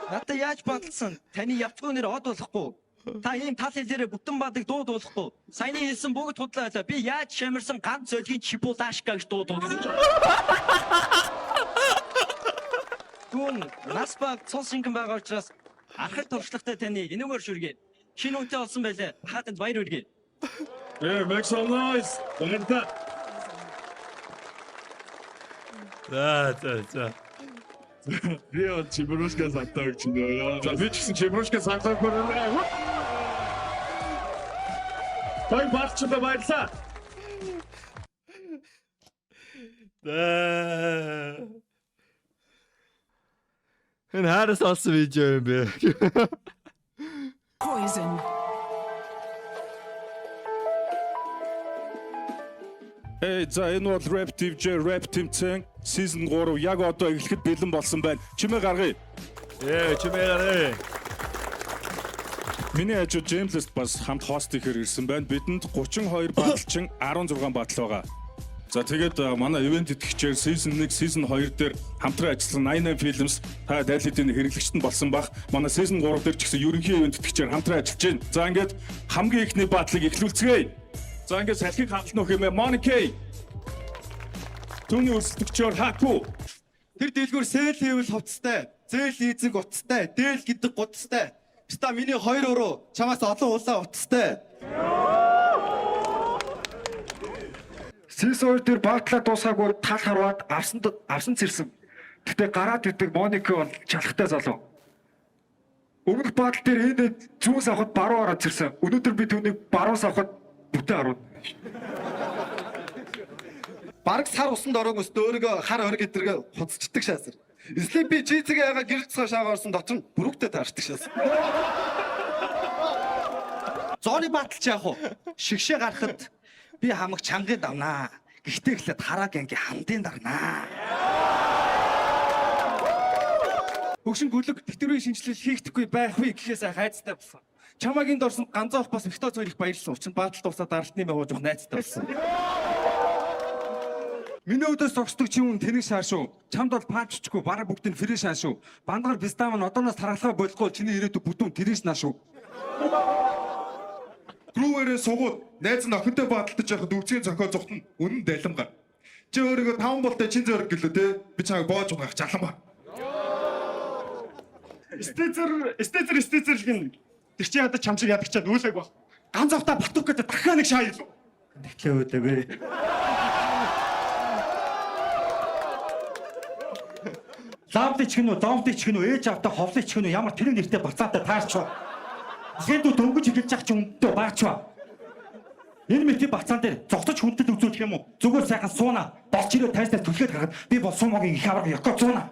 Надад яаж бодлсон? Таны явцгүй нэр од болохгүй. Та ийм тал хэлээрээ бүтэн бадаг дууд болохгүй. Саяны хэлсэн бүгд худлаа. Би яаж шамирсан ганц зөлгийн чипулашка гэж дууд болсон. Түн нас баг цус шингэн байгаа учраас архар туршлагатай таны энэгээр шүргээ. Шинэ үнэтэй болсон байлаа. Хатанд баяр хүргэе. Make some noise. Гэнэ. За. Би бол чибрушка сантаа гэж нөө. За би ч гэсэн чибрушка сантаа көрөө. Той баачтай баярлаа. Энэ харас олсон видео юм бэ. Poison. За энэ бол Rap DJ Rap тэмцээн season 3 яг одоо эхлэхэд бэлэн болсон байна. Чимээ гаргая. Чимээ гаргая. Миний хажууд James бас хамт хост хийхээр ирсэн байна. Бидэнд 32 баталчин 16 батал байгаа. За тэгээд манай ивент итгэгчээр season 1, season 2 дээр хамтран ажилласан 88 Films та дайлтын хэрэглэгчт нь болсон баг. Манай season 3 дээр ч гэсэн ерөнхий ивент итгэгчээр хамтран ажиллаж байна. За ингээд хамгийн ихний батлыг эхлүүлцгээе. За ингээд салхийг хангална уу хэмээн Monica. Түүний өрсөлдөгчөөр Хаку. Тэр дэлгүүр сэл хийвэл хувцастай, зээл ийзэг утастай, дээл гэдэг гутастай. Биста миний 2 өрөө чамаас олон улаан утастай. Сисоор тэр баатлаа дуусаагүй тал харваад авсан цэрсэн. Гэтэ гараад идэг Моника бол чалхтай залуу. Өмнөх баатал дээр энэ зүүнс авахд баруун ороод цэрсэн. Өнөөдөр би түүнийг баруунс авахд бүтэн 10. Бараг сар усанд ороогоос дөөргөө хар ориг гэдэргээ хуцчдаг шаасар. Слипи чийцгээ яга гэрэлцгээ шаагаа орсон дотор нь бүрүүгтэй таарчдаг шаасар. Зооны баталч яах вэ? Шигшээ гарахад би хамаг чангыг давнаа. Гэхдээ эхлээд харааг анги хандын дарнаа. Хөгшин гүлэг тэтгэврийн шинжилэл хийгдэхгүй байх вэ гэхээс хайцтай болсон. Чамаагийн дорсон ганцаа бас Виктор цоор их баярлсан. Учир нь баатал дуусаад ардны маяг жоох найцтай болсон. Миний өдөөс зогсдог чи юм тэнэг шаа шүү. Чамд бол пааччгүй бараг бүгдийг фрэш шаа шүү. Бандгаар бистам нь одооноос тархалгаа болохгүй чиний ирээдүй бүдүүн тэрэж наа шүү. Рүүэрээ сугууд найз нь охинтой бааталтаж яхад үгцгийн зохиол зүгтэн үнэн далимгар. Чи өөрийгөө 5 болтой чин зөрөг гэлөө те. Би чамайг боож угаах жаламаа. Стецер гин. Тэр чи ядаж чам шиг ядагчаад үүлэг баг. Ганц автаа батук гэдэг дахиад нэг шаа илүү. Тэглээ өөдөгөө. Лавдич гинүү, домдич гинүү, ээж автаа ховлич гинүү ямар тэрэг нэртэй бацаатай таарчва. Зэдүү дөнгөж хэлж яах чи үнэтэй баачва. Энэ мэт бацаан дээр зогсож хүндэд үзүүлэх юм уу? Зүгээр сайхан сууна. Болж ирээ тайснаас түлхээд гаргаад би бол сумогийн их авраг якко зууна.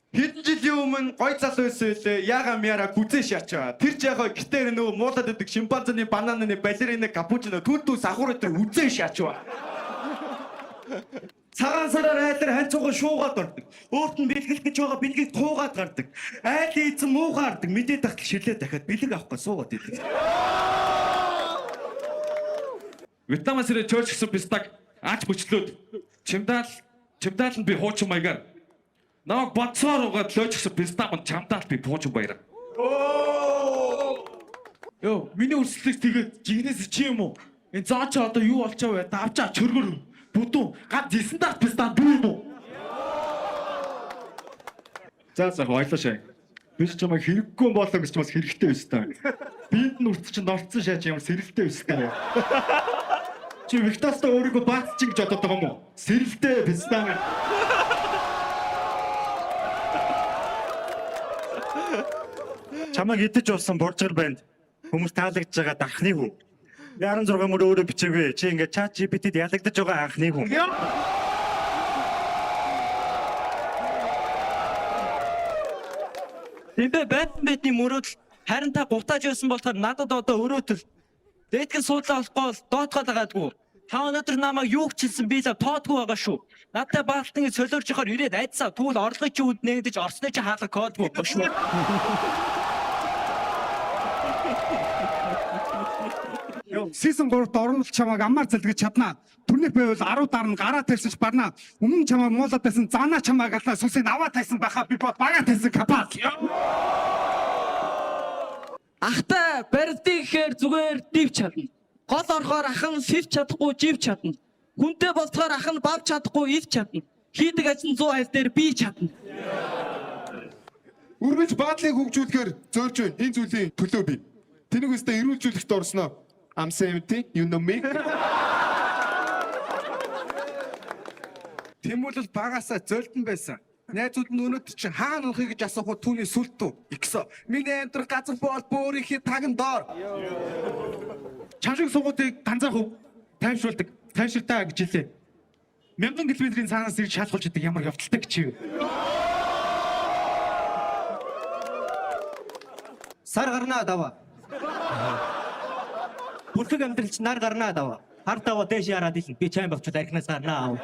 Хэдэн жилийн өмнө гой залуу байсан үлээ. Яга мяра гүзээ шаачаа. Тэр ч ягаа гитээр нөгөө муулаад байдаг шимпанзаны банананы балерина капучино түлтүүс ахур өтер үзээ шаачаа. Цагаан сараар айлар ханцуугаа шуугаад ордог. Өөрт нь бэлгэлэх гэж байгаа бэлгийг туугаад гардаг. Айлын эзэн муугаардаг. Мэдээ тахтал шилээ дахиад бэлэг авахгүй суугаад идэг. Вьетнамаас ирээд чойч гэсэн пистаг аач бүчлөөд чимдаал нь би хуучин маягаар намайг бодсоор угаад лойч гэсэн пистаг нь чамдаал би хуучин баяраа. Йоо, миний өрсөлдөгч тэгээд жигнэс чи юм уу? Энэ зооч одоо юу болчихоо вэ? Давчаа чөргөр. Бүдүүн гад 9 дахь пистан дүү юм уу? За хоёлоо. Би ч чамайг хэрэггүй болоо гэж бас хэрэгтэй байсан таа. Биэнд нь үрт чинь норцсон шааж ямар сэрэлтэй байсан таа. Чи Виктастаа өөрийгөө баатч гэж бодоод байгаа юм уу? Сэрэлтэй пистан. Чамайг идэж уусан буржгар банд. Хүмүүс таалагдж байгаа дахны хүн. 16 мөр өөрөө бичээгүй. Чи ингээд чат GPT-д ялагдаж байгаа анхны хүн. Тэмбэ байтны мөрөөдөл харин та гутааж байсан болохоор надад одоо өрөөтөл. Дээдгэн суудлаа болохгүй бол доотгоод байгаадгүй. Та өнөөдөр намайг юу ч хэлсэн би л тоодгүй байгаа шүү. Надтай баалтан гэж солиорч ихоор ирээд айдсаа тэгвэл орлогын чи үд нэгдэж орсны чи хаалга кодгүй шүү. Season 3-т оруулж чамайг амаар залгиж чаднаа. Түрнийх байвал 10 дараа нь гараа тарьсаж барнаа. Өмнө чамайг муулаад байсан занаа чамайг алаа сусыг аваа тайсан байхаа би бод бага тайсан капат. Ахтай барилдыг гэхээр зүгээр дивч чадна. Гол орохоор ахын сэлж чадахгүй живч чадна. Хүнтэй болцохоор ахын бавч чадахгүй ив чадна. Хийдэг ажил 100 хайл дээр би чадна. Үргэлж баадлыг хөгжүүлэхээр зорж байна. Энэ зүйлийн төлөө би. Тэнийг өстө эрүүлжүүлэхт орсноо. I'm 70, you know me. Тэмүүл багасаа зөлдөн байсан. Найзууд нь өнөөдөр чи хаана унахыг гэж асуухад түүний сүлтүү. Иксо. Миний амьдрах газар бол бөөрийнхээ тагн доор. Чамшиг сугуудыг ганцаах уу? Таймшруулдаг. Таймширтаа гэж хэлээ. 1000 км-ийн цаанаас ирж шалгуулж идэг ямар явдалтай гэж юу? Сар гарнаа даваа. Бүрхэг амьдралч нар гарнаа даваа. Хар даваа дээш яраад илэн. Би чайм болчиход архинаас гарнаа аав.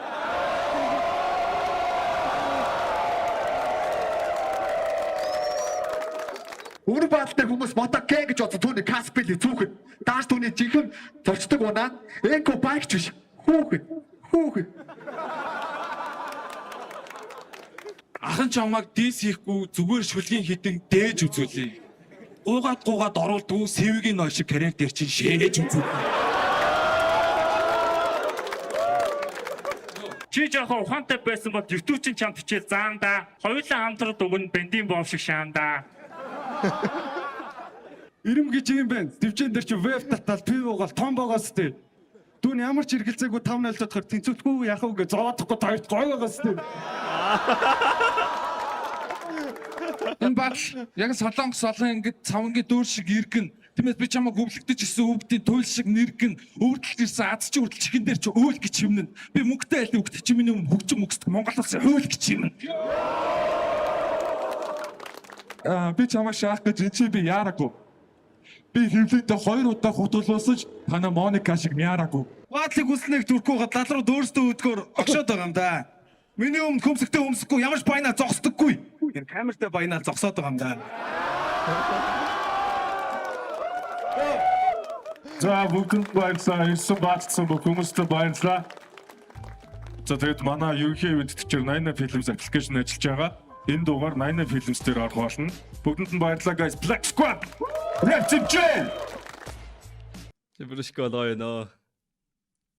Өөр баалтай хүмүүс мотокэ гэж бодсон түүний Каспил зүүхэд. Дааш түүний жинхэнэ зорчдог унаа. Эко байкч биш. Хүүхэд. Ахын чамайг дис хийхгүй зүгээр шүлгийн хитэн дээж үзүүлээ. Гуугаад оруулдгүй сэвгийн ноёл шиг карьер дээр чинь шээж үзүүлээ. Чи жоохон ухаантай байсан бол ертүүчин чамд хичээл заанда. Хоёулаа хамтраад өгөн бензин бомб шиг шаанда. Ирэм гэж юм байна. Дэвжэн дээр чи веб татал пивогол том байгаас тээ. Дүүн ямар ч хэрэгэлцээгүй 5-0 дотор тэнцвэхгүй яхав гэж зовоодохгүй тавьд гой байгаас тээ. Энэ баг яг солонгос олон ингэж цавнгийн дүүр шиг иргэн Тиймээс би чамайг өвлөгдөж исэн өвгдийн туйл шиг нэргэн өвдөлт ирсэн аз чи үрдэл чихэн дээр чи өөл гэж хэмнэн. Би мөнгөтэй айлын өвгд чи миний өмнө хөгжим өгсдөг Монгол улсын хууль гэж хэмнэн. Би чамайг шаах гэж энэ чи би яараагүй. Би хөвлөдөө 2 удаа хутуулсаж танаа Моника шиг мяараагүй. Баадлыг үснэг түрхүү гад лал руу өөрсдөө өдгөр огшоод байгаа юм да. Миний өмнө хөмсгтэй өмсөхгүй ямар ч баянаа зогсдоггүй. Энэ камертай баянаа зогсоод байгаа юм да. За бүгд баярлалаа. Ирсэн баатсан бүх хүмүүстээ баярлалаа. За тэгээд манай ерөнхий эдитчер 88 Films аппликейшн ажиллаж байгаа. Энэ дугаар 88 Films дээр орох болно. Бүгдэнд нь баярлалаа guys. Black Squad. Rap Team. Чи бүршгүй болоо ёо.